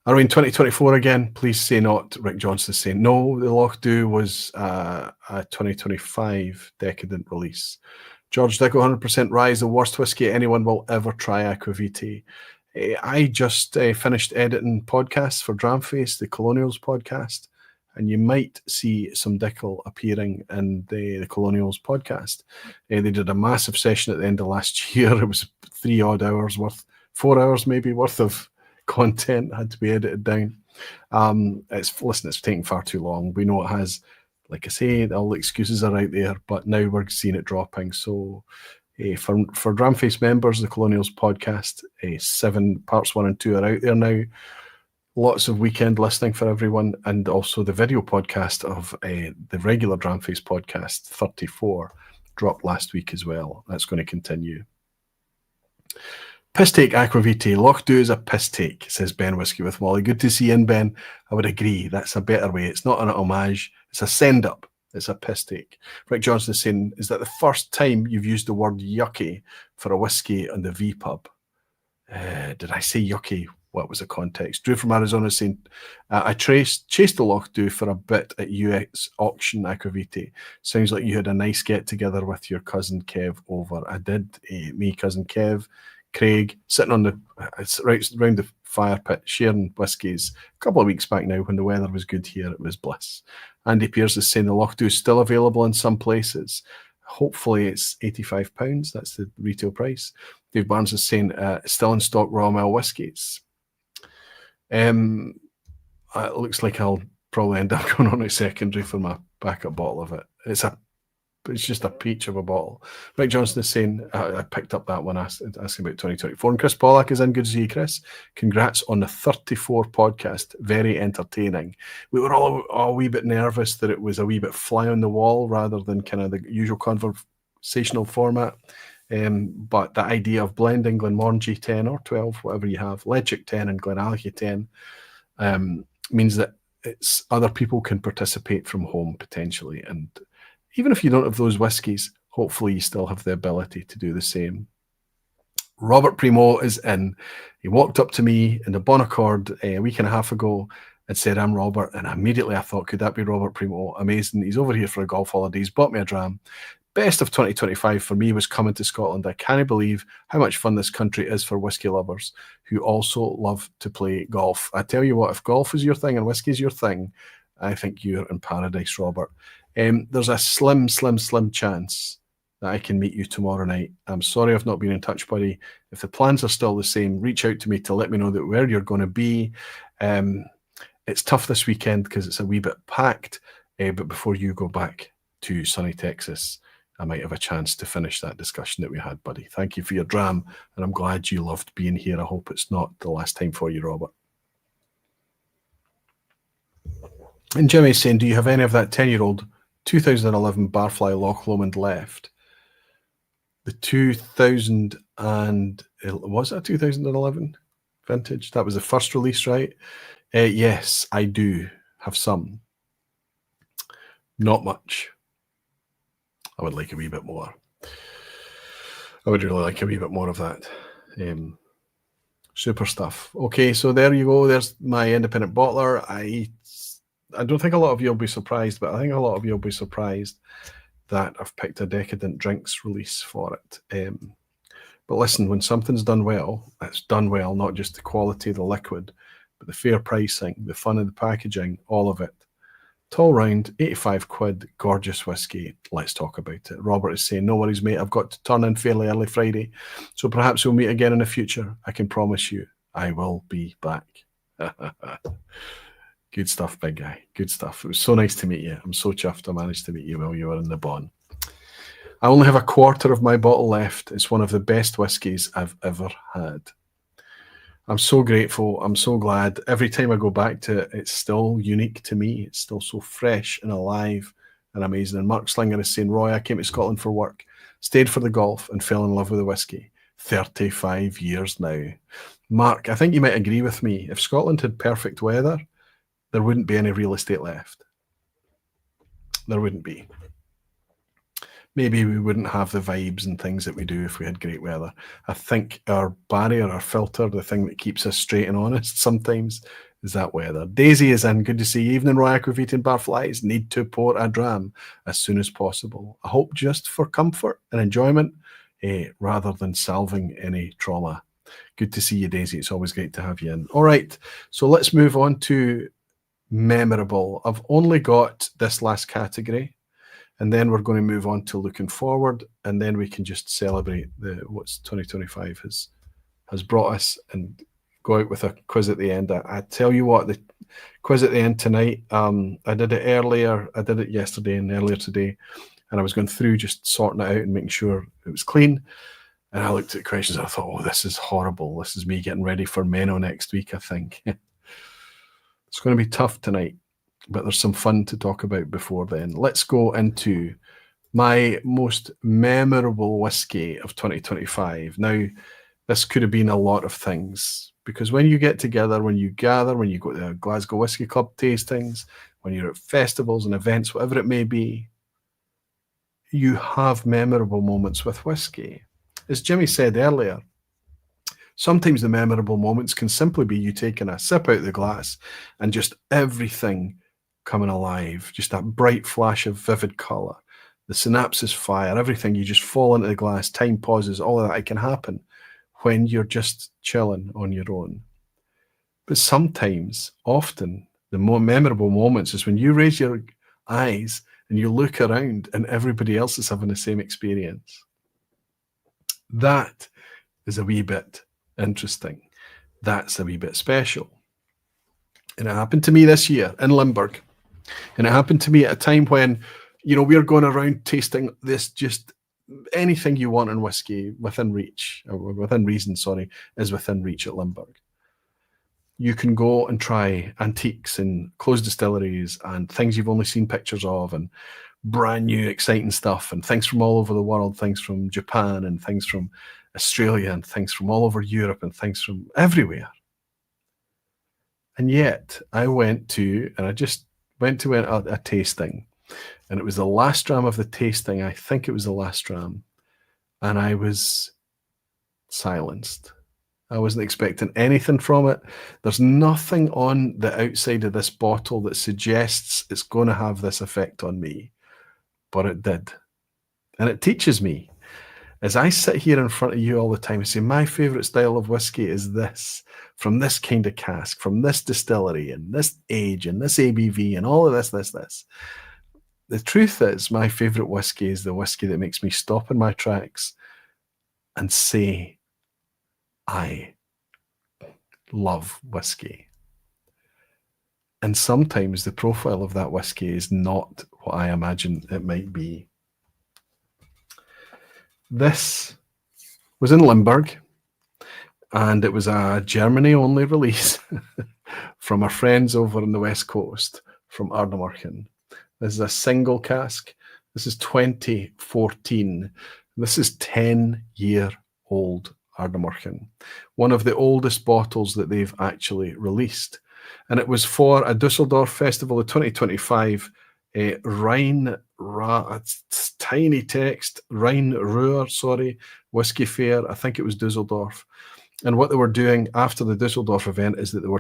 A: Are we in 2024 again? Please say not. Rick Johnson is saying, no, the Lochdu was a 2025 decadent release. George Dicko, 100% Rye is the worst whiskey anyone will ever try, Aquavitae. I just finished editing podcasts for Dramface, the Colonials podcast, and you might see some Dickel appearing in the Colonials podcast. They did a massive session at the end of last year. It was 3 odd hours worth, 4 hours maybe worth of content had to be edited down. It's taking far too long. We know it has. Like I say, all the excuses are out there, but now we're seeing it dropping. So for Dramface members, the Colonials podcast, 7 parts 1 and 2 are out there now. Lots of weekend listening for everyone, and also the video podcast of the regular Dramface podcast, 34, dropped last week as well. That's going to continue. Piss take, Aquavitae. Lochdu is a piss take, says Ben Whiskey with Molly. Good to see you in, Ben. I would agree. That's a better way. It's not an homage. It's a send-up. It's a piss take. Rick Johnson is saying, is that the first time you've used the word yucky for a whiskey on the vPub? Did I say yucky? What was the context? Drew from Arizona is saying, I chased the Lochdu for a bit at UX auction, Aquavitae. Sounds like you had a nice get-together with your cousin Kev over. I did. Me, cousin Kev, Craig, sitting on right around the fire pit, sharing whiskies. A couple of weeks back now, when the weather was good here, it was bliss. Andy Pierce is saying the Lochdu is still available in some places. Hopefully it's £85. That's the retail price. Dave Barnes is saying still in stock Royal Mile whiskies. It looks like I'll probably end up going on a secondary for my backup bottle of it. It's just a peach of a bottle. Rick Johnson is saying, I picked up that one asking about 2024. And Chris Pollack is in. Good to see you, Chris. Congrats on the 34 podcast. Very entertaining. We were all a wee bit nervous that it was a wee bit fly on the wall rather than kind of the usual conversational format. But the idea of blending Glenmorangie G10 or 12, whatever you have, Lechic 10 and Glenallachie 10, means that it's other people can participate from home potentially. And even if you don't have those whiskies, hopefully you still have the ability to do the same. Robert Primo is in. He walked up to me in the Bon Accord a week and a half ago and said, I'm Robert. And immediately I thought, could that be Robert Primo? Amazing. He's over here for a golf holiday. He's bought me a dram. Best of 2025 for me was coming to Scotland. I can't believe how much fun this country is for whiskey lovers who also love to play golf. I tell you what, if golf is your thing and whiskey is your thing, I think you're in paradise, Robert. There's a slim chance that I can meet you tomorrow night. I'm sorry I've not been in touch, buddy. If the plans are still the same, reach out to me to let me know that where you're going to be. It's tough this weekend because it's a wee bit packed, but before you go back to sunny Texas I might have a chance to finish that discussion that we had, buddy. Thank you for your dram, and I'm glad you loved being here. I hope it's not the last time for you, Robert. And Jimmy's saying, do you have any of that 10-year-old 2011 Barfly Loch Lomond left? The 2000 and was it 2011 vintage? That was the first release, right? Yes, I do have some. Not much. I would like a wee bit more. I would really like a wee bit more of that. Super stuff. Okay, so there you go. There's my independent bottler. I don't think a lot of you will be surprised, but I think a lot of you will be surprised that I've picked a Decadent Drinks release for it. But listen, when something's done well, it's done well, not just the quality of the liquid, but the fair pricing, the fun of the packaging, all of it. Tall round, 85 quid, gorgeous whiskey. Let's talk about it. Robert is saying, no worries, mate. I've got to turn in fairly early Friday, so perhaps we'll meet again in the future. I can promise you, I will be back. Good stuff, big guy. Good stuff. It was so nice to meet you. I'm so chuffed I managed to meet you while you were in the Bon. I only have a quarter of my bottle left. It's one of the best whiskies I've ever had. I'm so grateful. I'm so glad. Every time I go back to it, it's still unique to me. It's still so fresh and alive and amazing. And Mark Slinger is saying, Roy, I came to Scotland for work, stayed for the golf and fell in love with the whiskey. 35 years now. Mark, I think you might agree with me. If Scotland had perfect weather, there wouldn't be any real estate left. There wouldn't be. Maybe we wouldn't have the vibes and things that we do if we had great weather. I think our barrier, our filter, the thing that keeps us straight and honest sometimes is that weather. Daisy is in. Good to see you. Evening, Roy Aquavit Barflies. Need to pour a dram as soon as possible. I hope just for comfort and enjoyment rather than salving any trauma. Good to see you, Daisy. It's always great to have you in. All right, so let's move on to memorable. I've only got this last category. And then we're going to move on to looking forward, and then we can just celebrate what's 2025 has brought us and go out with a quiz at the end. I tell you what, the quiz at the end tonight, I did it earlier. I did it yesterday and earlier today, and I was going through just sorting it out and making sure it was clean. And I looked at the questions and I thought, oh, this is horrible. This is me getting ready for Menno next week, I think. It's going to be tough tonight, but there's some fun to talk about before then. Let's go into my most memorable whiskey of 2025. Now, this could have been a lot of things, because when you get together, when you gather, when you go to Glasgow Whisky Club tastings, when you're at festivals and events, whatever it may be, you have memorable moments with whiskey. As Jimmy said earlier, sometimes the memorable moments can simply be you taking a sip out of the glass and just everything coming alive, just that bright flash of vivid colour, the synapses fire, everything, you just fall into the glass, time pauses, all of that. It can happen when you're just chilling on your own. But sometimes, often, the more memorable moments is when you raise your eyes and you look around and everybody else is having the same experience. That is a wee bit interesting. That's a wee bit special. And it happened to me this year in Limburg. And it happened to me at a time when, we're going around tasting this, just anything you want in whiskey within reach, or within reason, is within reach at Limburg. You can go and try antiques and closed distilleries and things you've only seen pictures of, and brand new exciting stuff, and things from all over the world, things from Japan and things from Australia and things from all over Europe and things from everywhere. And yet I went to a tasting, and it was the last dram of the tasting. I think it was the last dram, and I was silenced. I wasn't expecting anything from it. There's nothing on the outside of this bottle that suggests it's going to have this effect on me, but it did. And it teaches me, as I sit here in front of you all the time and say, my favorite style of whiskey is this, from this kind of cask, from this distillery, and this age, and this ABV, and all of this. The truth is, my favorite whiskey is the whiskey that makes me stop in my tracks and say, I love whiskey. And sometimes the profile of that whiskey is not what I imagine it might be. This was in Limburg, and it was a Germany-only release from our friends over on the West Coast from Uncorking. This is a single cask. This is 2014. This is 10-year-old Uncorking. One of the oldest bottles that they've actually released. And it was for a Dusseldorf festival of 2025. It's tiny text, Rhein-Ruhr, sorry, Whiskey Fair. I think it was Dusseldorf. And what they were doing after the Dusseldorf event is that they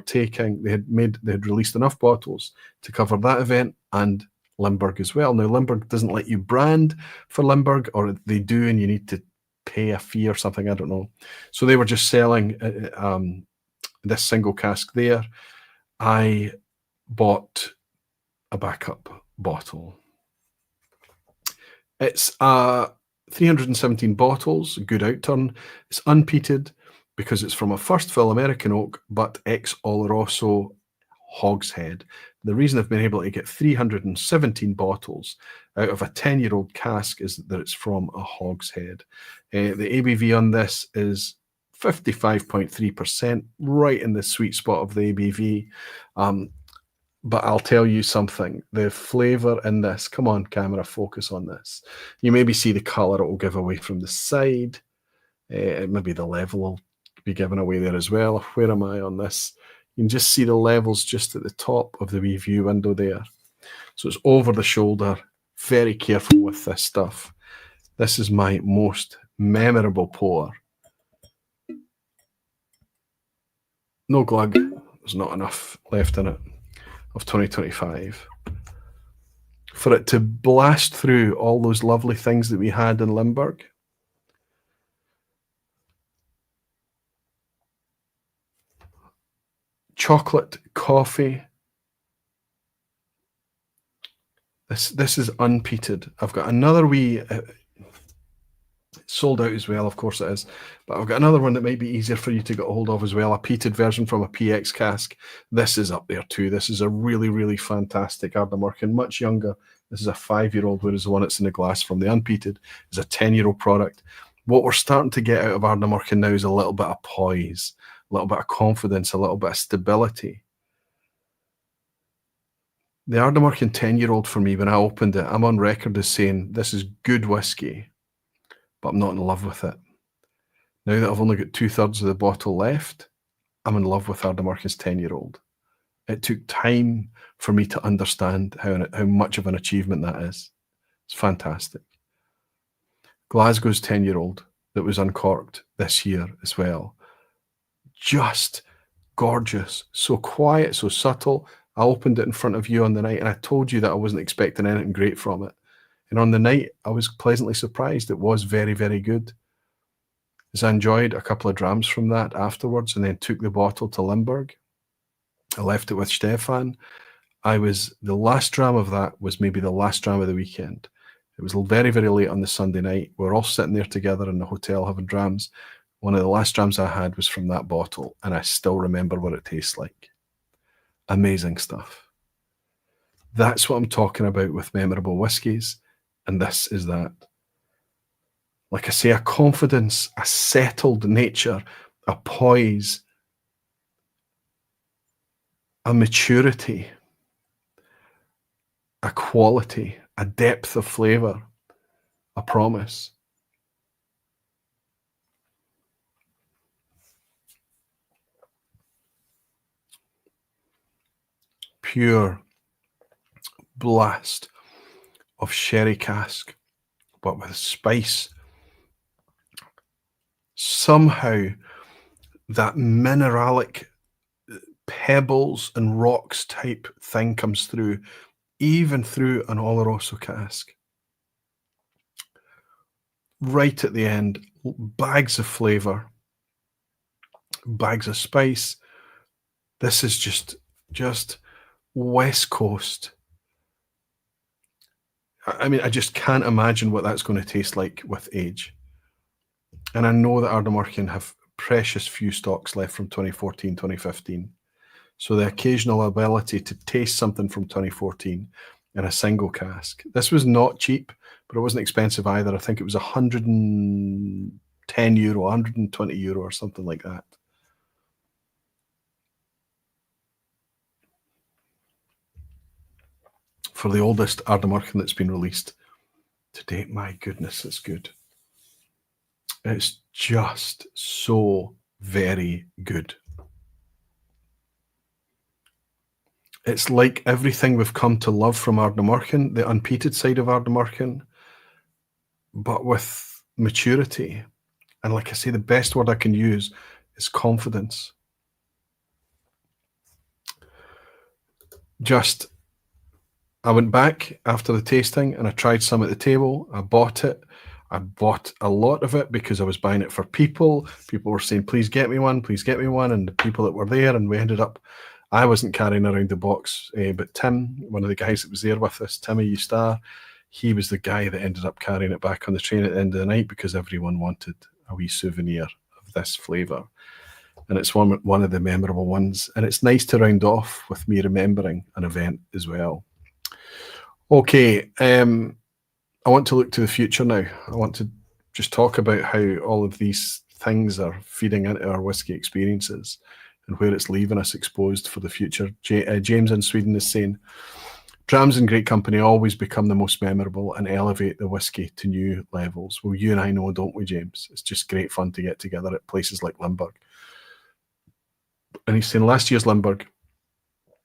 A: had released enough bottles to cover that event and Limburg as well. Now, Limburg doesn't let you brand for Limburg, or they do, and you need to pay a fee or something. I don't know. So they were just selling this single cask there. I bought a backup bottle. It's 317 bottles, good outturn. It's unpeated because it's from a first fill American oak, but ex-Oloroso hogshead. The reason I've been able to get 317 bottles out of a 10-year-old cask is that it's from a hogshead. The ABV on this is 55.3%, right in the sweet spot of the ABV. But I'll tell you something, the flavour in this, come on camera, focus on this. You maybe see the colour it will give away from the side. Maybe the level will be given away there as well. Where am I on this? You can just see the levels just at the top of the wee view window there. So it's over the shoulder. Very careful with this stuff. This is my most memorable pour. No glug. There's not enough left in it of 2025. For it to blast through all those lovely things that we had in Limburg. Chocolate, coffee. This is unpeated. I've got another wee, sold out as well, of course it is, but I've got another one that might be easier for you to get a hold of as well, a peated version from a PX cask. This is up there too. This is a really, really fantastic Uncorking, much younger. This is a 5-year-old, whereas the one that's in the glass from the unpeated is a 10-year-old product. What we're starting to get out of Uncorking now is a little bit of poise, a little bit of confidence, a little bit of stability. The Uncorking 10-year-old for me, when I opened it, I'm on record as saying this is good whiskey, but I'm not in love with it. Now that I've only got 2/3 of the bottle left, I'm in love with Uncorking's 10-year-old. It took time for me to understand how much of an achievement that is. It's fantastic. Glasgow's 10-year-old that was uncorked this year as well. Just gorgeous, so quiet, so subtle. I opened it in front of you on the night and I told you that I wasn't expecting anything great from it. And on the night, I was pleasantly surprised. It was very, very good. As I enjoyed a couple of drams from that afterwards and then took the bottle to Limburg. I left it with Stefan. The last dram of that was maybe the last dram of the weekend. It was very, very late on the Sunday night. We were all sitting there together in the hotel having drams. One of the last drams I had was from that bottle, and I still remember what it tastes like. Amazing stuff. That's what I'm talking about with memorable whiskies, and this is that. Like I say, a confidence, a settled nature, a poise, a maturity, a quality, a depth of flavour, a promise. Pure blast of sherry cask, but with spice. Somehow that mineralic pebbles and rocks type thing comes through, even through an Oloroso cask. Right at the end, bags of flavour, bags of spice. This is just West Coast. I mean, I just can't imagine what that's going to taste like with age. And I know that Uncorking have precious few stocks left from 2014, 2015. So the occasional ability to taste something from 2014 in a single cask. This was not cheap, but it wasn't expensive either. I think it was €110, €120 or something like that. For the oldest Ardnamurchan that's been released to date. My goodness, it's good. It's just so very good. It's like everything we've come to love from Ardnamurchan, the unpeated side of Ardnamurchan, but with maturity. And like I say, the best word I can use is confidence. I went back after the tasting and I tried some at the table. I bought it. I bought a lot of it because I was buying it for people. People were saying, please get me one, please get me one. And the people that were there, and we ended up, I wasn't carrying around the box, but Tim, one of the guys that was there with us, Timmy Ustar, he was the guy that ended up carrying it back on the train at the end of the night because everyone wanted a wee souvenir of this flavour. And it's one of the memorable ones. And it's nice to round off with me remembering an event as well. Okay, I want to look to the future now. I want to just talk about how all of these things are feeding into our whiskey experiences and where it's leaving us exposed for the future. James in Sweden is saying, drams in great company always become the most memorable and elevate the whiskey to new levels. Well, you and I know, don't we, James? It's just great fun to get together at places like Limburg. And he's saying last year's Limburg,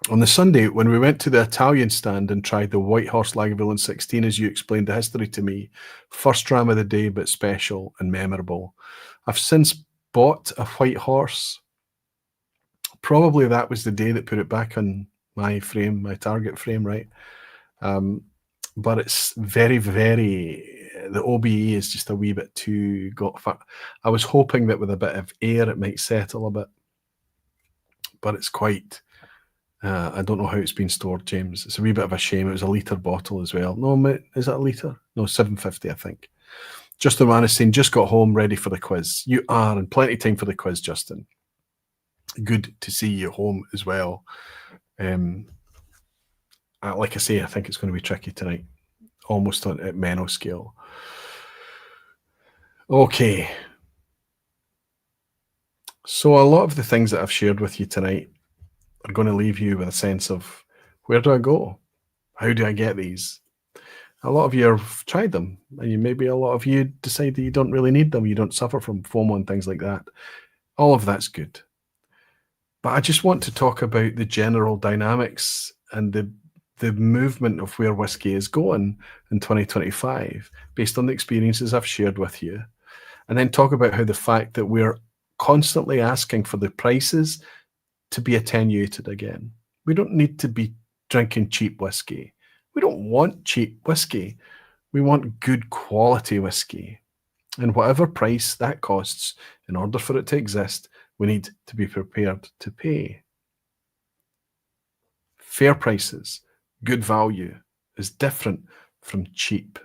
A: on the Sunday, when we went to the Italian stand and tried the White Horse Lagavulin 16, as you explained the history to me, first dram of the day, but special and memorable. I've since bought a White Horse. Probably that was the day that put it back on my frame, my target frame, right? But it's very, very, the OBE is just a wee bit too I was hoping that with a bit of air, it might settle a bit, but it's quite... I don't know how it's been stored, James. It's a wee bit of a shame. It was a litre bottle as well. No, is that a litre? No, 750, I think. Justin Mann is saying, just got home, ready for the quiz. You are, and plenty of time for the quiz, Justin. Good to see you home as well. Like I say, I think it's going to be tricky tonight. Almost at Menno scale. Okay. So a lot of the things that I've shared with you tonight are going to leave you with a sense of, where do I go? How do I get these? A lot of you have tried them, and maybe a lot of you decide that you don't really need them. You don't suffer from FOMO and things like that. All of that's good. But I just want to talk about the general dynamics and the movement of where whiskey is going in 2025, based on the experiences I've shared with you. And then talk about how the fact that we're constantly asking for the prices to be attenuated again. We don't need to be drinking cheap whiskey. We don't want cheap whiskey. We want good quality whiskey. And whatever price that costs, in order for it to exist, we need to be prepared to pay. Fair prices, good value, is different from cheap.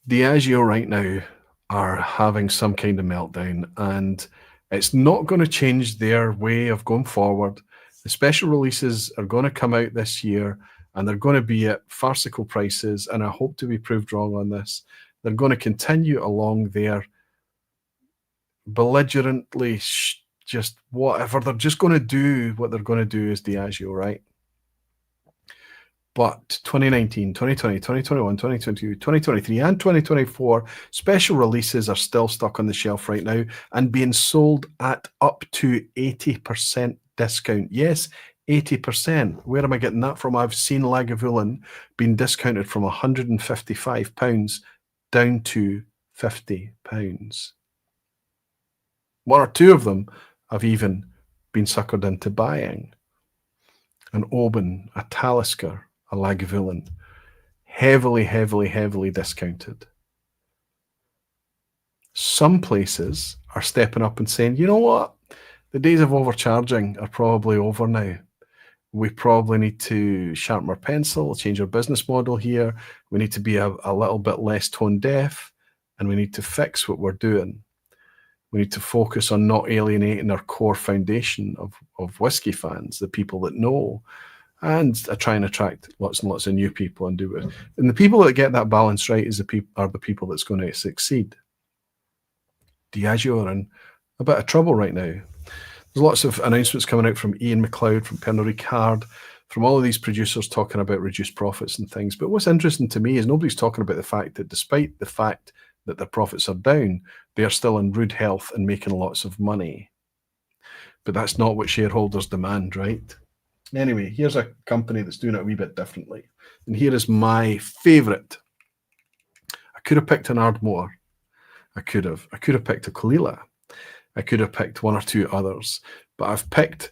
A: Diageo right now are having some kind of meltdown, and it's not going to change their way of going forward. The special releases are going to come out this year, and they're going to be at farcical prices, and I hope to be proved wrong on this. They're going to continue along their belligerently just whatever. They're just going to do what they're going to do as Diageo, right? But 2019, 2020, 2021, 2022, 2023, and 2024 special releases are still stuck on the shelf right now and being sold at up to 80% discount. Yes, 80%. Where am I getting that from? I've seen Lagavulin being discounted from £155 down to £50. One or two of them I've even been suckered into buying. An Oban, a Talisker, a Lagavulin, heavily, heavily, heavily discounted. Some places are stepping up and saying, you know what? The days of overcharging are probably over now. We probably need to sharpen our pencil, change our business model here. We need to be a little bit less tone deaf, and we need to fix what we're doing. We need to focus on not alienating our core foundation of whiskey fans, the people that know. And I try and attract lots and lots of new people and do it. And the people that get that balance right are the people that's going to succeed. Diageo are in a bit of trouble right now. There's lots of announcements coming out from Ian McLeod, from Pernod Ricard, from all of these producers talking about reduced profits and things. But what's interesting to me is nobody's talking about the fact that despite the fact that their profits are down, they are still in rude health and making lots of money. But that's not what shareholders demand, right? Anyway, here's a company that's doing it a wee bit differently. And here is my favourite. I could have picked an Ardmore. I could have picked a Kalila. I could have picked one or two others. But I've picked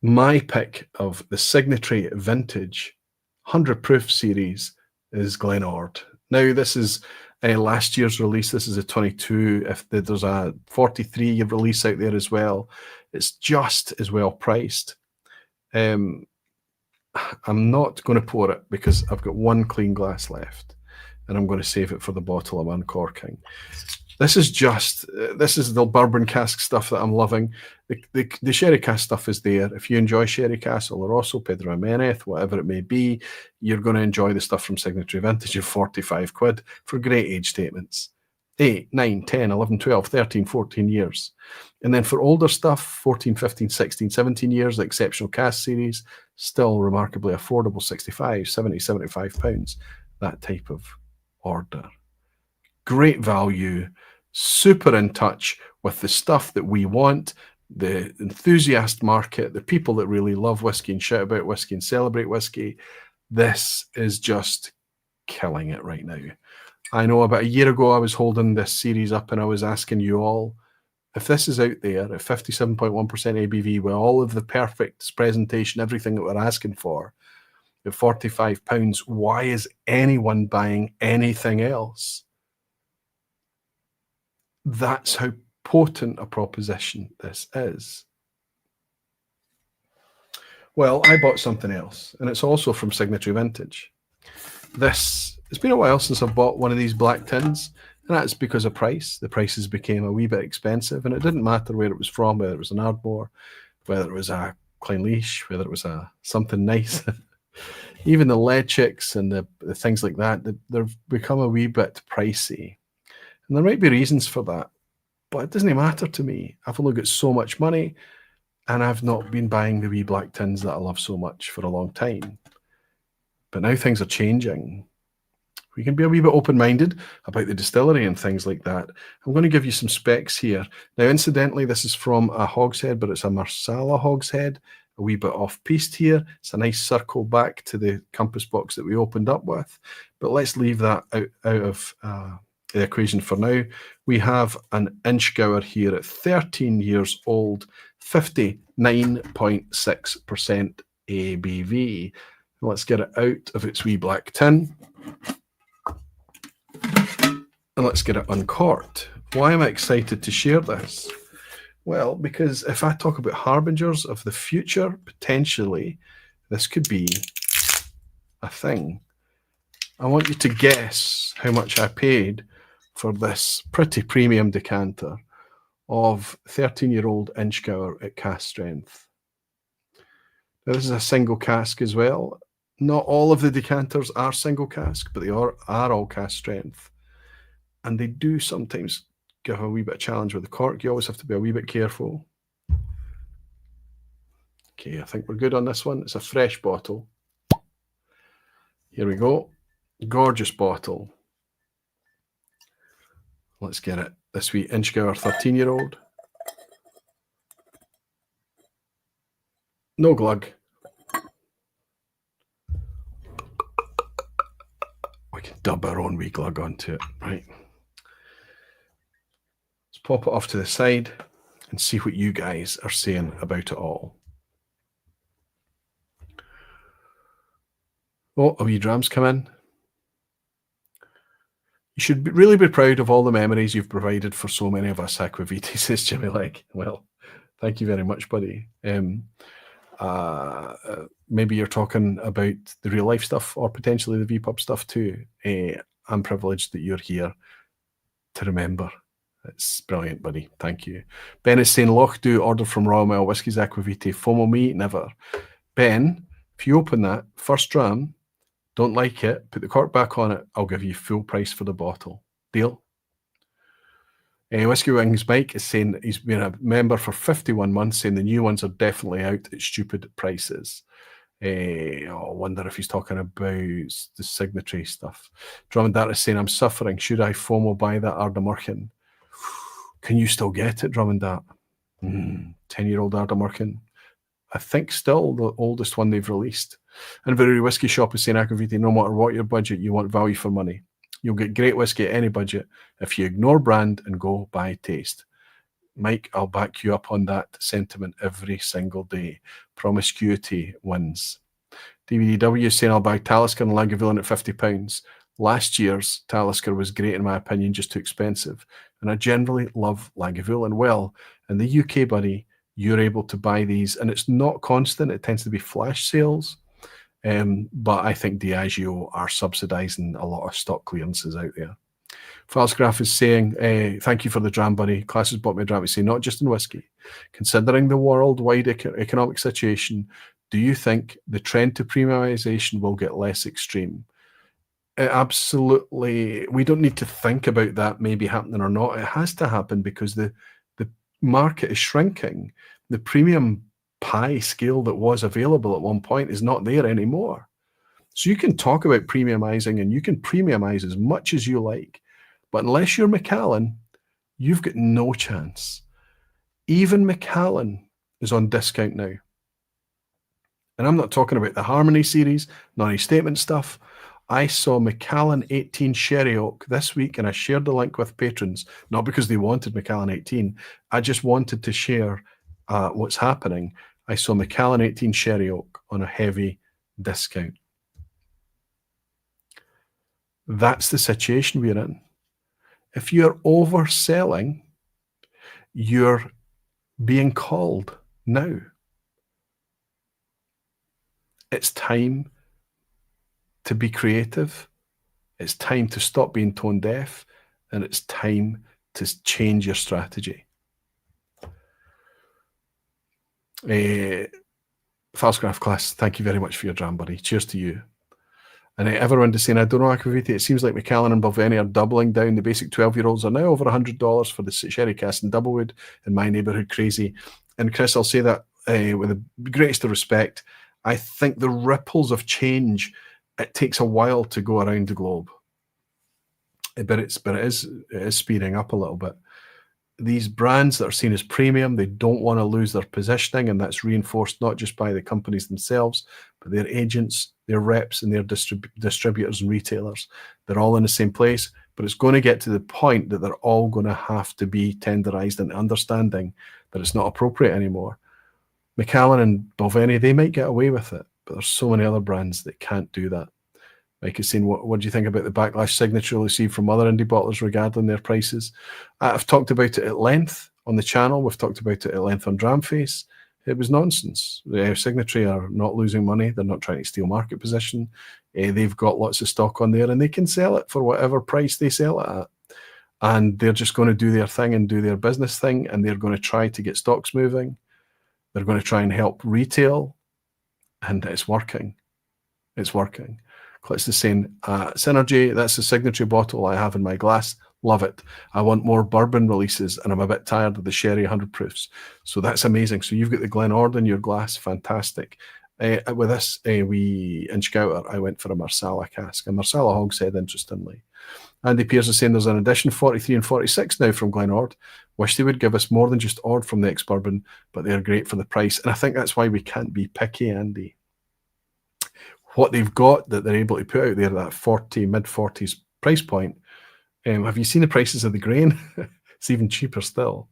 A: my pick of the Signatory Vintage 100 Proof series is Glenord. Now, this is last year's release. This is a 22. If there's a 43 release out there as well, it's just as well priced. I'm not going to pour it because I've got one clean glass left, and I'm going to save it for the bottle I'm uncorking. This is the bourbon cask stuff that I'm loving. The sherry cask stuff is there. If you enjoy sherry cask, Oloroso, Pedro Jimenez, whatever it may be, you're going to enjoy the stuff from Signatory Vintage of 45 quid for great age statements. 8, 9, 10, 11, 12, 13, 14 years. And then for older stuff, 14, 15, 16, 17 years, the Exceptional Cask series, still remarkably affordable, 65, 70, 75 pounds, that type of order. Great value, super in touch with the stuff that we want, the enthusiast market, the people that really love whiskey and shout about whiskey and celebrate whiskey. This is just killing it right now. I know about a year ago I was holding this series up and I was asking you all, if this is out there at 57.1% ABV with all of the perfect presentation, everything that we're asking for, at £45, why is anyone buying anything else? That's how potent a proposition this is. Well, I bought something else, and it's also from Signatory Vintage. It's been a while since I've bought one of these black tins, and that's because of price. The prices became a wee bit expensive, and it didn't matter where it was from, whether it was an Ardmore, whether it was a Clynelish, whether it was something nice. Even the lead chicks and the things like that, they've become a wee bit pricey. And there might be reasons for that, but it doesn't matter to me. I've only got so much money, and I've not been buying the wee black tins that I love so much for a long time. But now things are changing. We can be a wee bit open-minded about the distillery and things like that. I'm going to give you some specs here. Now, incidentally, this is from a hogshead, but it's a Marsala hogshead, a wee bit off-piste here. It's a nice circle back to the compass box that we opened up with. But let's leave that out of the equation for now. We have an Inchgower here at 13 years old, 59.6% ABV. Let's get it out of its wee black tin. And let's get it uncorked. Why am I excited to share this? Well, because if I talk about harbingers of the future, potentially, this could be a thing. I want you to guess how much I paid for this pretty premium decanter of 13-year-old Inchgower at cask strength. Now, this is a single cask as well. Not all of the decanters are single cask, but they are all cask strength. And they do sometimes give a wee bit of challenge with the cork. You always have to be a wee bit careful. Okay, I think we're good on this one. It's a fresh bottle. Here we go. Gorgeous bottle. Let's get it. This wee Inchgower 13-year-old. No glug. We can dub our own wee glug onto it, right? Let's pop it off to the side and see what you guys are saying about it all. Oh, a wee drams come in. You should really be proud of all the memories you've provided for so many of us Aquaviti, says Jimmy Legg. Well, thank you very much, buddy. Maybe you're talking about the real life stuff or potentially the vPub stuff too. I'm privileged that you're here to remember. It's brilliant, buddy. Thank you. Ben is saying, Loch do order from Royal Mail Whiskies Aquaviti. FOMO me? Never. Ben, If you open that, first dram, don't like it, put the cork back on it, I'll give you full price for the bottle. Deal? Whiskey Wings Mike is saying he's been a member for 51 months, saying the new ones are definitely out at stupid prices. I wonder if he's talking about the signatory stuff. Drummond Dart is saying, I'm suffering. Should I FOMO buy that Ardamurchan? Can you still get it, Drummond Dart? 10-year-old Ardamurchan. I think still the oldest one they've released. And Very Whiskey Shop is saying, Akaviti, no matter what your budget, you want value for money. You'll get great whiskey at any budget if you ignore brand and go by taste. Mike, I'll back you up on that sentiment every single day. Promiscuity wins. DVDW is saying, I'll buy Talisker and Lagavulin at £50. Last year's Talisker was great in my opinion, just too expensive. And I generally love Lagavulin. Well, in the UK, buddy, you're able to buy these, and it's not constant. It tends to be flash sales. But I think Diageo are subsidising a lot of stock clearances out there. Falsgraph is saying, thank you for the dram, buddy. Class has bought me a dram. He's saying, not just in whiskey. Considering the worldwide economic situation, do you think the trend to premiumisation will get less extreme? Absolutely. We don't need to think about that maybe happening or not. It has to happen because the market is shrinking. The premium pie scale that was available at one point is not there anymore. So you can talk about premiumizing and you can premiumize as much as you like, but unless you're Macallan, you've got no chance. Even Macallan is on discount now. And I'm not talking about the Harmony series, non-statement stuff. I saw Macallan 18 Sherry Oak this week, and I shared the link with patrons, not because they wanted Macallan 18. I just wanted to share what's happening. I saw Macallan 18 Sherry Oak on a heavy discount. That's the situation we're in. If you're overselling, you're being called now. It's time to be creative. It's time to stop being tone deaf, and it's time to change your strategy. Falscraft class, thank you very much for your dram, buddy. Cheers to you. And everyone is saying, I don't know, Akaviti, it seems like Macallan and Balvenie are doubling down. The basic 12-year-olds are now over $100 for the sherry cask and Doublewood in my neighbourhood. Crazy. And Chris, I'll say that with the greatest of respect. I think the ripples of change, it takes a while to go around the globe. But it is speeding up a little bit. These brands that are seen as premium, they don't want to lose their positioning, and that's reinforced not just by the companies themselves, but their agents, their reps, and their distributors and retailers. They're all in the same place, but it's going to get to the point that they're all going to have to be tenderized into understanding that it's not appropriate anymore. Macallan and Balvenie, they might get away with it, but there's so many other brands that can't do that. Mike is saying, what do you think about the backlash Signature will receive from other indie bottlers regarding their prices? I've talked about it at length on the channel. We've talked about it at length on Dramface. It was nonsense. Signature are not losing money. They're not trying to steal market position. They've got lots of stock on there, and they can sell it for whatever price they sell it at. And they're just going to do their thing and do their business thing, and they're going to try to get stocks moving. They're going to try and help retail, and it's working. It's working. Klitz is saying, Synergy, that's the Signature bottle I have in my glass. Love it. I want more bourbon releases, and I'm a bit tired of the sherry 100 proofs. So that's amazing. So you've got the Glenord in your glass. Fantastic. With this wee Inchgouter, I went for a Marsala cask. A Marsala Hogshead, interestingly. Andy Pierce is saying there's an edition 43 and 46 now from Glenord. Wish they would give us more than just Ord from the ex-bourbon, but they're great for the price. And I think that's why we can't be picky, Andy. What they've got that they're able to put out there, that 40, mid-40s price point, have you seen the prices of the grain? It's even cheaper still.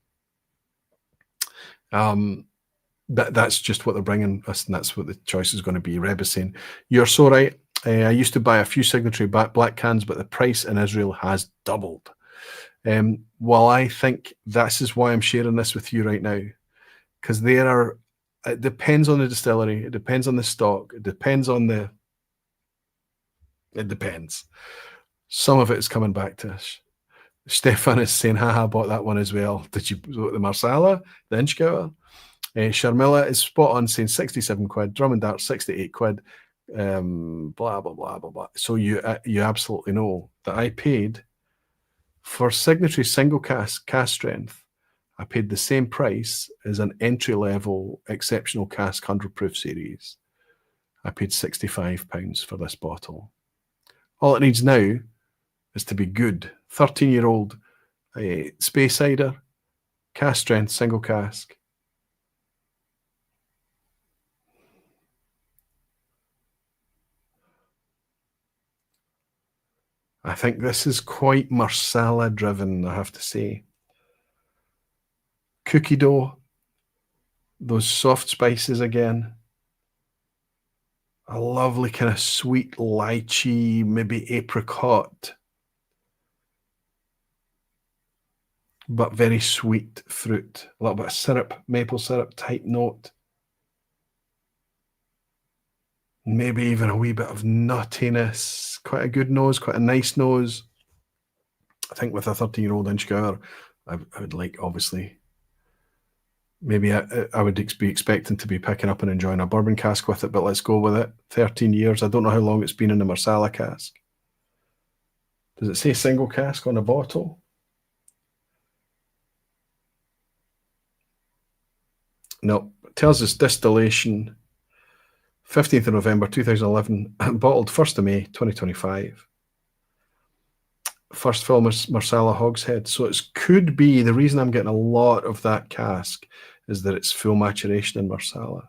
A: That's just what they're bringing us, and that's what the choice is going to be. Reb is saying, you're so right. I used to buy a few Signatory black cans, but the price in Israel has doubled. Well, I think this is why I'm sharing this with you right now, because it depends on the distillery, it depends on the stock, it depends. Some of it is coming back to us. Stefan is saying, haha, bought that one as well. Did you the Marsala, the Inchgouter? Sharmilla is spot on saying 67 quid, Drum and Dart 68 quid, blah, blah, blah, blah, blah. So you absolutely know that I paid for Signatory single cask strength. I paid the same price as an entry-level exceptional cask 100 proof series. I paid £65 for this bottle. All it needs now is to be good. 13-year-old Space Cider, cask strength, single cask. I think this is quite Marsala driven, I have to say. Cookie dough, those soft spices again. A lovely kind of sweet lychee, maybe apricot, but very sweet fruit. A little bit of syrup, maple syrup type note. Maybe even a wee bit of nuttiness. Quite a good nose, quite a nice nose. I think with a 13-year-old Inchgower, I would like, obviously, maybe I would be expecting to be picking up and enjoying a bourbon cask with it, but let's go with it. 13 years. I don't know how long it's been in the Marsala cask. Does it say single cask on the bottle? No. It tells us distillation 15th of November 2011, bottled 1st of May 2025. First fill Marsala Hogshead. So it could be, the reason I'm getting a lot of that cask is that it's full maturation in Marsala.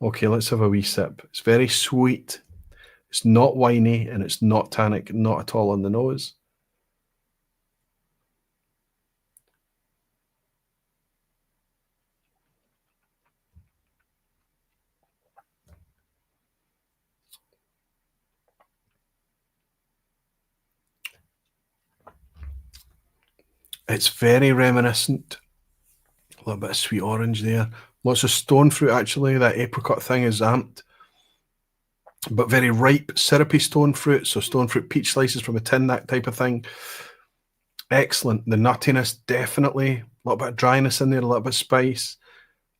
A: Okay, let's have a wee sip. It's very sweet. It's not winey and it's not tannic, not at all on the nose. It's very reminiscent. A little bit of sweet orange there. Lots of stone fruit, actually. That apricot thing is amped. But very ripe, syrupy stone fruit. So stone fruit peach slices from a tin, that type of thing. Excellent. The nuttiness, definitely. A little bit of dryness in there, a little bit of spice.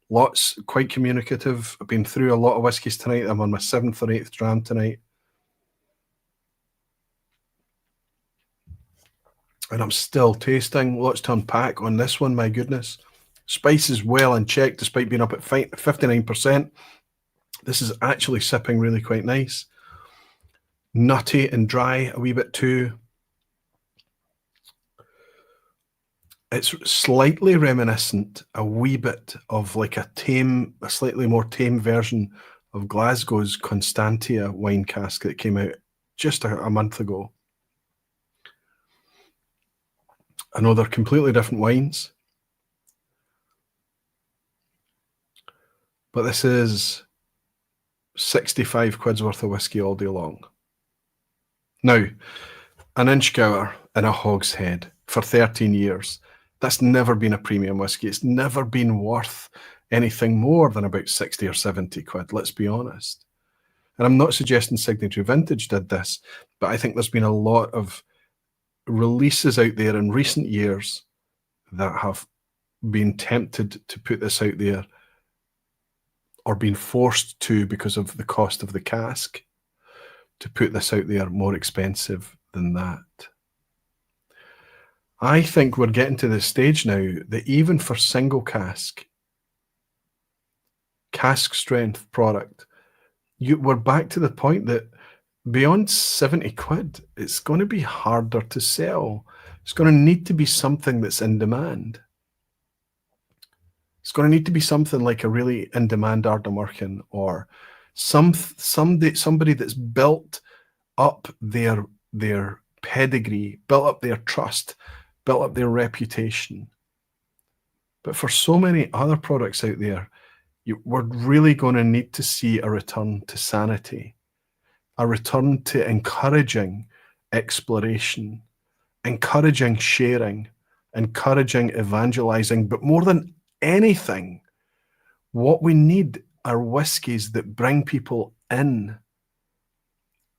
A: Lots, quite communicative. I've been through a lot of whiskies tonight. I'm on my 7th or 8th dram tonight. And I'm still tasting. Lots to unpack on this one, my goodness. Spice is well in check despite being up at 59%. This is actually sipping really quite nice. Nutty and dry a wee bit too. It's slightly reminiscent, a wee bit of like a slightly more tame version of Glasgow's Constantia wine cask that came out just a month ago. I know they're completely different wines, but this is 65 quid's worth of whiskey all day long. Now, an Inchgower in a hogshead for 13 years. That's never been a premium whiskey. It's never been worth anything more than about 60 or 70 quid, let's be honest. And I'm not suggesting Signatory Vintage did this, but I think there's been a lot of releases out there in recent years that have been tempted to put this out there or been forced to because of the cost of the cask to put this out there more expensive than that. I think we're getting to the stage now that even for single cask strength product, we're back to the point that beyond 70 quid, it's going to be harder to sell. It's going to need to be something that's in demand. It's going to need to be something like a really in-demand Ardnamurchan or somebody that's built up their pedigree, built up their trust, built up their reputation. But for so many other products out there, we're really going to need to see a return to sanity, a return to encouraging exploration, encouraging sharing, encouraging evangelizing. But more than anything, what we need are whiskies that bring people in,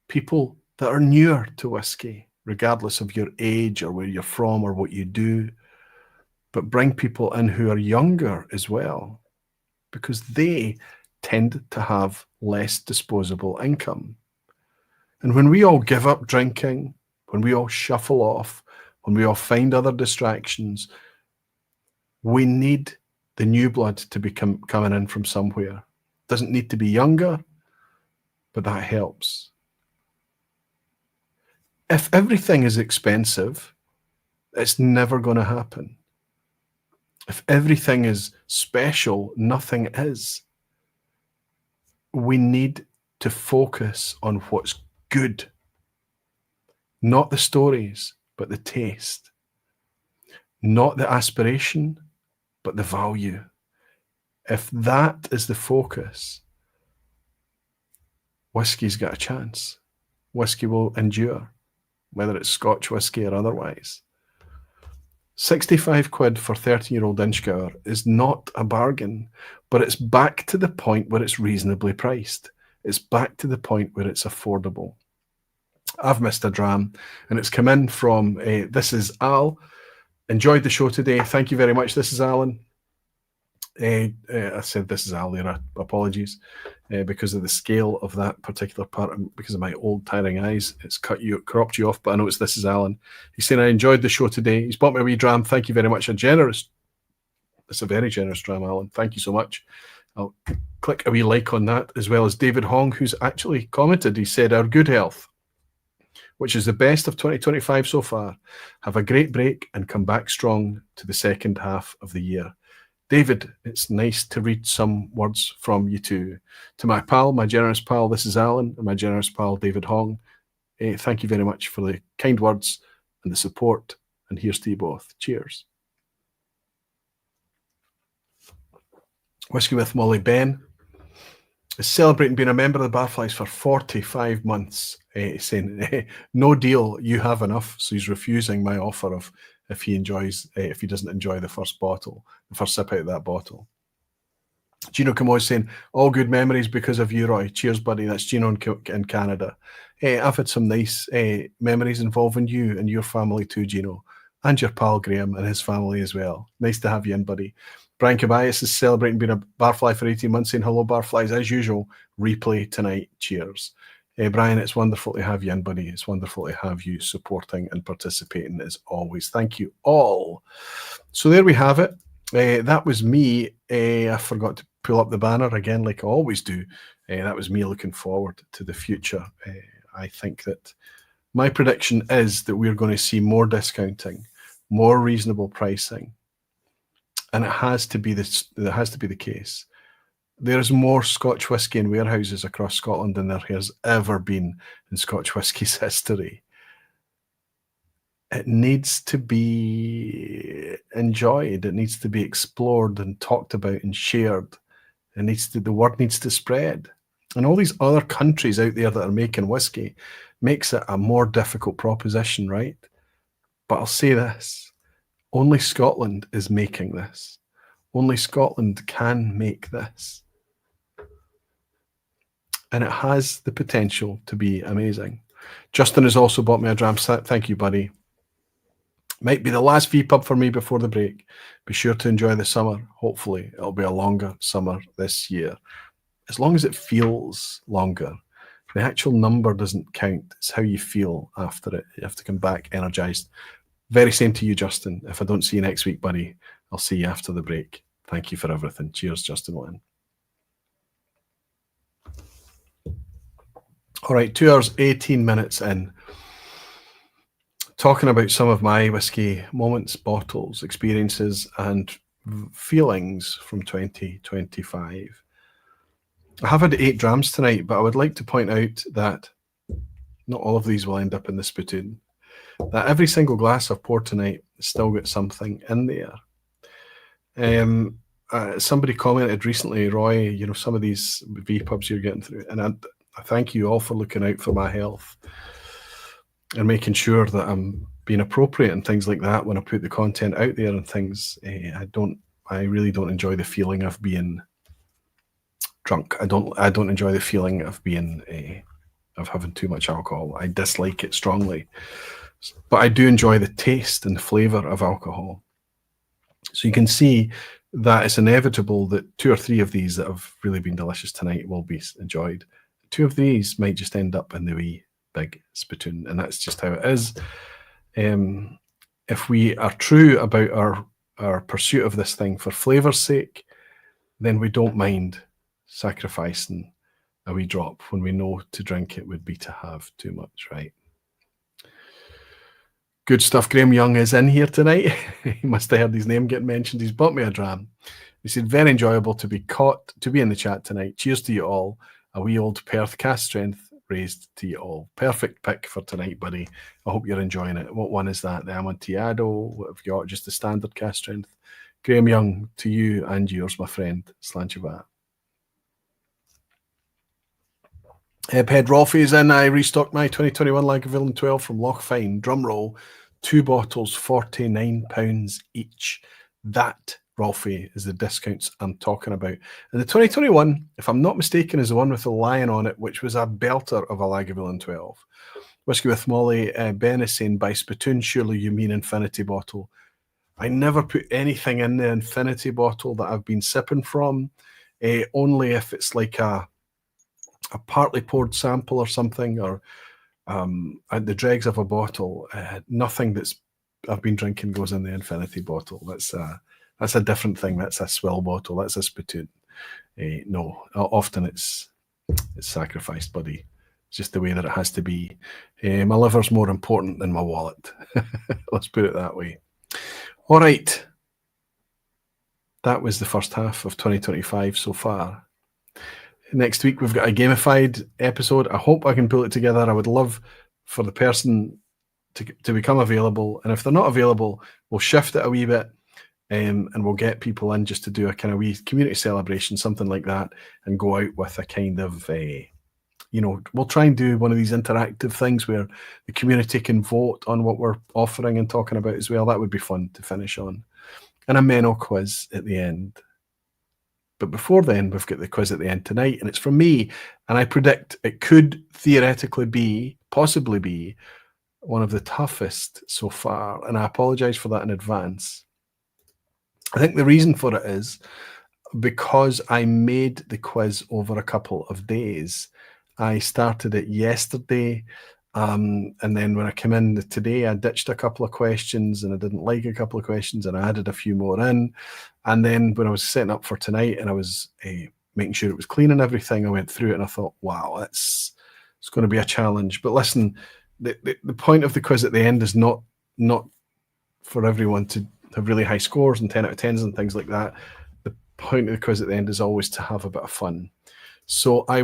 A: people that are newer to whiskey, regardless of your age or where you're from or what you do. but bring people in who are younger as well, because they tend to have less disposable income. And when we all give up drinking, when we all shuffle off, when we all find other distractions, we need the new blood to be coming in from somewhere. Doesn't need to be younger, but that helps. If everything is expensive, it's never going to happen. If everything is special, nothing is. We need to focus on what's good. Not the stories, but the taste. Not the aspiration, but the value. If that is the focus, whiskey's got a chance. Whiskey will endure, whether it's Scotch whiskey or otherwise. 65 quid for 13-year-old Inchgour is not a bargain, but it's back to the point where it's reasonably priced. It's back to the point where it's affordable. I've missed a dram, and it's come in from, this is Al. Enjoyed the show today. Thank you very much. This is Alan. I said this is Al there. Apologies. Because of the scale of that particular part, because of my old tiring eyes, it's cropped you off, but I know it's this is Alan. He's saying, I enjoyed the show today. He's bought me a wee dram. Thank you very much. It's a very generous dram, Alan. Thank you so much. I'll click a wee like on that, as well as David Hong, who's actually commented. He said, our good health, which is the best of 2025 so far. Have a great break and come back strong to the second half of the year. David, it's nice to read some words from you too. To my pal, my generous pal, this is Alan, and my generous pal, David Hong. Thank you very much for the kind words and the support, and here's to you both. Cheers. Whiskey with Molly Ben is celebrating being a member of the Barflies for 45 months, saying, no deal, you have enough. So he's refusing my offer of if he doesn't enjoy the first sip out of that bottle. Gino Camoy saying, all good memories because of you, Roy. Cheers, buddy. That's Gino in Canada. I've had some nice memories involving you and your family too, Gino, and your pal Graham and his family as well. Nice to have you in, buddy. Brian Cabayas is celebrating being a Barfly for 18 months, saying, hello, Barflies. As usual, replay tonight. Cheers. Brian, it's wonderful to have you in, buddy. It's wonderful to have you supporting and participating as always. Thank you all. So there we have it. That was me. I forgot to pull up the banner again, like I always do. That was me looking forward to the future. I think that my prediction is that we're going to see more discounting, more reasonable pricing, and it has to be the case. There's more Scotch whisky in warehouses across Scotland than there has ever been in Scotch whisky's history. It needs to be enjoyed. It needs to be explored and talked about and shared. The word needs to spread. And all these other countries out there that are making whiskey makes it a more difficult proposition, right? But I'll say this, only Scotland is making this. Only Scotland can make this. And it has the potential to be amazing. Justin has also bought me a dram set. Thank you, buddy. Might be the last vPub for me before the break. Be sure to enjoy the summer. Hopefully, it'll be a longer summer this year. As long as it feels longer. The actual number doesn't count. It's how you feel after it. You have to come back energized. Very same to you, Justin. If I don't see you next week, buddy, I'll see you after the break. Thank you for everything. Cheers, Justin Wynn. All right, 2 hours, 18 minutes in. Talking about some of my whiskey moments, bottles, experiences, and feelings from 2025. I have had 8 drams tonight, but I would like to point out that not all of these will end up in the spittoon. That every single glass I've poured tonight still got something in there. Somebody commented recently, Roy, some of these vPubs you're getting through, and I thank you all for looking out for my health and making sure that I'm being appropriate and things like that when I put the content out there and things. I really don't enjoy the feeling of being drunk. I don't enjoy the feeling of being of having too much alcohol. I dislike it strongly, but I do enjoy the taste and the flavor of alcohol. So you can see that it's inevitable that 2 or 3 of these that have really been delicious tonight will be enjoyed. 2 of these might just end up in the wee big spittoon, and that's just how it is. If we are true about our pursuit of this thing for flavour's sake, then we don't mind sacrificing a wee drop when we know to drink it would be to have too much, right? Good stuff. Graham Young is in here tonight. He must have heard his name getting mentioned. He's bought me a dram. He said, very enjoyable to be in the chat tonight. Cheers to you all. A wee old Perth cast strength raised to you all. Perfect pick for tonight, buddy. I hope you're enjoying it. What one is that? The Amontillado? What have you got? Just the standard cast strength? Graham Young, to you and yours, my friend. Slanchivat. Head Rolfie is in. I restocked my 2021 Lagavulin 12 from Lochfine. Drumroll, 2 bottles, £49 each. That, Rolfie, is the discounts I'm talking about. And the 2021, if I'm not mistaken, is the one with the lion on it, which was a belter of a Lagavulin 12. Whiskey with Molly. Ben is saying, by spittoon, surely you mean infinity bottle. I never put anything in the infinity bottle that I've been sipping from, only if it's like a partly poured sample or something, or at the dregs of a bottle. Nothing that's I've been drinking goes in the infinity bottle. That's a different thing. That's a swill bottle. That's a spittoon. No, often it's sacrificed, buddy. It's just the way that it has to be. My liver's more important than my wallet. Let's put it that way. All right. That was the first half of 2025 so far. Next week, we've got a gamified episode. I hope I can pull it together. I would love for the person to become available. And if they're not available, we'll shift it a wee bit and we'll get people in just to do a kind of wee community celebration, something like that, and go out with a kind of, we'll try and do one of these interactive things where the community can vote on what we're offering and talking about as well. That would be fun to finish on. And a Menno quiz at the end. But before then, we've got the quiz at the end tonight, and it's from me. And I predict it could theoretically possibly be, one of the toughest so far. And I apologize for that in advance. I think the reason for it is because I made the quiz over a couple of days. I started it yesterday. And then when I came in today, I ditched a couple of questions and I didn't like a couple of questions and I added a few more in. And then when I was setting up for tonight and I was making sure it was clean and everything, I went through it and I thought, wow, it's going to be a challenge. But listen, the point of the quiz at the end is not for everyone to have really high scores and 10 out of 10s and things like that. The point of the quiz at the end is always to have a bit of fun. So I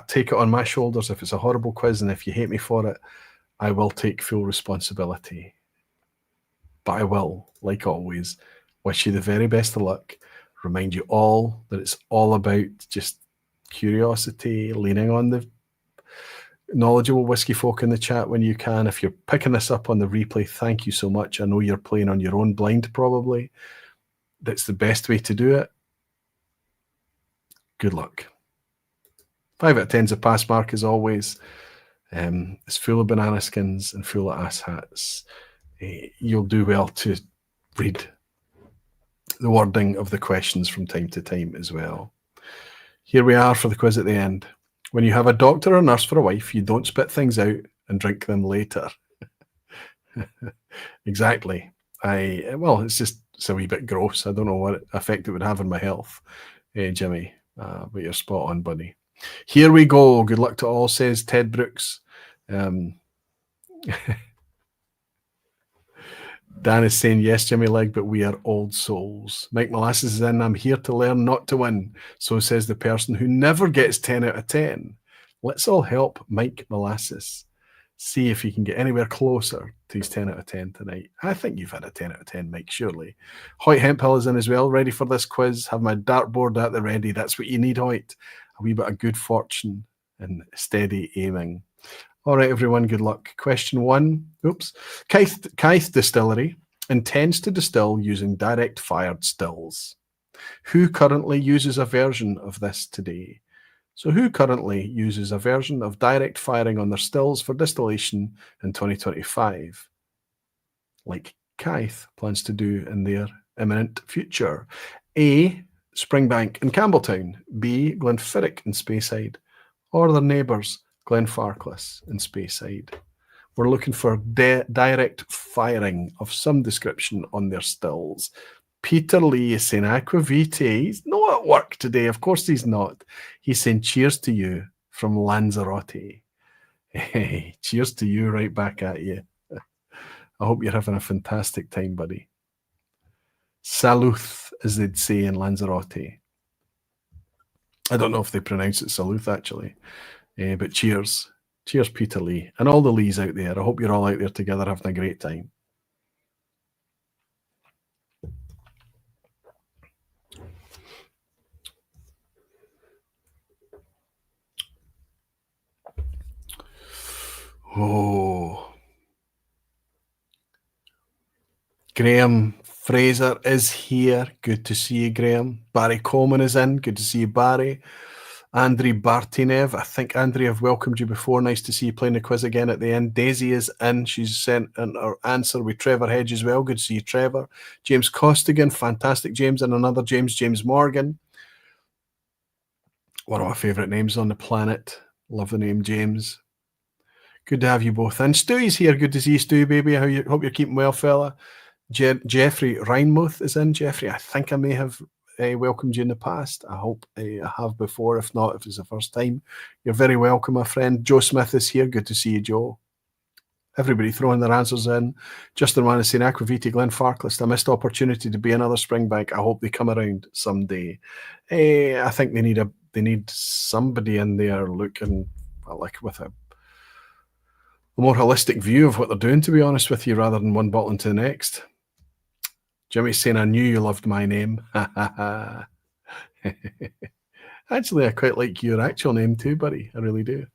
A: take it on my shoulders if it's a horrible quiz, and if you hate me for it, I will take full responsibility. But I will, like always, wish you the very best of luck. Remind you all that it's all about just curiosity, leaning on the knowledgeable whiskey folk in the chat when you can. If you're picking this up on the replay, thank you so much. I know you're playing on your own blind probably. That's the best way to do it. Good luck. 5 out of 10's a pass mark as always. It's full of banana skins and full of ass hats. You'll do well to read the wording of the questions from time to time as well. Here we are for the quiz at the end. When you have a doctor or nurse for a wife, you don't spit things out and drink them later. Exactly. It's a wee bit gross. I don't know what effect it would have on my health, Jimmy, but you're spot on, buddy. Here we go. Good luck to all, says Ted Brooks. Dan is saying, yes, Jimmy Leg, but we are old souls. Mike Molasses is in. I'm here to learn, not to win. So says the person who never gets 10 out of 10. Let's all help Mike Molasses see if he can get anywhere closer to his 10 out of 10 tonight. I think you've had a 10 out of 10, Mike, surely. Hoyt Hemphill is in as well, ready for this quiz. Have my dartboard at the ready. That's what you need, Hoyt. A wee bit of good fortune and steady aiming. All right, everyone, good luck. Question 1. Kythe Distillery intends to distill using direct fired stills. Who currently uses a version of this today? So who currently uses a version of direct firing on their stills for distillation in 2025? Like Kythe plans to do in their imminent future. A, Springbank and Campbelltown. B, Glenfiddich and Speyside. Or their neighbours, Glenfarclas and Speyside. We're looking for direct firing of some description on their stills. Peter Lee is saying aquavite. He's not at work today. Of course he's not. He's saying cheers to you from Lanzarote. Hey, cheers to you right back at you. I hope you're having a fantastic time, buddy. Saluth, as they'd say in Lanzarote. I don't know if they pronounce it Saluth, actually. But cheers. Cheers, Peter Lee. And all the Lees out there. I hope you're all out there together having a great time. Oh. Graham Fraser is here. Good to see you, Graham. Barry Coleman is in. Good to see you, Barry. Andriy Bartinev. I think, Andriy, I've welcomed you before. Nice to see you playing the quiz again at the end. Daisy is in. She's sent in her answer with Trevor Hedge as well. Good to see you, Trevor. James Costigan. Fantastic, James. And another James, James Morgan. One of my favourite names on the planet. Love the name James. Good to have you both in. Stewie's here. Good to see you, Stewie, baby. Hope you're keeping well, fella. Jeffrey Reinmuth is in. Jeffrey, I think I may have welcomed you in the past. I hope I have before. If not, if it's the first time, you're very welcome, my friend. Joe Smith is here. Good to see you, Joe. Everybody throwing their answers in. Justin Wan is saying Aquaviti, Glenfarclas. A missed opportunity to be another Springbank. I hope they come around someday. I think they need somebody in there looking like with a more holistic view of what they're doing, to be honest with you, rather than one bottle into the next. Jimmy's saying, I knew you loved my name. Actually, I quite like your actual name too, buddy. I really do.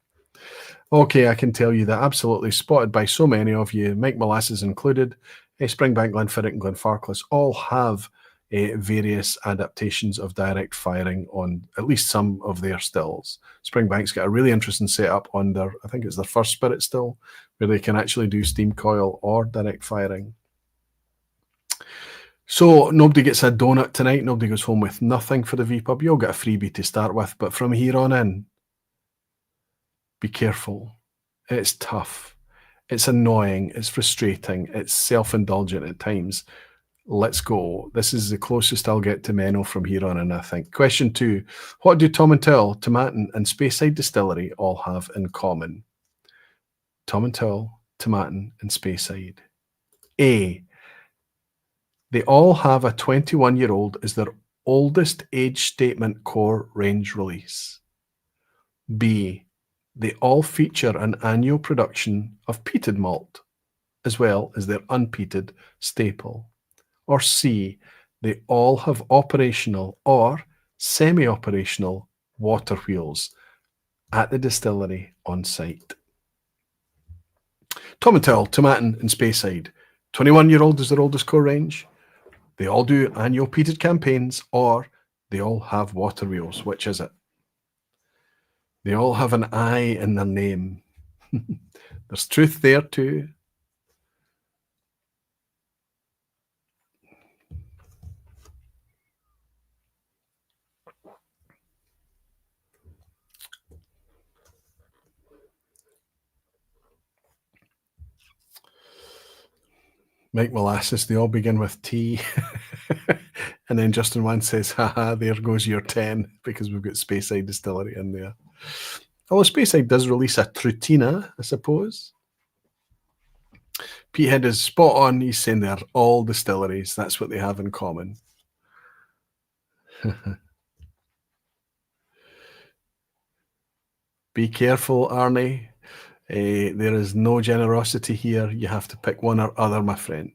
A: Okay, I can tell you that absolutely spotted by so many of you, Mike Molasses included, Springbank, Glenfiddich and Glenfarclas all have various adaptations of direct firing on at least some of their stills. Springbank's got a really interesting setup on their, I think it's their first spirit still, where they can actually do steam coil or direct firing. So nobody gets a donut tonight. Nobody goes home with nothing for the vPub. You'll get a freebie to start with, but from here on in, be careful. It's tough. It's annoying. It's frustrating. It's self-indulgent at times. Let's go. This is the closest I'll get to Menno from here on in, I think. Question 2. What do Tom and Till, Tomatin and Speyside Distillery all have in common? Tom and Till, Tomatin and Speyside. A. They all have a 21-year-old as their oldest age statement core range release. B. They all feature an annual production of peated malt, as well as their unpeated staple. Or C. They all have operational or semi-operational water wheels at the distillery on site. Tom and Till, Tomatin and Speyside. 21-year-old is their oldest core range. They all do annual peated campaigns, or they all have water wheels. Which is it? They all have an I in their name. There's truth there too. Mike Molasses, they all begin with T. And then Justin Wan says, haha, there goes your 10, because we've got Speyside Distillery in there. Although Speyside does release a Trutina, I suppose. Peathead is spot on. He's saying they're all distilleries. That's what they have in common. Be careful, Arnie. There is no generosity here. You have to pick one or other, my friend.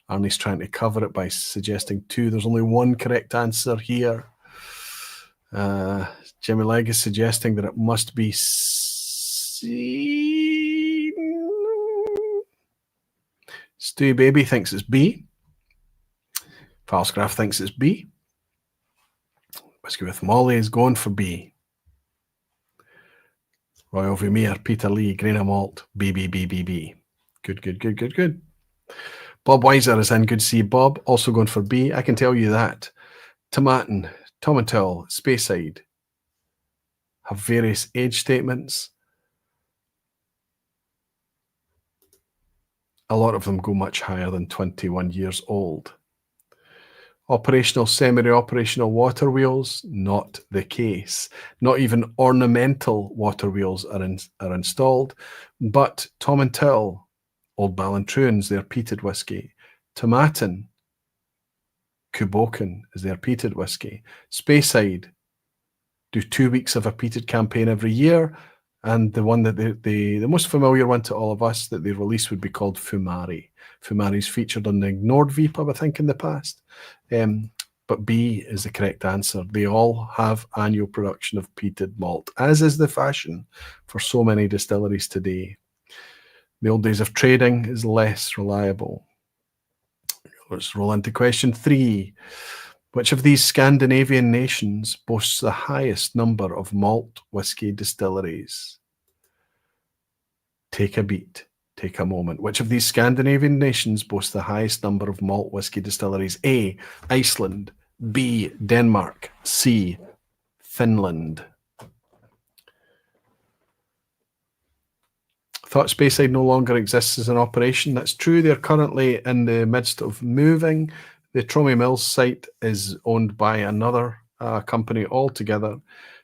A: Arnie's trying to cover it by suggesting 2. There's only one correct answer here. Jimmy Legg is suggesting that it must be C. Stewie Baby thinks it's B. Falsgraf thinks it's B. Whiskey with Molly is going for B. Royal Vermeer, Peter Lee, Grain of Malt, B. Good. Bob Weiser is in. Good to see you, Bob. Also going for B. I can tell you that. Tomatin, Tomatil, Speyside have various age statements. A lot of them go much higher than 21 years old. Operational, semi-operational water wheels, not the case. Not even ornamental water wheels are installed. But Tom and Till, Old Ballantraeans, their peated whiskey. Tomatin, Kuboken is their peated whiskey. Speyside do 2 weeks of a peated campaign every year. And the one that the most familiar one to all of us that they release would be called Fumari. Fumari's featured on the ignored vPub, I think, in the past. But B is the correct answer. They all have annual production of peated malt, as is the fashion for so many distilleries today. The old days of trading is less reliable. Let's roll into question 3. Which of these Scandinavian nations boasts the highest number of malt whiskey distilleries? Take a beat. Take a moment. Which of these Scandinavian nations boasts the highest number of malt whiskey distilleries? A. Iceland. B. Denmark. C. Finland. Thought Speyside no longer exists as an operation. That's true. They're currently in the midst of moving. The Tromy Mills site is owned by another company altogether.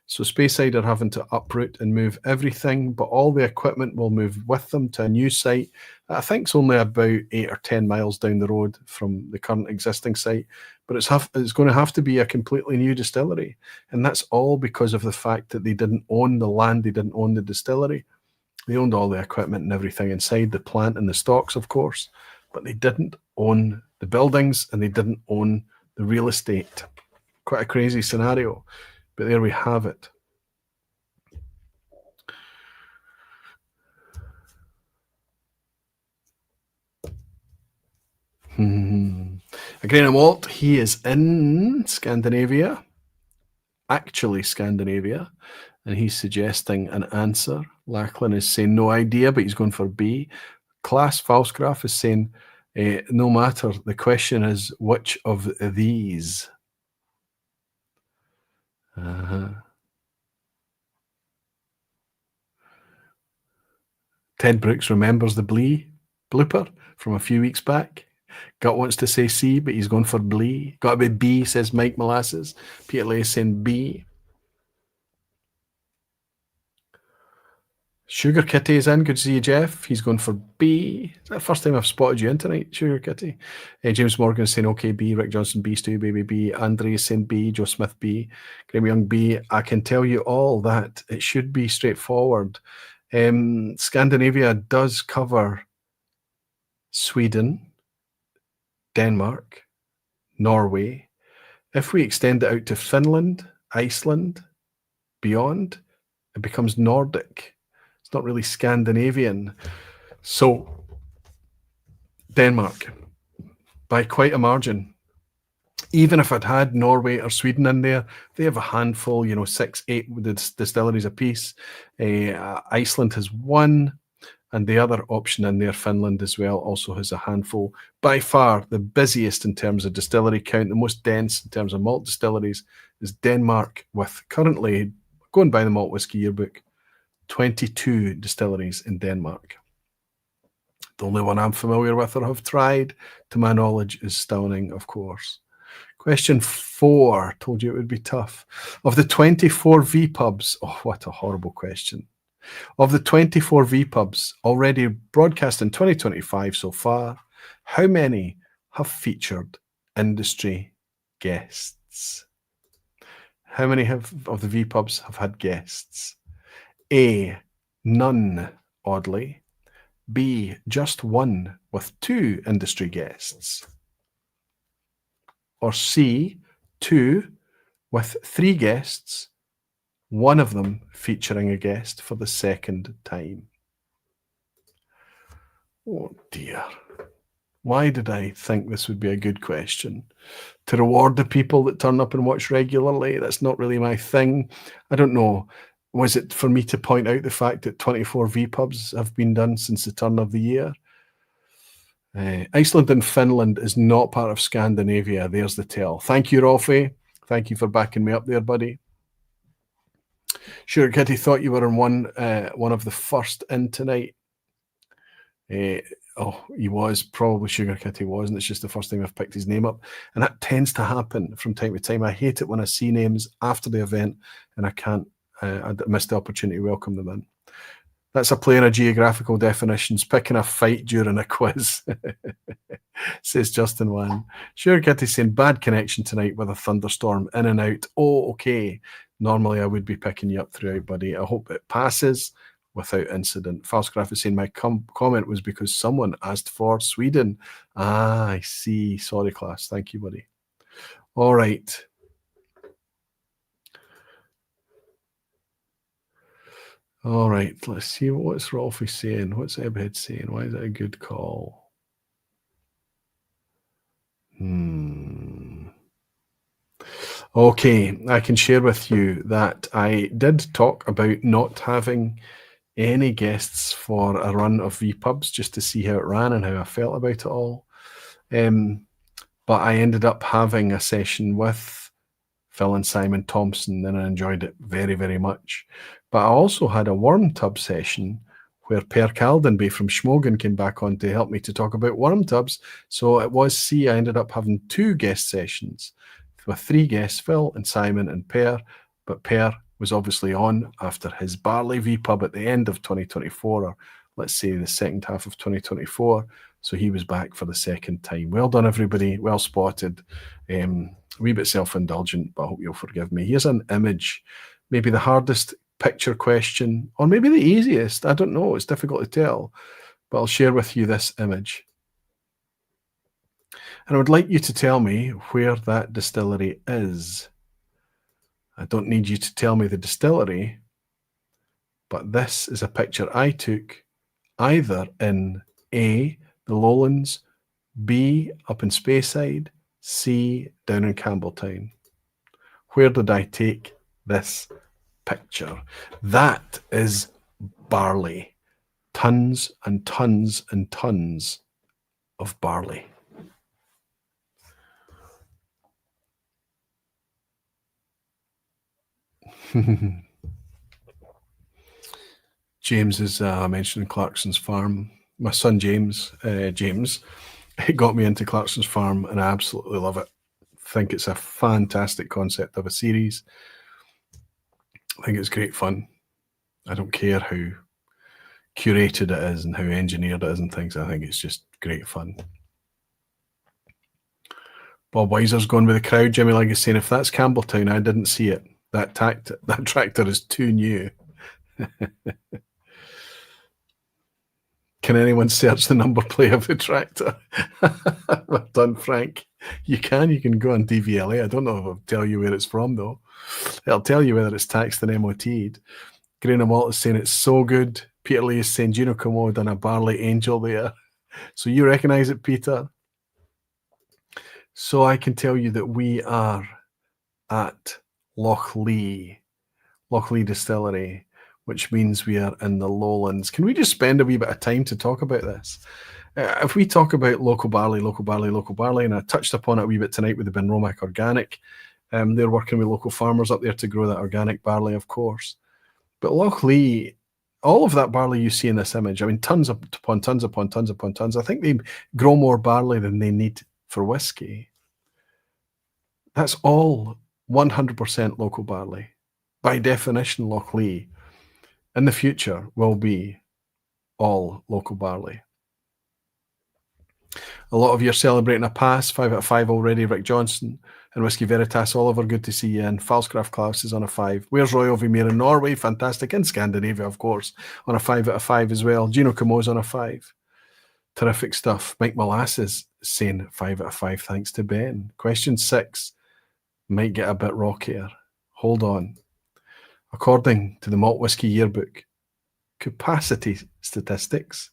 A: So Speyside are having to uproot and move everything, but all the equipment will move with them to a new site. I think it's only about 8 or 10 miles down the road from the current existing site, but it's going to have to be a completely new distillery. And that's all because of the fact that they didn't own the land, they didn't own the distillery. They owned all the equipment and everything inside, the plant and the stocks, of course, but they didn't own the buildings and they didn't own the real estate. Quite a crazy scenario, but there we have it. A grain of malt, he is in Scandinavia, actually Scandinavia, and he's suggesting an answer. Lachlan is saying no idea, but he's going for B. Klaas Falsgraf is saying no matter, the question is which of these? Ted Brooks remembers the Blee blooper from a few weeks back. Gut wants to say C, but he's going for Blee. Got to be B, says Mike Molasses. Peter Lay is saying B. Sugar Kitty is in. Good to see you, Jeff. He's going for B. Is that the first time I've spotted you in tonight, Sugar Kitty? James Morgan is saying okay, B. Rick Johnson, B. Stu, baby, B. Andre is saying B. Joe Smith, B. Graham Young, B. I can tell you all that it should be straightforward. Scandinavia does cover Sweden, Denmark, Norway. If we extend it out to Finland, Iceland, beyond, it becomes Nordic. It's not really Scandinavian. So Denmark, by quite a margin. Even if I'd had Norway or Sweden in there, they have a handful, 6, 8 distilleries apiece. Iceland has 1, and the other option in there, Finland as well, also has a handful. By far, the busiest in terms of distillery count, the most dense in terms of malt distilleries, is Denmark, with currently, going by the Malt Whisky Yearbook, 22 distilleries in Denmark. The only one I'm familiar with or have tried, to my knowledge, is Stauning, of course. Question 4, told you it would be tough. Of the 24 vPubs, oh, what a horrible question. Of the 24 vPubs already broadcast in 2025 so far, how many have featured industry guests? How many of the vPubs have had guests? A, none, oddly. B, just 1 with 2 industry guests. Or C, 2 with 3 guests, 1 of them featuring a guest for the second time. Oh dear. Why did I think this would be a good question? To reward the people that turn up and watch regularly? That's not really my thing. I don't know. Was it for me to point out the fact that 24 vPubs have been done since the turn of the year? Iceland and Finland is not part of Scandinavia. There's the tell. Thank you, Rolfie. Thank you for backing me up there, buddy. Sure, Kitty, thought you were in one of the first in tonight. Oh, he was probably Sugar Kitty, wasn't it? It's just the first time I've picked his name up. And that tends to happen from time to time. I hate it when I see names after the event and I can't, I missed the opportunity to welcome them in. That's a play in a geographical definitions, picking a fight during a quiz, says Justin Wan. Sure, Kitty's saying bad connection tonight with a thunderstorm in and out. Oh, okay. Normally I would be picking you up throughout, buddy. I hope it passes without incident. Falscraft is saying my comment was because someone asked for Sweden. Ah, I see. Sorry, class. Thank you, buddy. All right. All right. Let's see what's Rolfie saying. What's Ebhead saying? Why is it a good call? Okay. I can share with you that I did talk about not having any guests for a run of vPubs just to see how it ran and how I felt about it all. But I ended up having a session with Phil and Simon Thompson and I enjoyed it very, very much. But I also had a worm tub session where Per Caldenby from Schmogan came back on to help me to talk about worm tubs. So it was, I ended up having 2 guest sessions with 3 guests, Phil and Simon and Per, but Per was obviously on after his Barley vPub at the end of 2024, or let's say the second half of 2024. So he was back for the second time. Well done, everybody. Well spotted. A wee bit self-indulgent, but I hope you'll forgive me. Here's an image, maybe the hardest picture question, or maybe the easiest. I don't know. It's difficult to tell, but I'll share with you this image. And I would like you to tell me where that distillery is. I don't need you to tell me the distillery, but this is a picture I took either in A, the Lowlands, B, up in Speyside, C, down in Campbelltown. Where did I take this picture? That is barley. Tons and tons and tons of barley. James is mentioning Clarkson's Farm. My son James, it got me into Clarkson's Farm and I absolutely love it. I think it's a fantastic concept of a series. I think it's great fun. I don't care how curated it is and how engineered it is and things. I think it's just great fun. Bob Weiser's going with the crowd. Jimmy Legg is saying, if that's Campbelltown, I didn't see it. That tractor is too new. Can anyone search the number plate of the tractor? Well done, Frank. You can go on DVLA. I don't know if I'll tell you where it's from, though. It'll tell you whether it's taxed and MOT'd. Grainer Malt is saying it's so good. Peter Lee is saying Gino Como done a Barley Angel there. So you recognize it, Peter? So I can tell you that we are at Loch Lee Distillery, which means we are in the Lowlands. Can we just spend a wee bit of time to talk about this? If we talk about local barley, and I touched upon it a wee bit tonight with the Benromac Organic, they're working with local farmers up there to grow that organic barley, of course. But Loch Lee, all of that barley you see in this image, I mean, tons upon tons upon tons upon tons. I think they grow more barley than they need for whiskey. That's all 100% local barley. By definition, Loch Lee in the future will be all local barley. A lot of you are celebrating a pass, 5 out of 5 already. Rick Johnson and Whiskey Veritas Oliver, good to see you. And Falscraft Klaus is on a 5. Where's Royal Vermeer in Norway? Fantastic. In Scandinavia, of course, on a 5 out of 5 as well. Gino Camo's on a 5. Terrific stuff. Mike Molasses saying 5 out of 5, thanks to Ben. Question 6 might get a bit rockier. Hold on. According to the Malt Whisky Yearbook capacity statistics,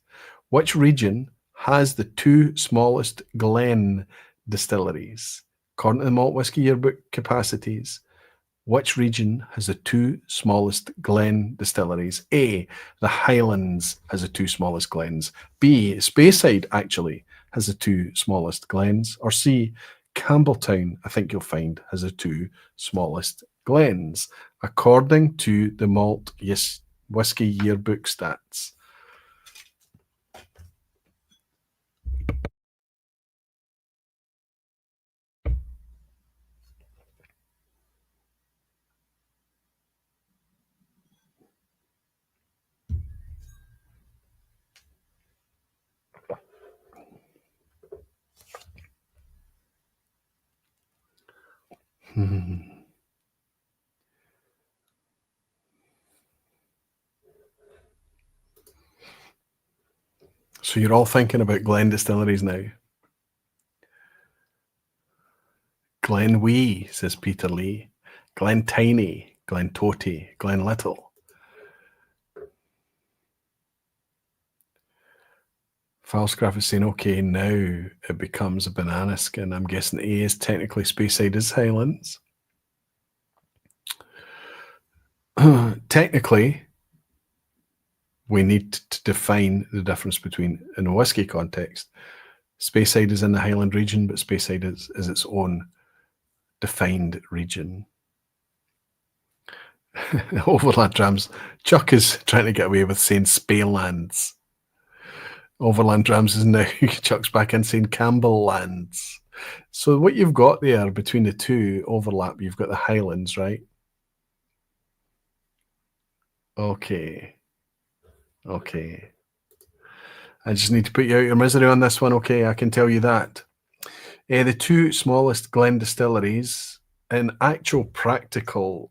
A: which region has the 2 smallest Glen distilleries? According to the Malt Whisky Yearbook capacities, which region has the 2 smallest Glen distilleries? A, the Highlands has the 2 smallest Glens. B, Speyside actually has the two smallest Glens, or C, Campbelltown, I think you'll find, has the two smallest Glens, according to the Malt Whiskey Yearbook stats. So you're all thinking about Glen distilleries now. Glen Wee, says Peter Lee. Glen Tiny, Glen Toty, Glen Little. Falscraft is saying, okay, now it becomes a banana skin. I'm guessing A is technically Speyside is Highlands. Technically, we need to define the difference between, in a whiskey context, Speyside is in the Highland region, but Speyside is its own defined region. Overland Drams. Chuck is trying to get away with saying Speylands. Overland Drams is now, Chuck's back in saying Campbell Lands. So what you've got there between the two overlap, you've got the Highlands, right? Okay. Okay. I just need to put you out your misery on this one. Okay, I can tell you that. The two smallest Glen distilleries in actual practical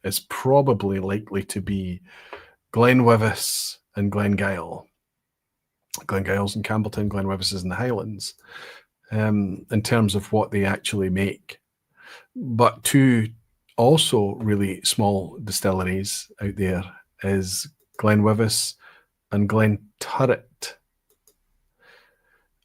A: is probably likely to be Glenwivis and Glengyle. Glengyle's in Campbelltown, Glenwivis is in the Highlands, in terms of what they actually make. But two also really small distilleries out there is Glenwivis and Glenturret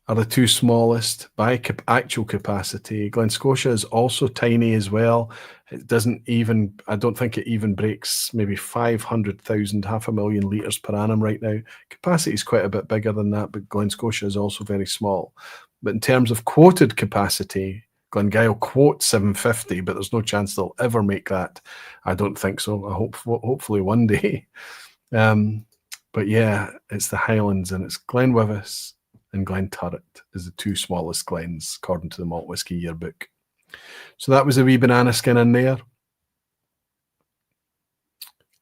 A: are the two smallest by actual capacity. Glen Scotia is also tiny as well. It doesn't even, I don't think it even breaks maybe 500,000, 500,000 litres per annum right now. Capacity is quite a bit bigger than that, but Glen Scotia is also very small. But in terms of quoted capacity, Glengyle quotes 750, but there's no chance they'll ever make that. I don't think so. I hope, hopefully one day. But yeah, it's the Highlands, and it's Glenwivis and Glenturret is the two smallest glens, according to the Malt Whiskey Yearbook. So that was a wee banana skin in there.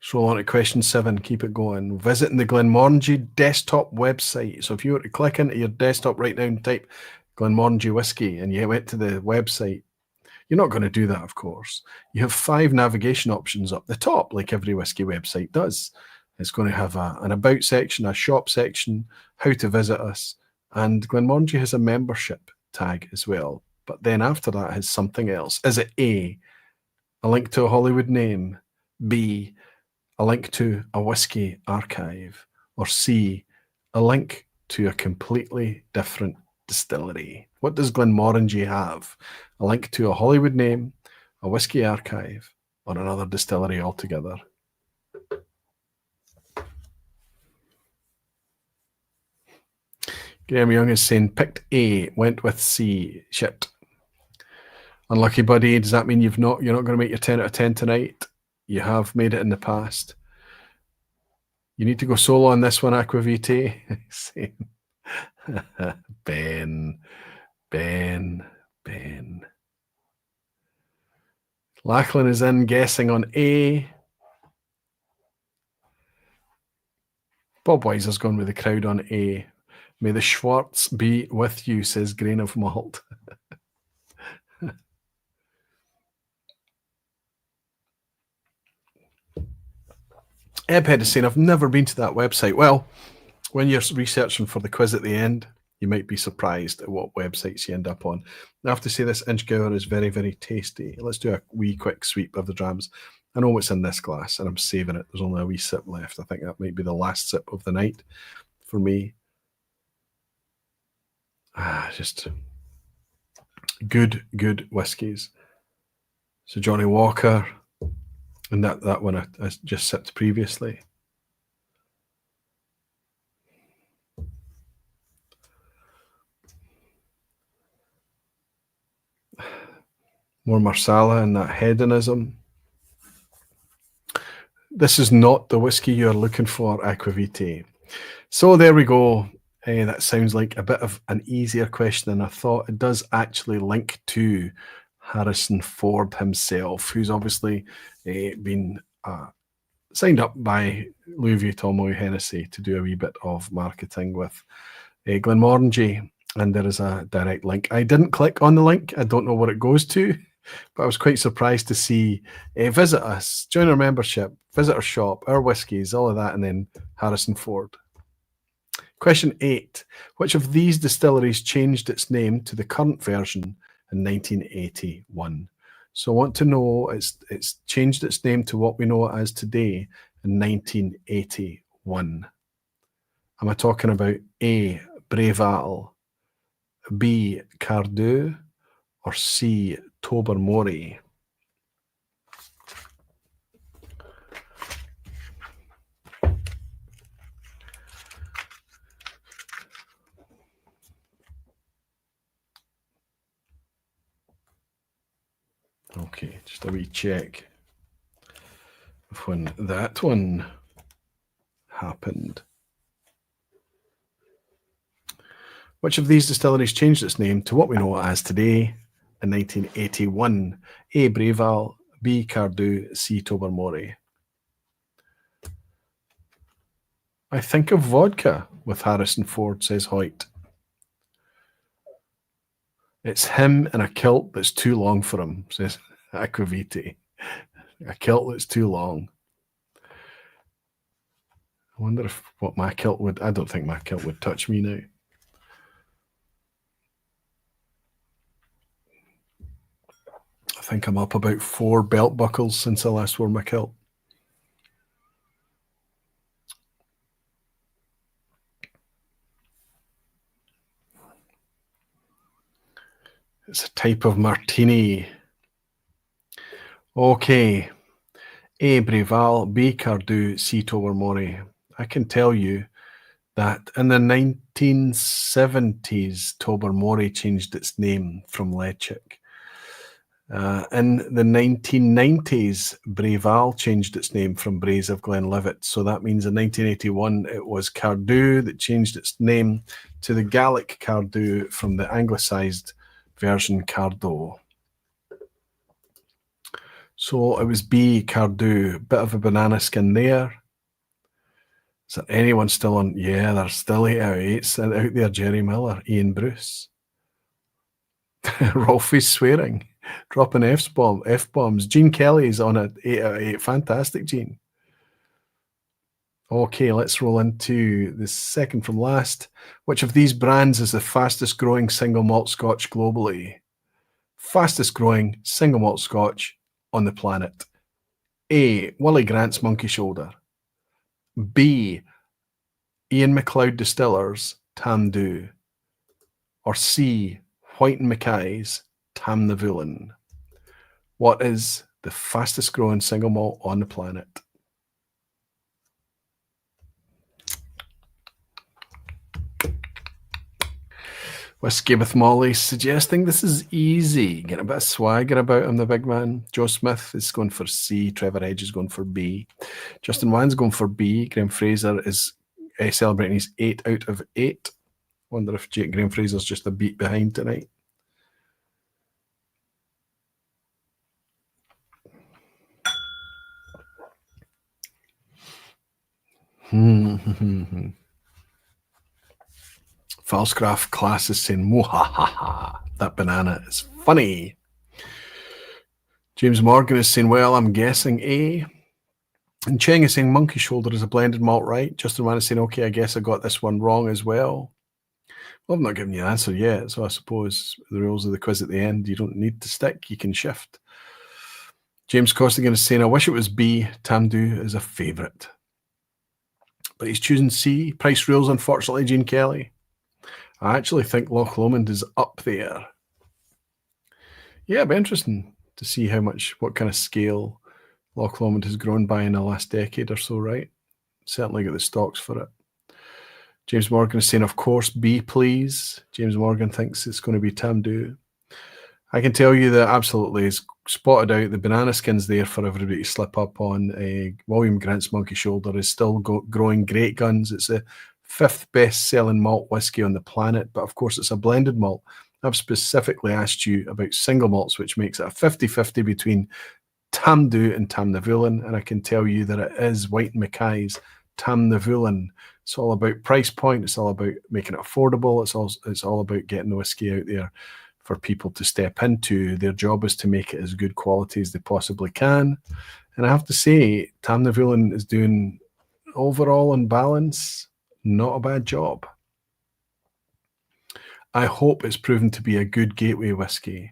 A: So on to question 7, keep it going. Visiting the Glenmorangie desktop website. So if you were to click into your desktop right now and type Glenmorangie Whiskey and you went to the website, you're not going to do that, of course. You have 5 navigation options up the top, like every whiskey website does. It's going to have an about section, a shop section, how to visit us, and Glenmorangie has a membership tag as well. But then after that has something else. Is it A, a link to a Hollywood name, B, a link to a whiskey archive, or C, a link to a completely different distillery? What does Glenmorangie have? A link to a Hollywood name, a whiskey archive, or another distillery altogether? Graham Young is saying, picked A, went with C. Shit. Unlucky, buddy. Does that mean you're not going to make your 10 out of 10 tonight? You have made it in the past. You need to go solo on this one, Aquavite. Ben. Lachlan is in guessing on A. Bob Weiser's gone with the crowd on A. May the Schwartz be with you, says Grain of Malt. Ebhead is saying, I've never been to that website. Well, when you're researching for the quiz at the end, you might be surprised at what websites you end up on. I have to say this Inchgour is very, very tasty. Let's do a wee quick sweep of the drams. I know what's in this glass, and I'm saving it. There's only a wee sip left. I think that might be the last sip of the night for me. Just good whiskies. So Johnny Walker, and that one I just sipped previously. More Marsala and that Hedonism. This is not the whiskey you're looking for, Aquavitae. So there we go. That sounds like a bit of an easier question than I thought. It does actually link to Harrison Ford himself, who's obviously been signed up by Louis Vuitton Moet Hennessy to do a wee bit of marketing with Glenmorangie, and there is a direct link. I didn't click on the link. I don't know what it goes to, but I was quite surprised to see visit us, join our membership, visit our shop, our whiskies, all of that, and then Harrison Ford. Question 8. Which of these distilleries changed its name to the current version in 1981? So I want to know it's changed its name to what we know it as today in 1981. Am I talking about A, Breval, B, Cardew, or C, Tobermory? Okay, just a wee check of when that one happened. Which of these distilleries changed its name to what we know as today in 1981? A, Breval, B, Cardew, C, Tobermory. I think of vodka with Harrison Ford, says Hoyt. It's him in a kilt that's too long for him, says Aquavitae. A kilt that's too long. I wonder if what my kilt would... I don't think my kilt would touch me now. I think I'm up about 4 belt buckles since I last wore my kilt. It's a type of martini. Okay. A, Breval, B, Cardew, C, Tobermory. I can tell you that in the 1970s, Tobermory changed its name from Lechik. In the 1990s, Breval changed its name from Braes of Glenlivet. So that means in 1981, it was Cardew that changed its name to the Gallic Cardew from the anglicised version Cardo. So it was B, Cardew. Bit of a banana skin there. Is there anyone still on? Yeah, there's still 8 out of 8 out there. Jerry Miller, Ian Bruce. Rolfie's swearing, dropping F-bombs. Gene Kelly's on a 8 out of 8. Fantastic, Gene. Okay, let's roll into the second from last. Which of these brands is the fastest growing single malt scotch globally? Fastest growing single malt scotch on the planet. A, Willie Grant's Monkey Shoulder. B, Ian MacLeod Distillers, Tam Dhu. Or C, White and Mackay's, Tam the Villain. What is the fastest growing single malt on the planet? Whiskey with Molly suggesting this is easy. Getting a bit of swagger about him, the big man. Joe Smith is going for C. Trevor Edge is going for B. Justin Wan's going for B. Graham Fraser is celebrating his 8 out of 8. Wonder if Graham Fraser's just a beat behind tonight. Falscraft class is saying, "Mwahaha, that banana is funny." James Morgan is saying, well, I'm guessing A. And Cheng is saying Monkey Shoulder is a blended malt, right? Justin Wan is saying, okay, I guess I got this one wrong as well. Well, I'm not giving you the answer yet, so I suppose the rules of the quiz at the end, you don't need to stick, you can shift. James Costigan is saying, I wish it was B. Tam Dhu is a favourite. But he's choosing C. Price rules, unfortunately, Gene Kelly. I actually think Loch Lomond is up there. Yeah, it'd be interesting to see what kind of scale Loch Lomond has grown by in the last decade or so, right? Certainly got the stocks for it. James Morgan is saying, of course, B, please. James Morgan thinks it's going to be Tam Dhu. I can tell you that absolutely is spotted out. The banana skin's there for everybody to slip up on. William Grant's Monkey Shoulder is still growing great guns. It's the 5th best-selling malt whiskey on the planet, but of course it's a blended malt. I've specifically asked you about single malts, which makes it a 50-50 between Tamdhu and Tamnavulin, and I can tell you that it is White Mackay's Tamnavulin. It's all about price point. It's all about making it affordable. It's all about getting the whiskey out there for people to step into. Their job is to make it as good quality as they possibly can. And I have to say, Tamnavulin is doing, overall on balance, not a bad job. I hope it's proven to be a good gateway whiskey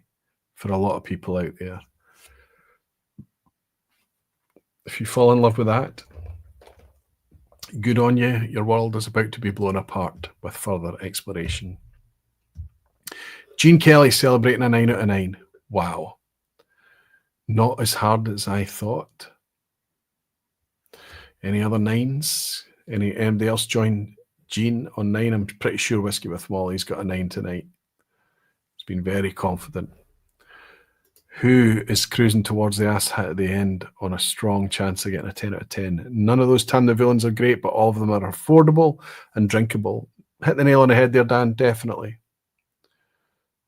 A: for a lot of people out there. If you fall in love with that, good on you. Your world is about to be blown apart with further exploration. Gene Kelly celebrating a 9 out of 9. Wow. Not as hard as I thought. Any other 9s? Anybody else join Gene on 9? I'm pretty sure Whiskey with Molly's got a 9 tonight. He's been very confident. Who is cruising towards the ass hat at the end on a strong chance of getting a 10 out of 10? None of those Tamnavulins are great, but all of them are affordable and drinkable. Hit the nail on the head there, Dan, definitely.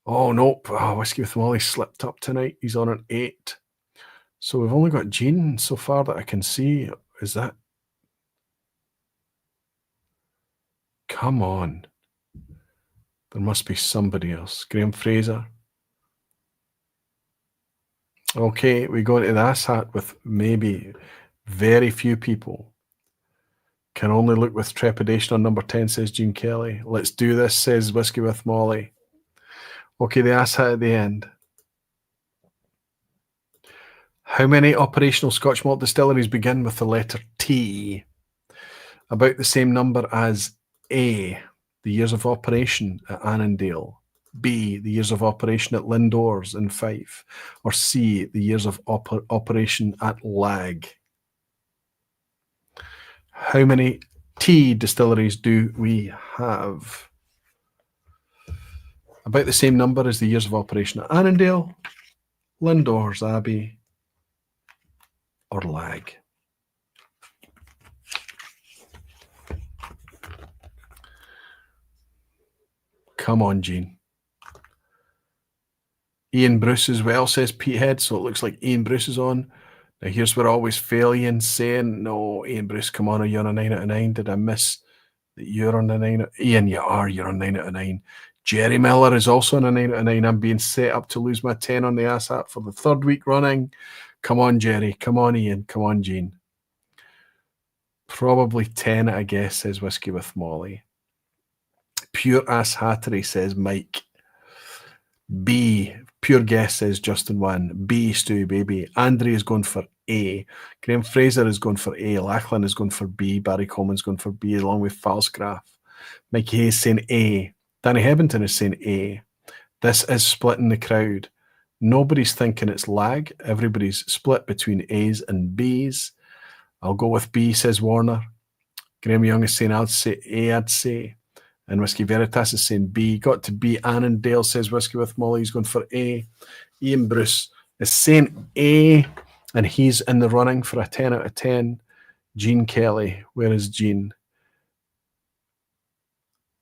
A: Oh, nope. Whiskey with Molly slipped up tonight. He's on an 8. So we've only got Gene so far that I can see. Is that? Come on. There must be somebody else. Graham Fraser. Okay, we go into the ass hat with maybe very few people. Can only look with trepidation on number 10, says Gene Kelly. Let's do this, says Whiskey with Molly. Okay, the ass hat at the end. How many operational Scotch malt distilleries begin with the letter T? About the same number as A, the years of operation at Annandale, B, the years of operation at Lindores in Fife, or C, the years of operation at Lag. How many T distilleries do we have? About the same number as the years of operation at Annandale, Lindores Abbey, or Lag. Come on, Gene. Ian Bruce as well, says Petehead, so it looks like Ian Bruce is on. Now here's where I always fail Ian saying, no, Ian Bruce, come on, are you on a 9 out of 9? Did I miss that you're on a 9? Ian, you're on 9 out of 9. Jerry Miller is also on a 9 out of 9. I'm being set up to lose my 10 on the ass hat for the 3rd week running. Come on, Jerry. Come on, Ian. Come on, Gene. Probably 10, I guess, says Whiskey with Molly. Pure ass hattery, says Mike. B, pure guess, says Justin 1. B, Stewie Baby. Andre is going for A. Graham Fraser is going for A. Lachlan is going for B. Barry Coleman's going for B, along with Falsgraf. Mikey Hayes saying A. Danny Hebbington is saying A. This is splitting the crowd. Nobody's thinking it's Lag. Everybody's split between A's and B's. I'll go with B, says Warner. Graham Young is saying I'd say A, I'd say. And Whiskey Veritas is saying B. Got to B. Annandale, says Whiskey with Molly. He's going for A. Ian Bruce is saying A, and he's in the running for a 10 out of 10. Gene Kelly. Where is Gene?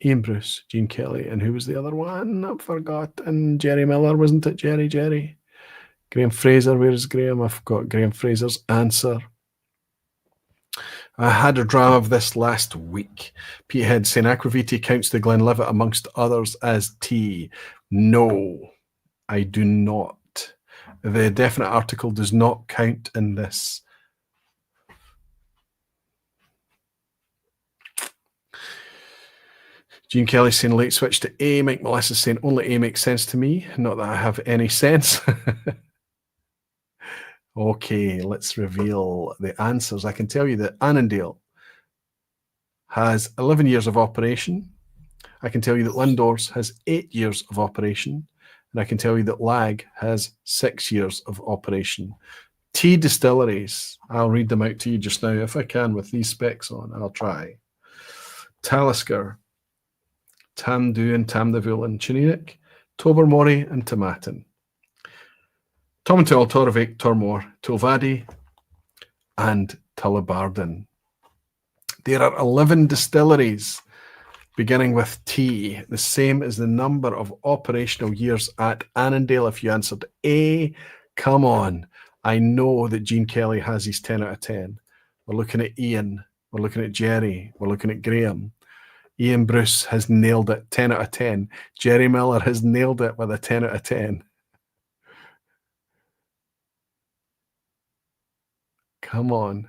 A: Ian Bruce, Gene Kelly, and who was the other one? I forgot. And Jerry Miller, wasn't it? Jerry. Graham Fraser, where is Graham? I've got Graham Fraser's answer. I had a drama of this last week. Petehead saying Aquaviti counts the Glenlivet amongst others as T. No, I do not. The definite article does not count in this. Gene Kelly saying late switch to A. Mike Melissa saying only A makes sense to me. Not that I have any sense. Okay, let's reveal the answers. I can tell you that Annandale has 11 years of operation. I can tell you that Lindores has 8 years of operation. And I can tell you that Lag has 6 years of operation. T distilleries, I'll read them out to you just now if I can with these specs on. I'll try. Talisker, Tamdhu and Tamnavulin, Chinook, Tobermory and Tomatin. Tomatil, Torvik, Tormore, Tulvadi, and Tullibardine. There are 11 distilleries, beginning with T, the same as the number of operational years at Annandale. If you answered A, come on. I know that Gene Kelly has his 10 out of 10. We're looking at Ian. We're looking at Jerry. We're looking at Graham. Ian Bruce has nailed it, 10 out of 10. Jerry Miller has nailed it with a 10 out of 10. Come on.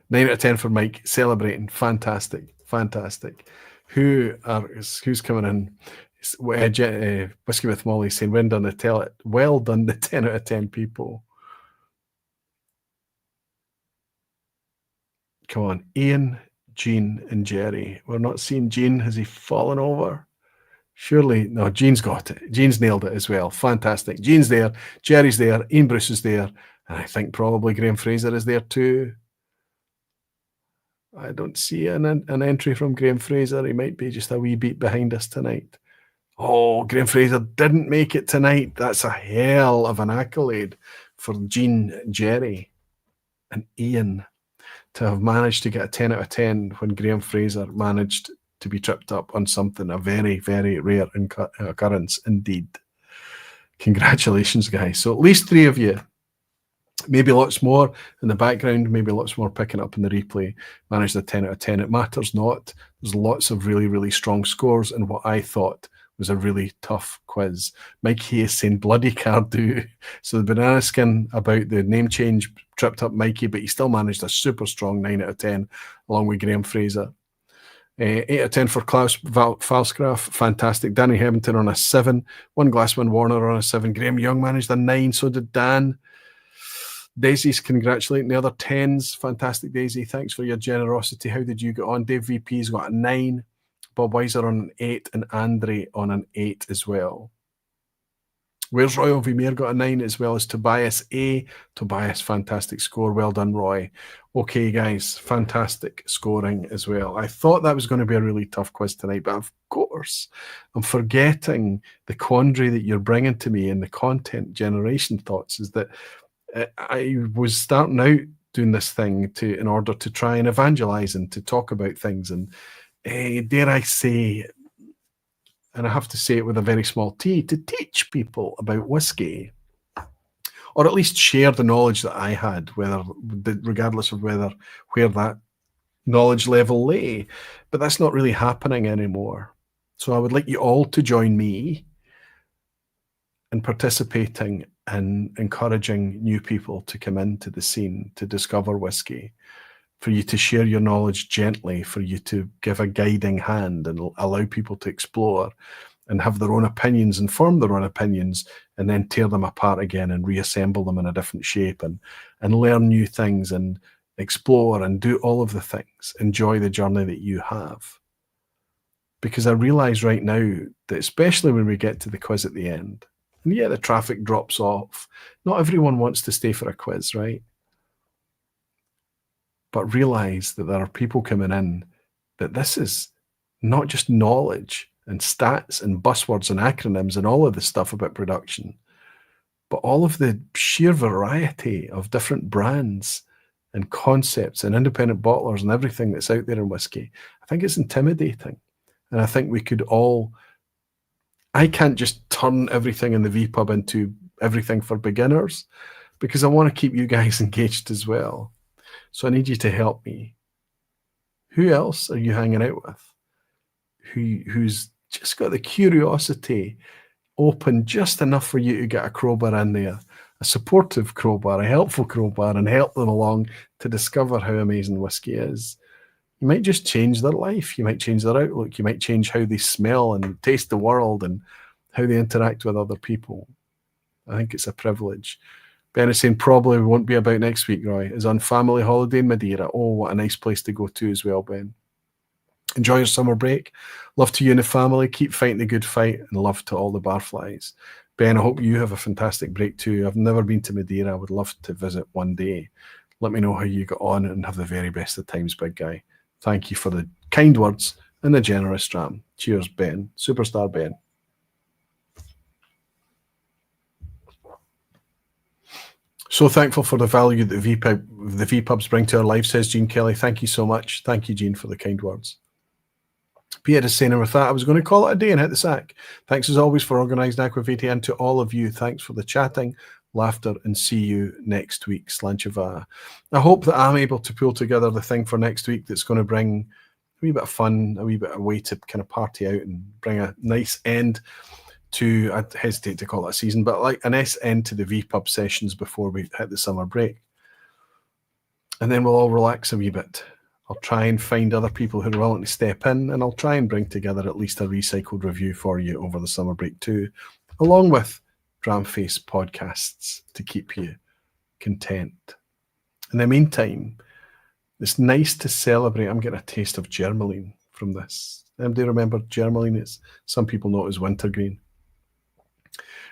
A: 9 out of 10 for Mike, celebrating. Fantastic, fantastic. Who's coming in? Whiskey with Molly saying, well done, tell it. Well done, the 10 out of 10 people. Come on, Ian, Gene, and Jerry. We're not seeing Gene. Has he fallen over? Surely, no, Gene's got it. Gene's nailed it as well. Fantastic. Gene's there, Jerry's there, Ian Bruce is there, and I think probably Graham Fraser is there too. I don't see an entry from Graham Fraser. He might be just a wee beat behind us tonight. Oh, Graham Fraser didn't make it tonight. That's a hell of an accolade for Gene, Jerry, and Ian to have managed to get a 10 out of 10 when Graham Fraser managed to be tripped up on something, a very, very rare occurrence indeed. Congratulations, guys. So at least 3 of you, maybe lots more in the background, maybe lots more picking up in the replay, managed a 10 out of 10. It matters not. There's lots of really, really strong scores in what I thought was a really tough quiz. Mike Hayes saying bloody Cardew. So the banana skin about the name change tripped up Mikey, but he still managed a super strong 9 out of 10 along with Graham Fraser. 8 out of 10 for Klaus Falsgraf, fantastic. Danny Hemington on a 7. One Glassman Warner on a 7. Graham Young managed a 9, so did Dan. Daisy's congratulating the other 10s. Fantastic, Daisy. Thanks for your generosity. How did you get on? Dave VP's got a 9. Bob Weiser on an 8 and Andre on an 8 as well. Where's Roy Vermeer got a 9 as well as Tobias A. Tobias, fantastic score. Well done, Roy. Okay, guys, fantastic scoring as well. I thought that was going to be a really tough quiz tonight, but of course, I'm forgetting the quandary that you're bringing to me in the content generation thoughts is that I was starting out doing this thing in order to try and evangelize and to talk about things and dare I say, and I have to say it with a very small t, to teach people about whiskey, or at least share the knowledge that I had, regardless of where that knowledge level lay. But that's not really happening anymore. So I would like you all to join me in participating and encouraging new people to come into the scene to discover whiskey, for you to share your knowledge gently, for you to give a guiding hand and allow people to explore and have their own opinions and form their own opinions and then tear them apart again and reassemble them in a different shape and learn new things and explore and do all of the things. Enjoy the journey that you have. Because I realize right now that especially when we get to the quiz at the end, and yeah, the traffic drops off, not everyone wants to stay for a quiz, right? But realize that there are people coming in that this is not just knowledge and stats and buzzwords and acronyms and all of the stuff about production, but all of the sheer variety of different brands and concepts and independent bottlers and everything that's out there in whiskey. I think it's intimidating. And I think we could all, I can't just turn everything in the vPub into everything for beginners, because I want to keep you guys engaged as well. So I need you to help me. Who else are you hanging out with? Who's just got the curiosity open just enough for you to get a crowbar in there, a supportive crowbar, a helpful crowbar, and help them along to discover how amazing whiskey is. You might just change their life. You might change their outlook. You might change how they smell and taste the world and how they interact with other people. I think it's a privilege. Ben is saying probably won't be about next week, Roy. Is on family holiday in Madeira. Oh, what a nice place to go to as well, Ben. Enjoy your summer break. Love to you and the family. Keep fighting the good fight, and love to all the barflies. Ben, I hope you have a fantastic break too. I've never been to Madeira. I would love to visit one day. Let me know how you got on and have the very best of times, big guy. Thank you for the kind words and the generous dram. Cheers, Ben. Superstar Ben. So thankful for the value that the vPubs bring to our life, says Jean Kelly. Thank you so much. Thank you, Jean, for the kind words. Pierre is saying, and with that, I was going to call it a day and hit the sack. Thanks as always for organising Aquaviti, and to all of you, thanks for the chatting, laughter, and see you next week. Slanchava. I hope that I'm able to pull together the thing for next week that's going to bring a wee bit of fun, a wee bit of way to kind of party out and bring a nice end to, I'd hesitate to call it a season, but like a nice end to the vPub sessions before we hit the summer break. And then we'll all relax a wee bit. I'll try and find other people who are willing to step in, and I'll try and bring together at least a recycled review for you over the summer break too, along with Dramface podcasts to keep you content. In the meantime, it's nice to celebrate. I'm getting a taste of germaline from this. Do you remember germaline? It's, some people know it as wintergreen.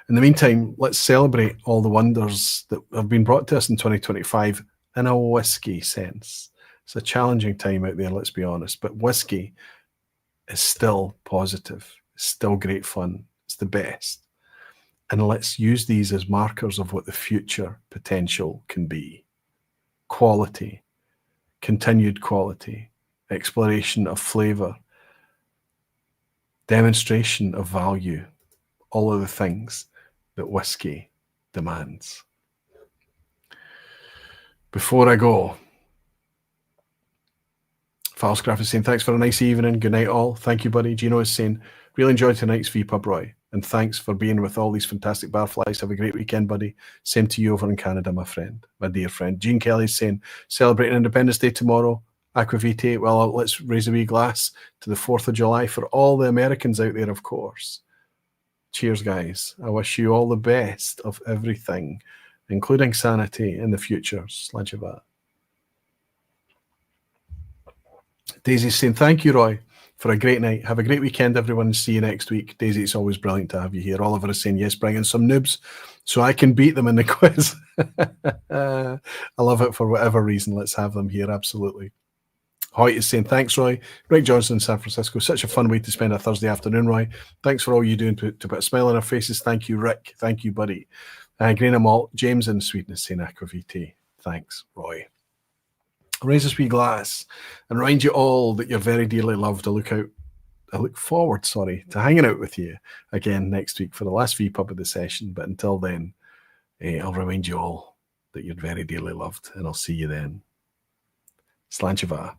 A: In the meantime, let's celebrate all the wonders that have been brought to us in 2025 in a whiskey sense. It's a challenging time out there, let's be honest, but whiskey is still positive. It's still great fun. It's the best. And let's use these as markers of what the future potential can be. Quality, continued quality, exploration of flavor, demonstration of value, all of the things that whiskey demands. Before I go, Falscraft is saying, thanks for a nice evening. Good night, all. Thank you, buddy. Gino is saying, really enjoyed tonight's vPub, Roy. And thanks for being with all these fantastic barflies. Have a great weekend, buddy. Same to you over in Canada, my friend, my dear friend. Jean Kelly is saying, celebrating Independence Day tomorrow. Aquavite. Well, let's raise a wee glass to the 4th of July for all the Americans out there, of course. Cheers, guys. I wish you all the best of everything, including sanity in the future. Slanchava. Daisy's saying, thank you, Roy, for a great night. Have a great weekend, everyone. See you next week. Daisy, it's always brilliant to have you here. Oliver is saying, yes, bring in some noobs so I can beat them in the quiz. I love it for whatever reason. Let's have them here, absolutely. Hoyt is saying, thanks, Roy. Rick Johnson in San Francisco. Such a fun way to spend a Thursday afternoon, Roy. Thanks for all you doing to put a smile on our faces. Thank you, Rick. Thank you, buddy. Grainer Malt. James in Sweden is saying, Aquavite. Thanks, Roy. Raise this wee glass and remind you all that you're very dearly loved. I look forward, to hanging out with you again next week for the last vPub of the session. But until then, I'll remind you all that you're very dearly loved, and I'll see you then. Slanchava.